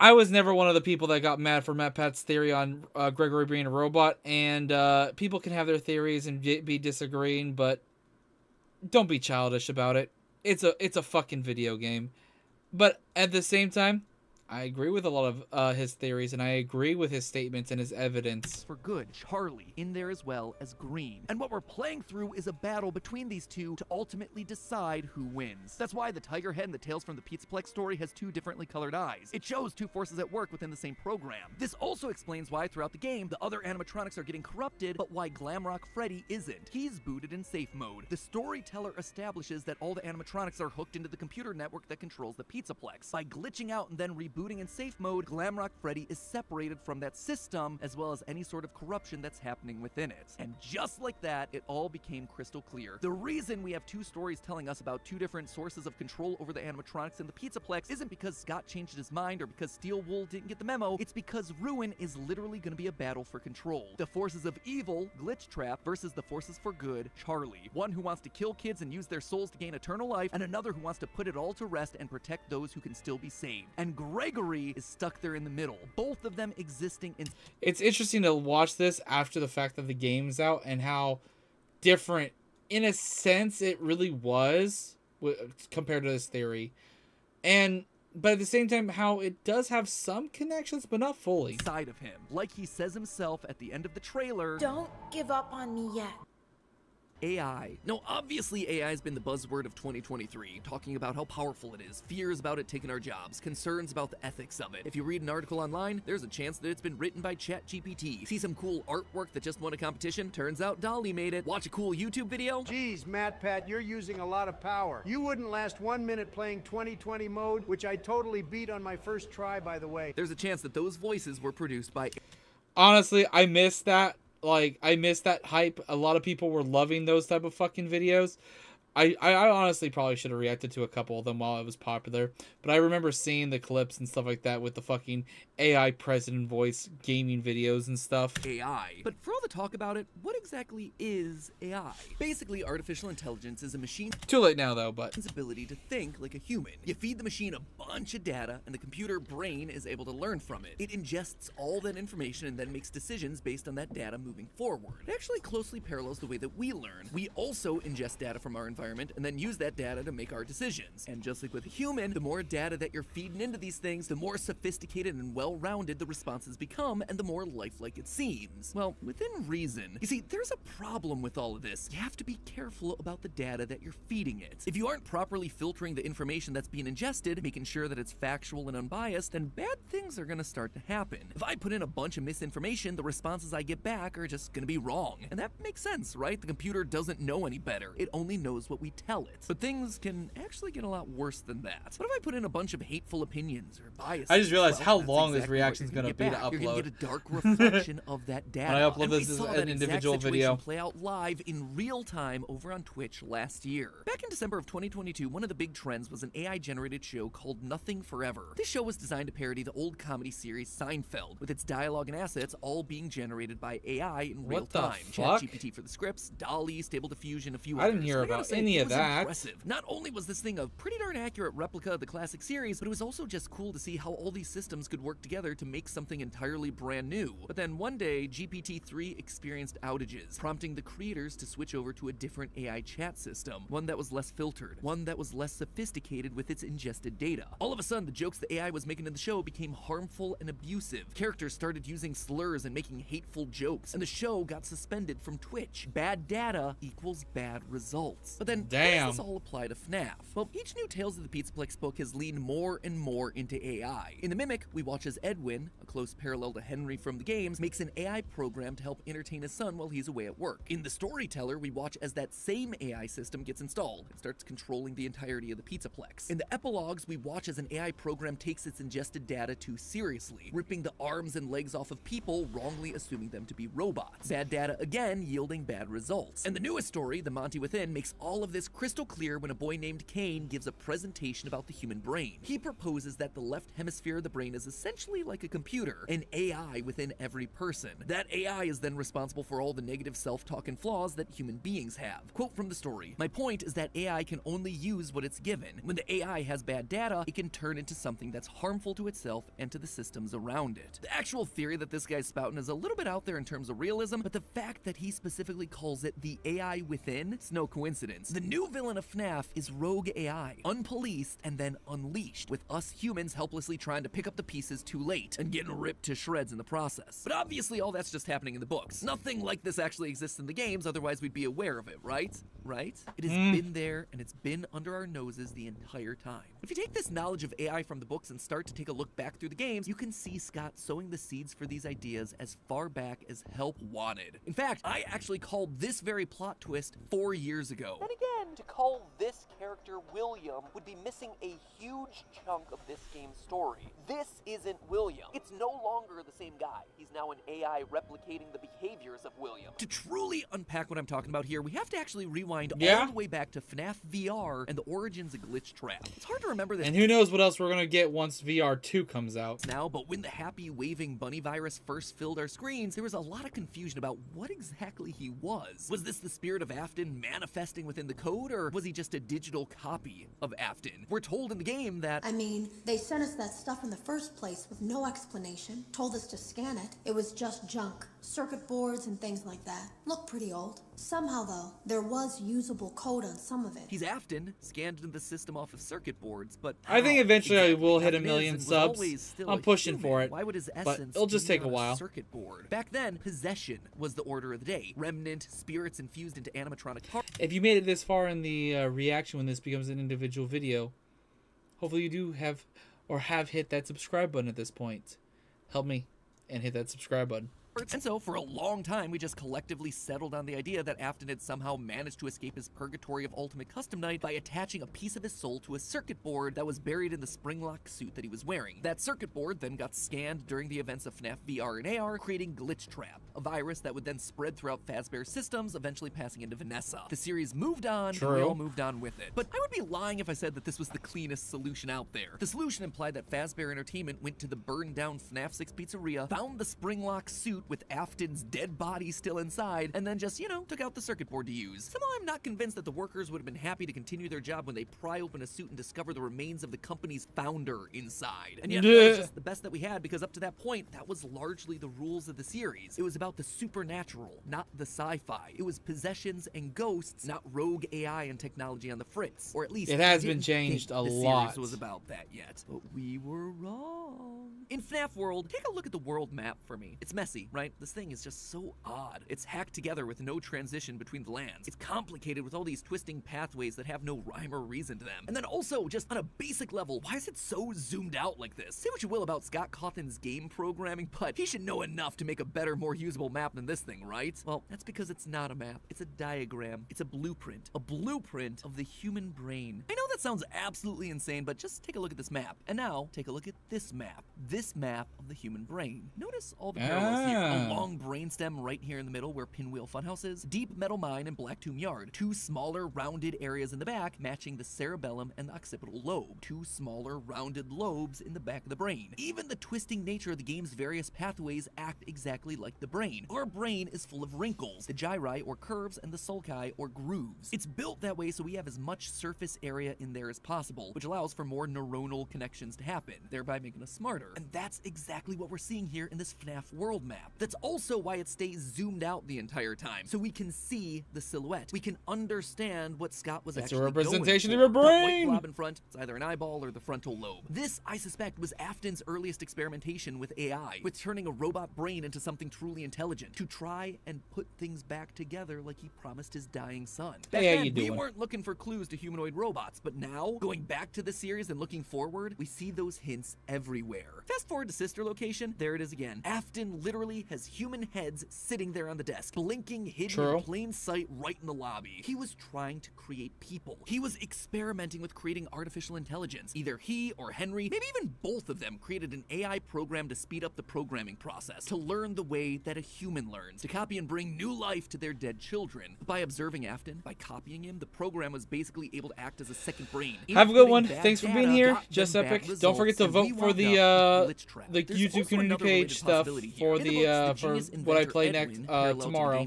I was never one of the people that got mad for MatPat's theory on Gregory being a robot, and people can have their theories and be disagreeing, but don't be childish about it. It's a fucking video game. But at the same time, I agree with a lot of his theories, and I agree with his statements and his evidence. For good, Charlie in there as well as green. And what we're playing through is a battle between these two to ultimately decide who wins. That's why the Tiger Head and the Tales from the Pizzaplex story has two differently colored eyes. It shows two forces at work within the same program. This also explains why throughout the game, the other animatronics are getting corrupted, but why Glamrock Freddy isn't. He's booted in safe mode. The storyteller establishes that all the animatronics are hooked into the computer network that controls the Pizzaplex. By glitching out and then rebooting in safe mode, Glamrock Freddy is separated from that system, as well as any sort of corruption that's happening within it. And just like that, it all became crystal clear. The reason we have two stories telling us about two different sources of control over the animatronics in the Pizzaplex isn't because Scott changed his mind or because Steel Wool didn't get the memo. It's because Ruin is literally going to be a battle for control. The forces of evil, Glitchtrap, versus the forces for good, Charlie. One who wants to kill kids and use their souls to gain eternal life, and another who wants to put it all to rest and protect those who can still be saved. And Gregory is stuck there in the middle, both of them existing in... It's interesting to watch this after the fact that the game's out and how different, in a sense, it really was compared to this theory. But at the same time, how it does have some connections, but not fully. Side of him, like he says himself at the end of the trailer. Don't give up on me yet. AI. No, obviously AI has been the buzzword of 2023, talking about how powerful it is, fears about it taking our jobs, concerns about the ethics of it. If you read an article online, there's a chance that it's been written by ChatGPT. See some cool artwork that just won a competition? Turns out Dolly made it. Watch a cool YouTube video? Geez, MatPat, you're using a lot of power. You wouldn't last 1 minute playing 2020 mode, which I totally beat on my first try, by the way. There's a chance that those voices were produced by... Honestly, I missed that. Like, I missed that hype. A lot of people were loving those type of fucking videos. I honestly probably should have reacted to a couple of them while it was popular. But I remember seeing the clips and stuff like that with the fucking AI president voice gaming videos and stuff. AI. But for all the talk about it, what exactly is AI? Basically, artificial intelligence is a machine... Too late now, though, but... ...its ability to think like a human. You feed the machine a bunch of data, and the computer brain is able to learn from it. It ingests all that information and then makes decisions based on that data moving forward. It actually closely parallels the way that we learn. We also ingest data from our environment and then use that data to make our decisions. And just like with a human, the more data that you're feeding into these things, the more sophisticated and well well-rounded the responses become and the more lifelike it seems. Well, within reason. You see, there's a problem with all of this. You have to be careful about the data that you're feeding it. If you aren't properly filtering the information that's being ingested, making sure that it's factual and unbiased, then bad things are gonna start to happen. If I put in a bunch of misinformation, the responses I get back are just gonna be wrong. And that makes sense, right? The computer doesn't know any better. It only knows what we tell it. But things can actually get a lot worse than that. What if I put in a bunch of hateful opinions or biases? I just realized Well, how that's long this exactly reaction is what you're going to be to get back. You're gonna upload. get a dark reflection of that data. When I upload And we this as saw an that exact individual situation video. play out live in real time over on Twitch last year. Back in December of 2022, one of the big trends was an AI-generated show called Nothing Forever. This show was designed to parody the old comedy series Seinfeld, with its dialogue and assets all being generated by AI in real What the time. fuck? ChatGPT for the scripts, DALL-E, Stable Diffusion, a few I didn't others. hear And I gotta about say, any it of was that. impressive. Not only was this thing a pretty darn accurate replica of the classic series, but it was also just cool to see how all these systems could work together to make something entirely brand new. But then one day, GPT-3 experienced outages, prompting the creators to switch over to a different AI chat system, one that was less filtered, one that was less sophisticated with its ingested data. All of a sudden, the jokes the AI was making in the show became harmful and abusive. Characters started using slurs and making hateful jokes, and the show got suspended from Twitch. Bad data equals bad results. But then, how does this all apply to FNAF? Well, each new Tales of the Pizzaplex book has leaned more and more into AI. In The Mimic, we watch as Edwin, a close parallel to Henry from the games, makes an AI program to help entertain his son while he's away at work. In The Storyteller, we watch as that same AI system gets installed and starts controlling the entirety of the Pizzaplex. In the epilogues, we watch as an AI program takes its ingested data too seriously, ripping the arms and legs off of people, wrongly assuming them to be robots. Bad data again yielding bad results. And the newest story, The Monty Within, makes all of this crystal clear when a boy named Kane gives a presentation about the human brain. He proposes that the left hemisphere of the brain is essentially like a computer, an AI within every person. That AI is then responsible for all the negative self-talk and flaws that human beings have. Quote from the story, "My point is that AI can only use what it's given. When the AI has bad data, it can turn into something that's harmful to itself and to the systems around it." The actual theory that this guy's spouting is a little bit out there in terms of realism, but the fact that he specifically calls it the AI within, it's no coincidence. The new villain of FNAF is Rogue AI, unpoliced and then unleashed, with us humans helplessly trying to pick up the pieces too late and getting ripped to shreds in the process. But obviously all that's just happening in the books. Nothing like this actually exists in the games, otherwise we'd be aware of it, right? Right? It has been there and it's been under our noses the entire time. If you take this knowledge of AI from the books and start to take a look back through the games, you can see Scott sowing the seeds for these ideas as far back as Help wanted. In fact, I actually called this very plot twist 4 years ago. Then again, to call this character William would be missing a huge chunk of this game's story. This isn't William. It's no longer the same guy. He's now an AI replicating the behaviors of William. To truly unpack what I'm talking about here, we have to actually rewind all the way back to FNAF VR and the origins of Glitch Trap. It's hard to remember this. And who knows what else we're gonna get once VR 2 comes out. Now, but when the happy waving bunny virus first filled our screens, there was a lot of confusion about what exactly he was. Was this the spirit of Afton manifesting within the code, or was he just a digital copy of Afton? We're told in the game that... I mean, they sent us that stuff in the first place with no explanation, told us to scan it. It was just junk. Circuit boards and things like that. Looked pretty old. Somehow, though, there was usable code on some of it. He's Afton, scanned into the system off of circuit boards, but... I think eventually I will hit a Afton million is and was subs. always still I'm a pushing human. for it. Why would his But essence it'll just be take a on while. Circuit board? Back then, possession was the order of the day. Remnant, spirits infused into animatronic parts. If you made it this far in the reaction when this becomes an individual video, hopefully you do have hit that subscribe button at this point. Help me and hit that subscribe button. And so, for a long time, we just collectively settled on the idea that Afton had somehow managed to escape his purgatory of Ultimate Custom Night by attaching a piece of his soul to a circuit board that was buried in the springlock suit that he was wearing. That circuit board then got scanned during the events of FNAF VR and AR, creating Glitch Trap, a virus that would then spread throughout Fazbear's systems, eventually passing into Vanessa. The series moved on, and we all moved on with it. But I would be lying if I said that this was the cleanest solution out there. The solution implied that Fazbear Entertainment went to the burned-down FNAF 6 pizzeria, found the springlock suit suit with Afton's dead body still inside, and then just, you know, took out the circuit board to use. Somehow I'm not convinced that the workers would have been happy to continue their job when they pry open a suit and discover the remains of the company's founder inside. And yet, that was just the best that we had, because up to that point, that was largely the rules of the series. It was about the supernatural, not the sci-fi. It was possessions and ghosts, not rogue AI and technology on the fritz. Or at least it has been changed a lot. The series was about that yet. But we were wrong. In FNAF World, take a look at the world map for me. It's messy, right? This thing is just so odd. It's hacked together with no transition between the lands. It's complicated with all these twisting pathways that have no rhyme or reason to them. And then also, just on a basic level, why is it so zoomed out like this? Say what you will about Scott Cawthon's game programming, but he should know enough to make a better, more usable map than this thing, right? Well, that's because it's not a map. It's a diagram. It's a blueprint. A blueprint of the human brain. I know that sounds absolutely insane, but just take a look at this map. And now, take a look at this map. This map of the human brain. Notice all the parallels here. A long brainstem right here in the middle where Pinwheel Funhouse is. Deep Metal Mine and Black Tomb Yard. Two smaller, rounded areas in the back matching the cerebellum and the occipital lobe. Two smaller, rounded lobes in the back of the brain. Even the twisting nature of the game's various pathways act exactly like the brain. Our brain is full of wrinkles, the gyri or curves, and the sulci or grooves. It's built that way so we have as much surface area in there as possible, which allows for more neuronal connections to happen, thereby making us smarter. And that's exactly what we're seeing here in this FNAF world map. That's also why it stays zoomed out the entire time, so we can see the silhouette. We can understand what Scott was actually going for. It's a representation of your brain! The white blob in front, it's either an eyeball or the frontal lobe. This, I suspect, was Afton's earliest experimentation with AI, with turning a robot brain into something truly intelligent, to try and put things back together like he promised his dying son. Back then, we weren't looking for clues to humanoid robots, but now, going back to the series and looking forward, we see those hints everywhere. Fast forward to Sister Location, there it is again. Afton literally has human heads sitting there on the desk, blinking, hidden in plain sight right in the lobby. He was trying to create people. He was experimenting with creating artificial intelligence. Either he or Henry, maybe even both of them, created an AI program to speed up the programming process, to learn the way that a human learns, to copy and bring new life to their dead children. By observing Afton, by copying him, the program was basically able to act as a second brain. Have a good one. Thanks for being here. Just Epic. Don't forget to vote for the YouTube community page stuff for the for what I play next tomorrow.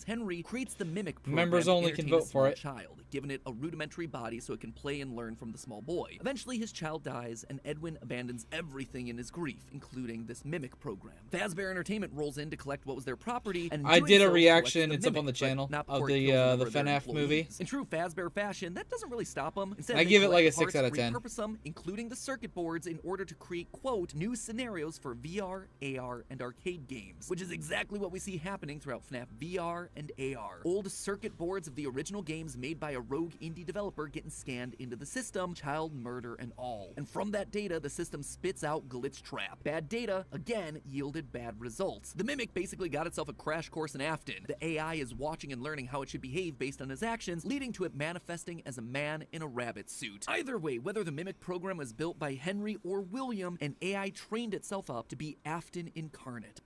Henry creates the mimic program. Members only can vote for it. Child, giving it a rudimentary body so it can play and learn from the small boy. Eventually, his child dies, and Edwin abandons everything in his grief, including this mimic program. Fazbear Entertainment rolls in to collect what was their property, and I did a reaction. It's up on the channel of the FNAF movie. In true Fazbear fashion, that doesn't really stop them. Instead, I give it like a 6 out of 10. Repurpose them, including the circuit boards, in order to create, quote, new scenarios for VR, AR, and arcade games, which is exactly what we see happening throughout FNAF VR and AR. Old circuit boards of the original games made by a rogue indie developer getting scanned into the system, child murder and all. And from that data, the system spits out Glitch Trap. Bad data, again, yielded bad results. The Mimic basically got itself a crash course in Afton. The AI is watching and learning how it should behave based on his actions, leading to it manifesting as a man in a rabbit suit. Either way, whether the Mimic program was built by Henry or William, an AI trained itself up to be Afton incarnate.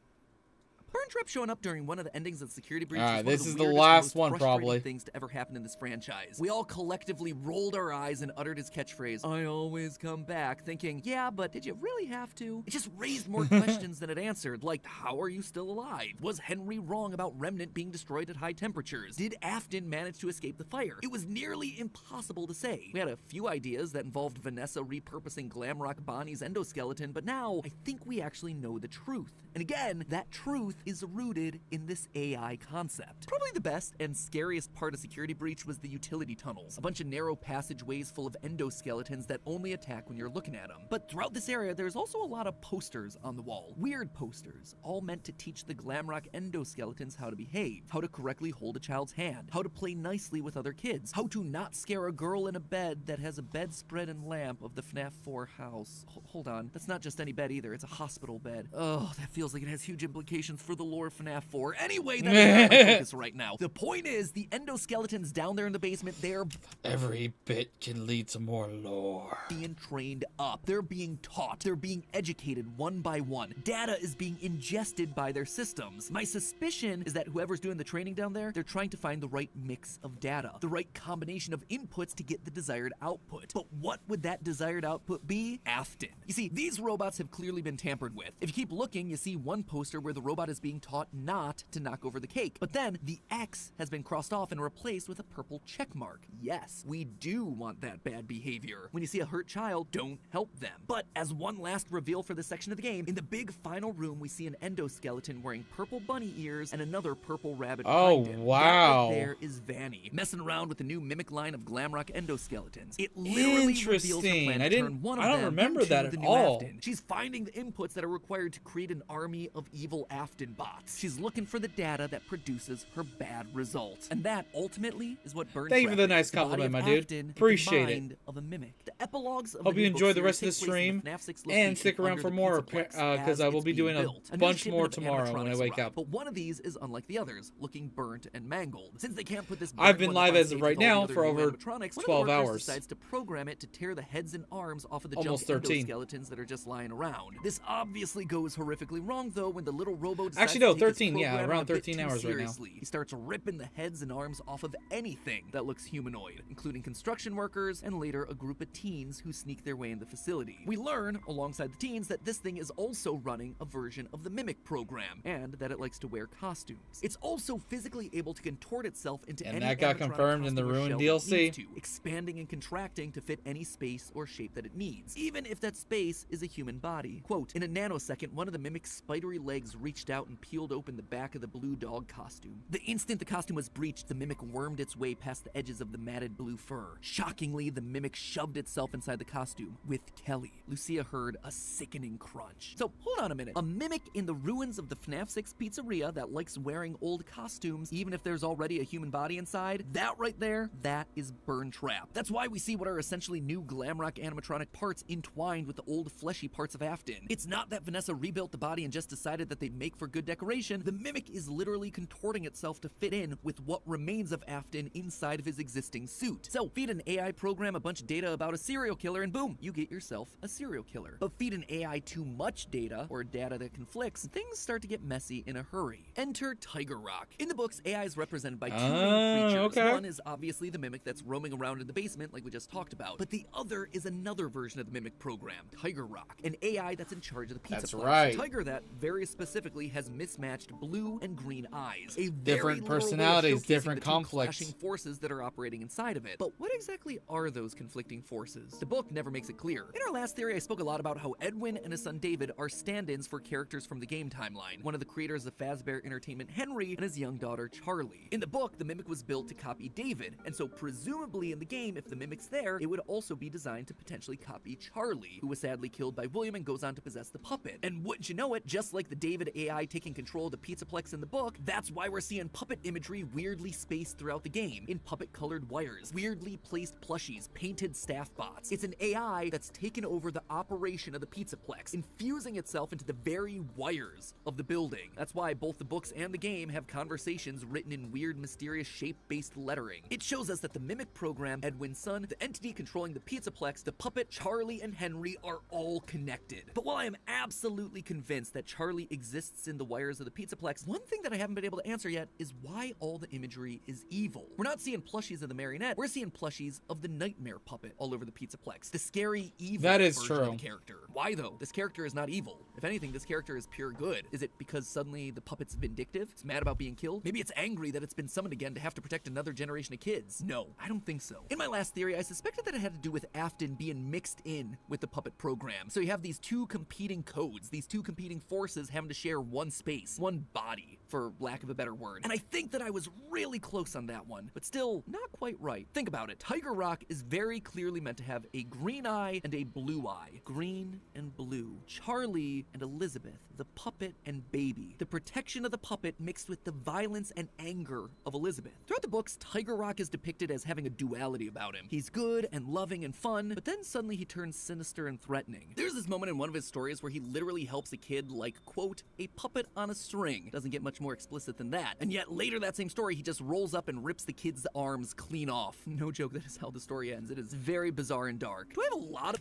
Trap showing up during one of the endings of the Security Breach. Alright, this is the last one, probably. Things to ever happen in this franchise. We all collectively rolled our eyes and uttered his catchphrase, "I always come back," thinking, yeah, but did you really have to? It just raised more questions than it answered, like, how are you still alive? Was Henry wrong about Remnant being destroyed at high temperatures? Did Afton manage to escape the fire? It was nearly impossible to say. We had a few ideas that involved Vanessa repurposing Glamrock Bonnie's endoskeleton, but now I think we actually know the truth. And again, that truth is rooted in this AI concept. Probably the best and scariest part of Security Breach was the utility tunnels, a bunch of narrow passageways full of endoskeletons that only attack when you're looking at them. But throughout this area, there's also a lot of posters on the wall. Weird posters, all meant to teach the Glamrock endoskeletons how to behave, how to correctly hold a child's hand, how to play nicely with other kids, how to not scare a girl in a bed that has a bedspread and lamp of the FNAF 4 house. Hold on, that's not just any bed either, it's a hospital bed. Oh, that feels like it has huge implications for the lore of FNAF 4. Anyway, that's not my focus right now. The point is, the endoskeletons down there in the basement, they're... Every bit can lead to more lore. Being trained up. They're being taught. They're being educated one by one. Data is being ingested by their systems. My suspicion is that whoever's doing the training down there, they're trying to find the right mix of data, the right combination of inputs to get the desired output. But what would that desired output be? Afton. You see, these robots have clearly been tampered with. If you keep looking, you see one poster where the robot is being being taught not to knock over the cake. But then the X has been crossed off and replaced with a purple check mark. Yes, we do want that bad behavior. When you see a hurt child, don't help them. But as one last reveal for this section of the game, in the big final room, we see an endoskeleton wearing purple bunny ears and another purple rabbit behind him. Wow. That right there is Vanny, messing around with the new mimic line of Glamrock endoskeletons. It literally reveals her plan to turn one of them remember into that the at new all. Afton. She's finding the inputs that are required to create an army of evil Afton bots. She's looking for the data that produces her bad results. And that ultimately is what Burn Thank you for the Trap nice is, the body compliment, of my dude. Afton, Appreciate the it. mind of a mimic. The epilogues of Hope the you new enjoyed book the rest of the series take place in stream, FNAF 6 and location stick around under for the more Pizzaplex because as I will it's be being doing a built. new bunch shipment more of tomorrow when I animatronics wake arrive, up. But one of these is unlike the others, looking burnt and mangled. Since they can't put this I've burnt been one live up on as of stage right with all now the for other new over animatronics, one of the 12 workers hours. decides to program it to tear the heads and arms off of the Almost junk 13. endoskeletons that are just lying around. This obviously goes horrifically wrong though when the little robo decides Actually, no, to take his 13, yeah, programming around a bit 13 too hours right now. seriously. He starts ripping the heads and arms off of anything that looks humanoid, including construction workers and later a group of teens who sneak their way in the facility. We learn, alongside the teens, that this thing is also running a version of the Mimic program, and that it likes to wear costumes. It's also physically able to contort itself into And any that got animatronic confirmed in the costume or Ruined shell it DLC. needs to, expanding and contracting to fit any space or shape that it needs, even if that space is a human body. Quote, in a nanosecond, one of the Mimic's spidery legs reached out and peeled open the back of the blue dog costume. The instant the costume was breached, the Mimic wormed its way past the edges of the matted blue fur. Shockingly, the Mimic shoved itself inside the costume with Kelly. Lucia heard a sickening crunch. So, hold on a minute. A Mimic in the ruins of the FNAF 6 pizzeria that likes wearing old costumes, even if there's already a human body inside, that right there, that is Burn Trap. That's why we see what are essentially new Glamrock animatronic parts entwined with the old fleshy parts of Afton. It's not that Vanessa rebuilt the body and just decided that they'd make for good decoration. The Mimic is literally contorting itself to fit in with what remains of Afton inside of his existing suit. So, feed an AI program a bunch of data about a serial killer and boom, you get yourself a serial killer. But feed an AI too much data, or data that conflicts, things start to get messy in a hurry. Enter Tiger Rock. In the books, AI is represented by two main creatures. Okay. One is obviously the Mimic that's roaming around in the basement like we just talked about, but the other is another version of the Mimic program, Tiger Rock, an AI that's in charge of the pizza That's place. right. Tiger that, very specifically, has mismatched blue and green eyes. A Different very literal way of personalities, showcasing different the two conflicts. clashing forces that are operating inside of it. But what exactly are those conflicting forces? The book never makes it clear. In our last theory, I spoke a lot about how Edwin and his son David are stand-ins for characters from the game timeline. One of the creators of Fazbear Entertainment, Henry, and his young daughter Charlie. In the book, the Mimic was built to copy David, and so presumably in the game, if the Mimic's there, it would also be designed to potentially copy Charlie, who was sadly killed by William and goes on to possess the puppet. And wouldn't you know it, just like the David AI taking control of the Pizzaplex in the book, that's why we're seeing puppet imagery weirdly spaced throughout the game, in puppet-colored wires, weirdly placed plushies, painted staff bots. It's an AI that's taken over the operation of the Pizzaplex, infusing itself into the very wires of the building. That's why both the books and the game have conversations written in weird, mysterious, shape-based lettering. It shows us that the Mimic program, Edwin's son, the entity controlling the Pizzaplex, the puppet, Charlie, and Henry are all connected. But while I am absolutely convinced that Charlie exists in the wires of the Pizzaplex, one thing that I haven't been able to answer yet is why all the imagery is evil. We're not seeing plushies of the marionette, we're seeing plushies of the Nightmare puppet all over the Pizzaplex. The scary, evil That is version true. of the character. Why though? This character is not evil. If anything, this character is pure good. Is it because suddenly the puppet's vindictive? It's mad about being killed? Maybe it's angry that it's been summoned again to have to protect another generation of kids. No, I don't think so. In my last theory, I suspected that it had to do with Afton being mixed in with the puppet program. So you have these two competing codes, these two competing forces having to share one space, one body, for lack of a better word. And I think that I was really close on that one, but still not quite right. Think about it. Tiger Rock is very clearly meant to have a green eye and a blue eye. Green and blue. Charlie and Elizabeth, the puppet and baby. The protection of the puppet mixed with the violence and anger of Elizabeth. Throughout the books, Tiger Rock is depicted as having a duality about him. He's good and loving and fun, but then suddenly he turns sinister and threatening. There's this moment in one of his stories where he literally helps a kid like, quote, a puppet on a string. Doesn't get much more explicit than that. And yet later that same story, he just rolls up and rips the kid's arms clean off. No joke, that is how the story ends. It is very bizarre and dark. Do I have a lot of...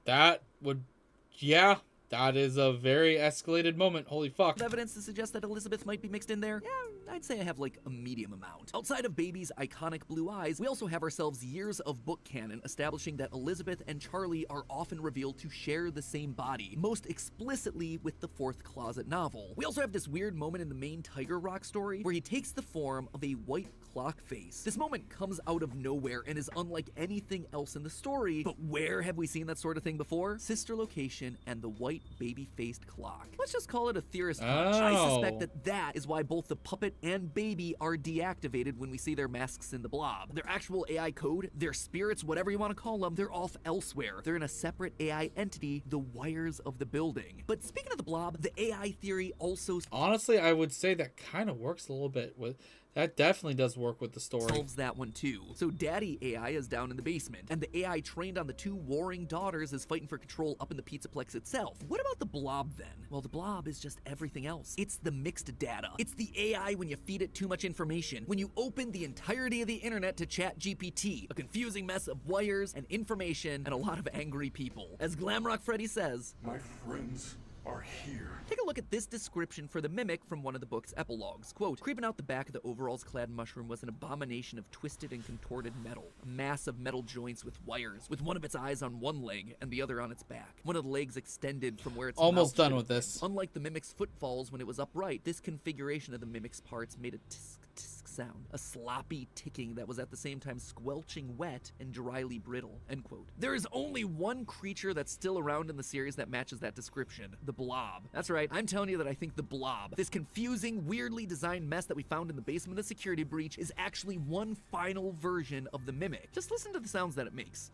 That would... Yeah. That is a very escalated moment. Holy fuck. Evidence to suggest that Elizabeth might be mixed in there? Yeah, I'd say I have like a medium amount. Outside of Baby's iconic blue eyes, we also have ourselves years of book canon establishing that Elizabeth and Charlie are often revealed to share the same body, most explicitly with the Fourth Closet novel. We also have this weird moment in the main Tiger Rock story where he takes the form of a white clock face. This moment comes out of nowhere and is unlike anything else in the story, but where have we seen that sort of thing before? Sister Location and the white baby-faced clock. Let's just call it a theorist hunch. I suspect that is why both the puppet and Baby are deactivated when we see their masks in the Blob. Their actual AI code, their spirits, whatever you want to call them, they're off elsewhere. They're in a separate AI entity, the wires of the building. But speaking of the Blob, the AI theory also... Honestly, I would say that kind of works a little bit with... That definitely does work with the story. Solves that one too. So Daddy AI is down in the basement, and the AI trained on the two warring daughters is fighting for control up in the Pizzaplex itself. What about the Blob then? Well, the Blob is just everything else. It's the mixed data. It's the AI when you feed it too much information. When you open the entirety of the internet to ChatGPT, a confusing mess of wires and information and a lot of angry people. As Glamrock Freddy says, "My friends are here." Take a look at this description for the Mimic from one of the book's epilogues. Quote, "Creeping out the back of the overalls-clad mushroom was an abomination of twisted and contorted metal. A mass of metal joints with wires, with one of its eyes on one leg and the other on its back. One of the legs extended from where its almost mouth done with this. Unlike the Mimic's footfalls when it was upright, this configuration of the Mimic's parts made a tisk tisk sound, a sloppy ticking that was at the same time squelching wet and dryly brittle." End quote. There is only one creature that's still around in the series that matches that description, the Blob. That's right, I'm telling you that I think the Blob, this confusing, weirdly designed mess that we found in the basement of the security breach, is actually one final version of the Mimic. Just listen to the sounds that it makes.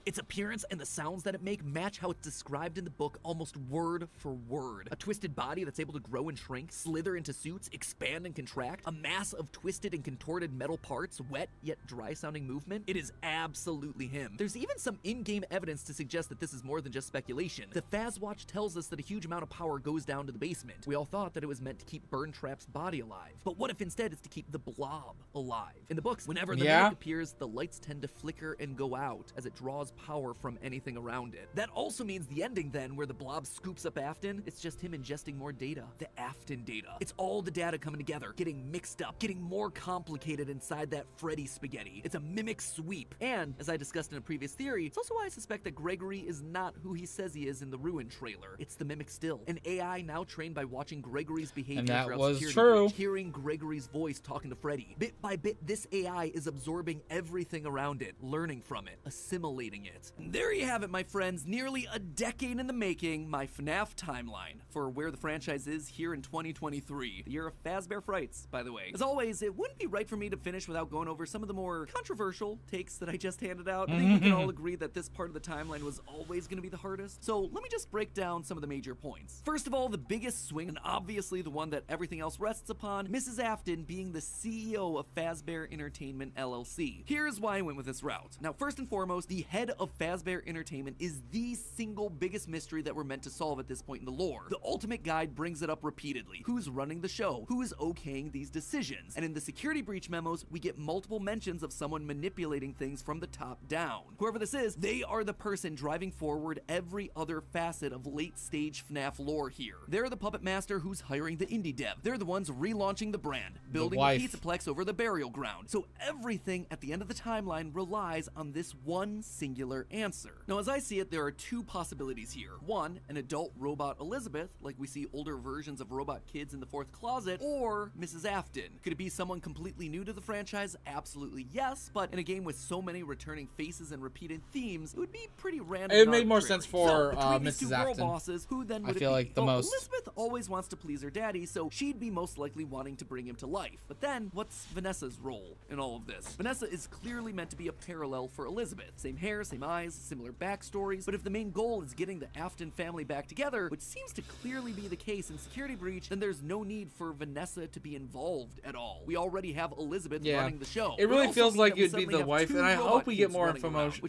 Its appearance and the sounds that it makes match how it's described in the book almost word for word. A twisted body that's able to grow and shrink, slither into suits, expand and contract, a mass of twisted and contorted metal parts, wet yet dry sounding movement. It is absolutely him. There's even some in-game evidence to suggest that this is more than just speculation. The Fazwatch tells us that a huge amount of power goes down to the basement. We all thought that it was meant to keep Burntrap's body alive. But what if instead it's to keep the Blob alive? In the books, whenever the Mimic appears, the lights tend to flicker and go out as it draws power from anything around it. That also means the ending then, where the Blob scoops up Afton, it's just him ingesting more data. The Afton data. It's all the data coming together, getting mixed up, getting more complicated inside that Freddy spaghetti. It's a Mimic sweep. And, as I discussed in a previous theory, it's also why I suspect that Gregory is not who he says he is in the Ruin trailer. It's the Mimic still. An AI now trained by watching Gregory's behavior and that throughout was security true. breach, hearing Gregory's voice talking to Freddy. Bit by bit, this AI is absorbing everything around it, learning from it, assimilating it. And there you have it, my friends. Nearly a decade in the making, my FNAF timeline for where the franchise is here in 2023. The year of Fazbear Frights, by the way. As always, it wouldn't be right for me to finish without going over some of the more controversial takes that I just handed out. I think we can all agree that this part of the timeline was always going to be the hardest. So let me just break down some of the major points. First of all, the biggest swing, and obviously the one that everything else rests upon, Mrs. Afton being the CEO of Fazbear Entertainment LLC. Here's why I went with this route. Now, first and foremost, the head of Fazbear Entertainment is the single biggest mystery that we're meant to solve at this point in the lore. The Ultimate Guide brings it up repeatedly. Who's running the show? Who is okaying these decisions? And in the security breach memos, we get multiple mentions of someone manipulating things from the top down. Whoever this is, they are the person driving forward every other facet of late-stage FNAF lore here. They're the puppet master who's hiring the indie dev. They're the ones relaunching the brand, building the Pizzaplex over the burial ground. So everything at the end of the timeline relies on this one singular answer. Now, as I see it, there are two possibilities here. One, an adult robot Elizabeth, like we see older versions of robot kids in the Fourth Closet, or Mrs. Afton. Could it be someone completely new to the franchise? Absolutely yes, but in a game with so many returning faces and repeated themes, it would be pretty random. It would make more sense for these two Mrs. girl Afton. bosses, who then would I feel it be? like the most. Elizabeth always wants to please her daddy, so she'd be most likely wanting to bring him to life. But then, what's Vanessa's role in all of this? Vanessa is clearly meant to be a parallel for Elizabeth. Same hair, same eyes, similar backstories, but if the main goal is getting the Afton family back together, which seems to clearly be the case in Security Breach, then there's no need for Vanessa to be involved at all. We already have Elizabeth running the show. It really feels like it would be the wife, and I hope we get more information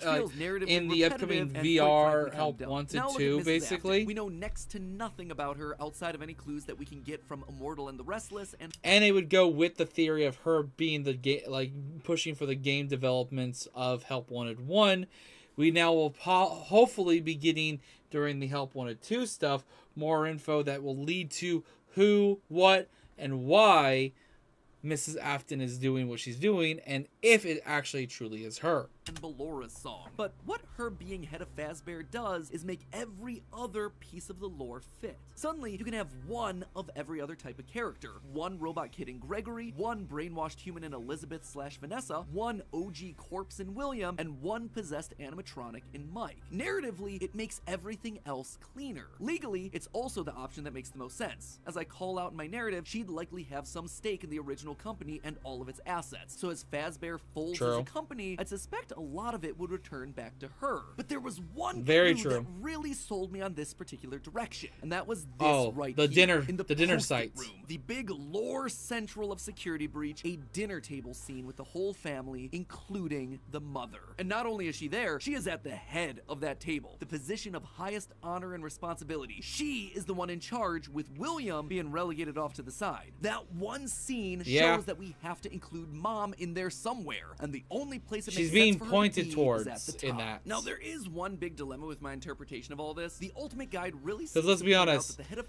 in the upcoming VR Help 1 to 2, basically. We know next to nothing about her outside of any clues that we can get from Immortal and the Restless, and it would go with the theory of her being the pushing for the game developments of Help Wanted 1. We now will hopefully be getting during the Help Wanted 2 stuff, more info that will lead to who, what, and why Mrs. Afton is doing what she's doing, and if it actually truly is her. And Bellora's song. But what her being head of Fazbear does is make every other piece of the lore fit. Suddenly, you can have one of every other type of character. One robot kid in Gregory, one brainwashed human in Elizabeth/Vanessa, one OG corpse in William, and one possessed animatronic in Mike. Narratively, it makes everything else cleaner. Legally, it's also the option that makes the most sense. As I call out in my narrative, she'd likely have some stake in the original company and all of its assets. So as Fazbear folds as a company, I'd suspect a lot of it would return back to her. But there was one clue that really sold me on this particular direction, and that was this right the here, dinner, in the dinner Post-it site room. The big lore central of Security Breach, a dinner table scene with the whole family, including the mother. And not only is she there, she is at the head of that table, the position of highest honor and responsibility. She is the one in charge, with William being relegated off to the side. That one scene shows that we have to include Mom in there somewhere, and the only place it makes sense for her pointed to be towards is at the top. in that. Now there is one big dilemma with my interpretation of all this. The Ultimate Guide really because let's be honest, the head of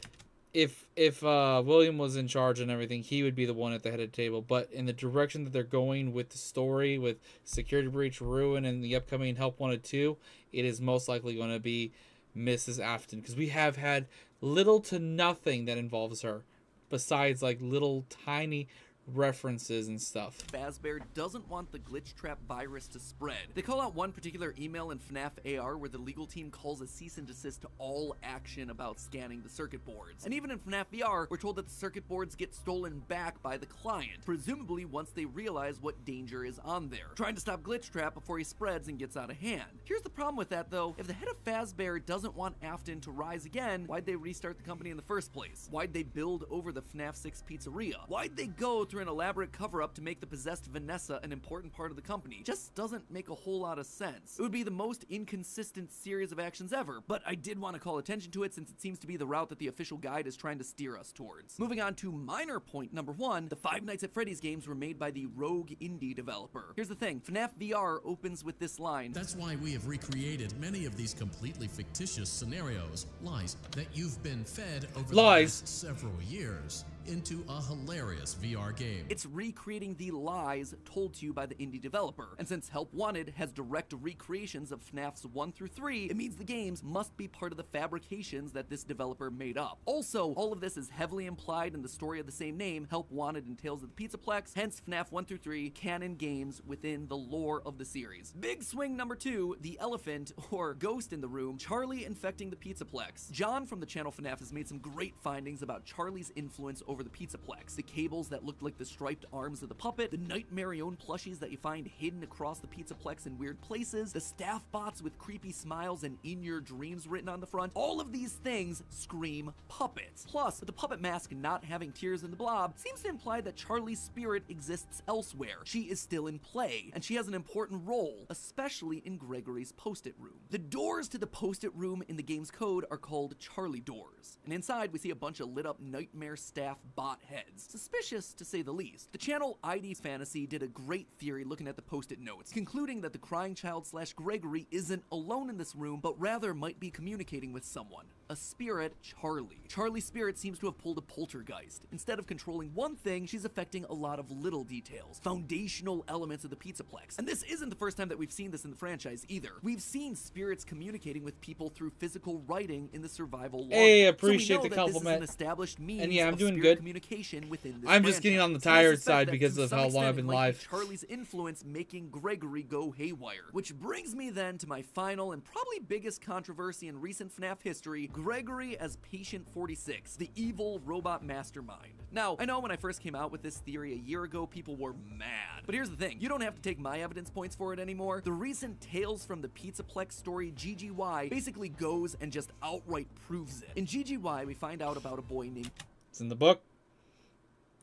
if William was in charge and everything, he would be the one at the head of the table. But in the direction that they're going with the story, with Security Breach, Ruin, and the upcoming Help Wanted 2, it is most likely going to be Mrs. Afton, because we have had little to nothing that involves her, besides like little tiny references and stuff. Fazbear doesn't want the glitch trap virus to spread. They call out one particular email in FNAF AR where the legal team calls a cease and desist to all action about scanning the circuit boards. And even in FNAF VR, we're told that the circuit boards get stolen back by the client, presumably once they realize what danger is on there, trying to stop glitch trap before he spreads and gets out of hand. Here's the problem with that though: if the head of Fazbear doesn't want Afton to rise again, why'd they restart the company in the first place? Why'd they build over the FNAF 6 pizzeria? Why'd they go through an elaborate cover-up to make the possessed Vanessa an important part of the company? Just doesn't make a whole lot of sense. It would be the most inconsistent series of actions ever, but I did want to call attention to it since it seems to be the route that the official guide is trying to steer us towards. Moving on to minor point number 1, the Five Nights at Freddy's games were made by the Rogue indie developer. Here's the thing, FNAF VR opens with this line. That's why we have recreated many of these completely fictitious scenarios, lies, that you've been fed over the last several years, into a hilarious VR game. It's recreating the lies told to you by the indie developer, and since Help Wanted has direct recreations of FNAFs 1 through 3, it means the games must be part of the fabrications that this developer made up. Also, all of this is heavily implied in the story of the same name, Help Wanted and Tales of the Pizzaplex, hence FNAF 1 through 3, canon games within the lore of the series. Big swing number 2, the elephant, or ghost in the room, Charlie infecting the Pizzaplex. John from the channel FNAF has made some great findings about Charlie's influence over the Pizzaplex. The cables that looked like the striped arms of the puppet, the Nightmare-owned plushies that you find hidden across the Pizzaplex in weird places, the staff bots with creepy smiles and "in your dreams" written on the front. All of these things scream puppets. Plus, with the puppet mask not having tears in the blob, seems to imply that Charlie's spirit exists elsewhere. She is still in play, and she has an important role, especially in Gregory's Post-it room. The doors to the Post-it room in the game's code are called Charlie doors, and inside we see a bunch of lit up Nightmare staff bot heads. Suspicious, to say the least. The channel ID Fantasy did a great theory looking at the Post-it notes, concluding that the crying child / Gregory isn't alone in this room, but rather might be communicating with someone. A spirit, Charlie. Charlie's spirit seems to have pulled a poltergeist. Instead of controlling one thing, she's affecting a lot of little details, foundational elements of the Pizzaplex. And this isn't the first time that we've seen this in the franchise either. We've seen spirits communicating with people through physical writing in the survival log. Hey, appreciate so the compliment. This is an established means and yeah, I'm of doing spirit good. Communication within this I'm just getting on the tired side because of how long I've been live. live. Charlie's influence making Gregory go haywire. Which brings me then to my final and probably biggest controversy in recent FNAF history, Gregory as Patient 46, the evil robot mastermind. Now, I know when I first came out with this theory a year ago, people were mad. But here's the thing, you don't have to take my evidence points for it anymore. The recent Tales from the Pizzaplex story, GGY, basically goes and just outright proves it. In GGY, we find out about a boy named... It's in the book.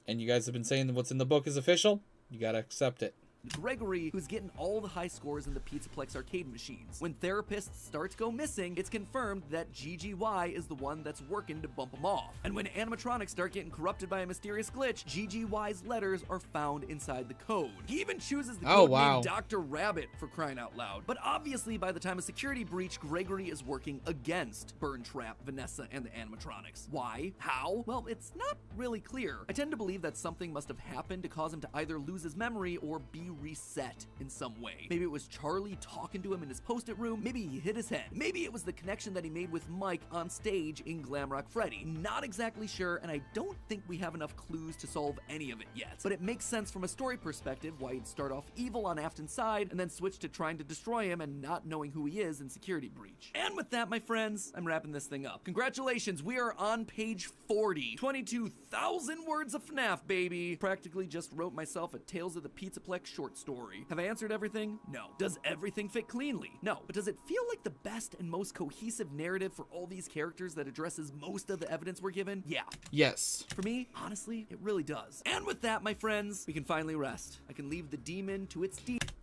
And you guys have been saying that what's in the book is official. You gotta accept it. Gregory, who's getting all the high scores in the Pizzaplex arcade machines. When therapists start to go missing, it's confirmed that GGY is the one that's working to bump them off. And when animatronics start getting corrupted by a mysterious glitch, GGY's letters are found inside the code. He even chooses the code name Dr. Rabbit, for crying out loud. But obviously, by the time of security breach, Gregory is working against Burn Trap, Vanessa, and the animatronics. Why? How? Well, it's not really clear. I tend to believe that something must have happened to cause him to either lose his memory or be reset in some way. Maybe it was Charlie talking to him in his post-it room. Maybe he hit his head. Maybe it was the connection that he made with Mike on stage in Glamrock Freddy. Not exactly sure, and I don't think we have enough clues to solve any of it yet. But it makes sense from a story perspective why he'd start off evil on Afton's side and then switch to trying to destroy him and not knowing who he is in Security Breach. And with that, my friends, I'm wrapping this thing up. Congratulations, we are on page 40. 22,000 words of FNAF, baby. Practically just wrote myself a Tales of the Pizzaplex short story. Have I answered everything? No. Does everything fit cleanly? No. But does it feel like the best and most cohesive narrative for all these characters that addresses most of the evidence we're given? Yeah. Yes. For me, honestly, it really does. And with that, my friends, we can finally rest. I can leave the demon to its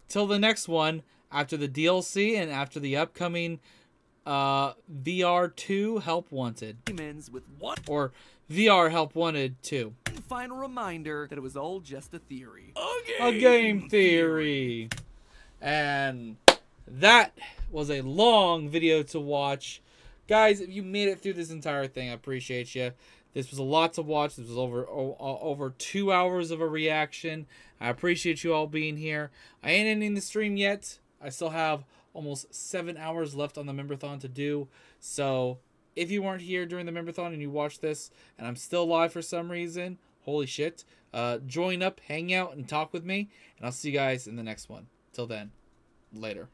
till the next one, after the DLC and after the upcoming VR2 Help Wanted. Demons with one or VR Help Wanted 2. Final reminder that it was all just a theory. A game theory. And that was a long video to watch. Guys, if you made it through this entire thing, I appreciate you. This was a lot to watch. This was over 2 hours of a reaction. I appreciate you all being here. I ain't ending the stream yet. I still have almost 7 hours left on the Memberthon to do. So if you weren't here during the Memberthon and you watched this and I'm still live for some reason, holy shit, join up, hang out, and talk with me. And I'll see you guys in the next one. Till then, later.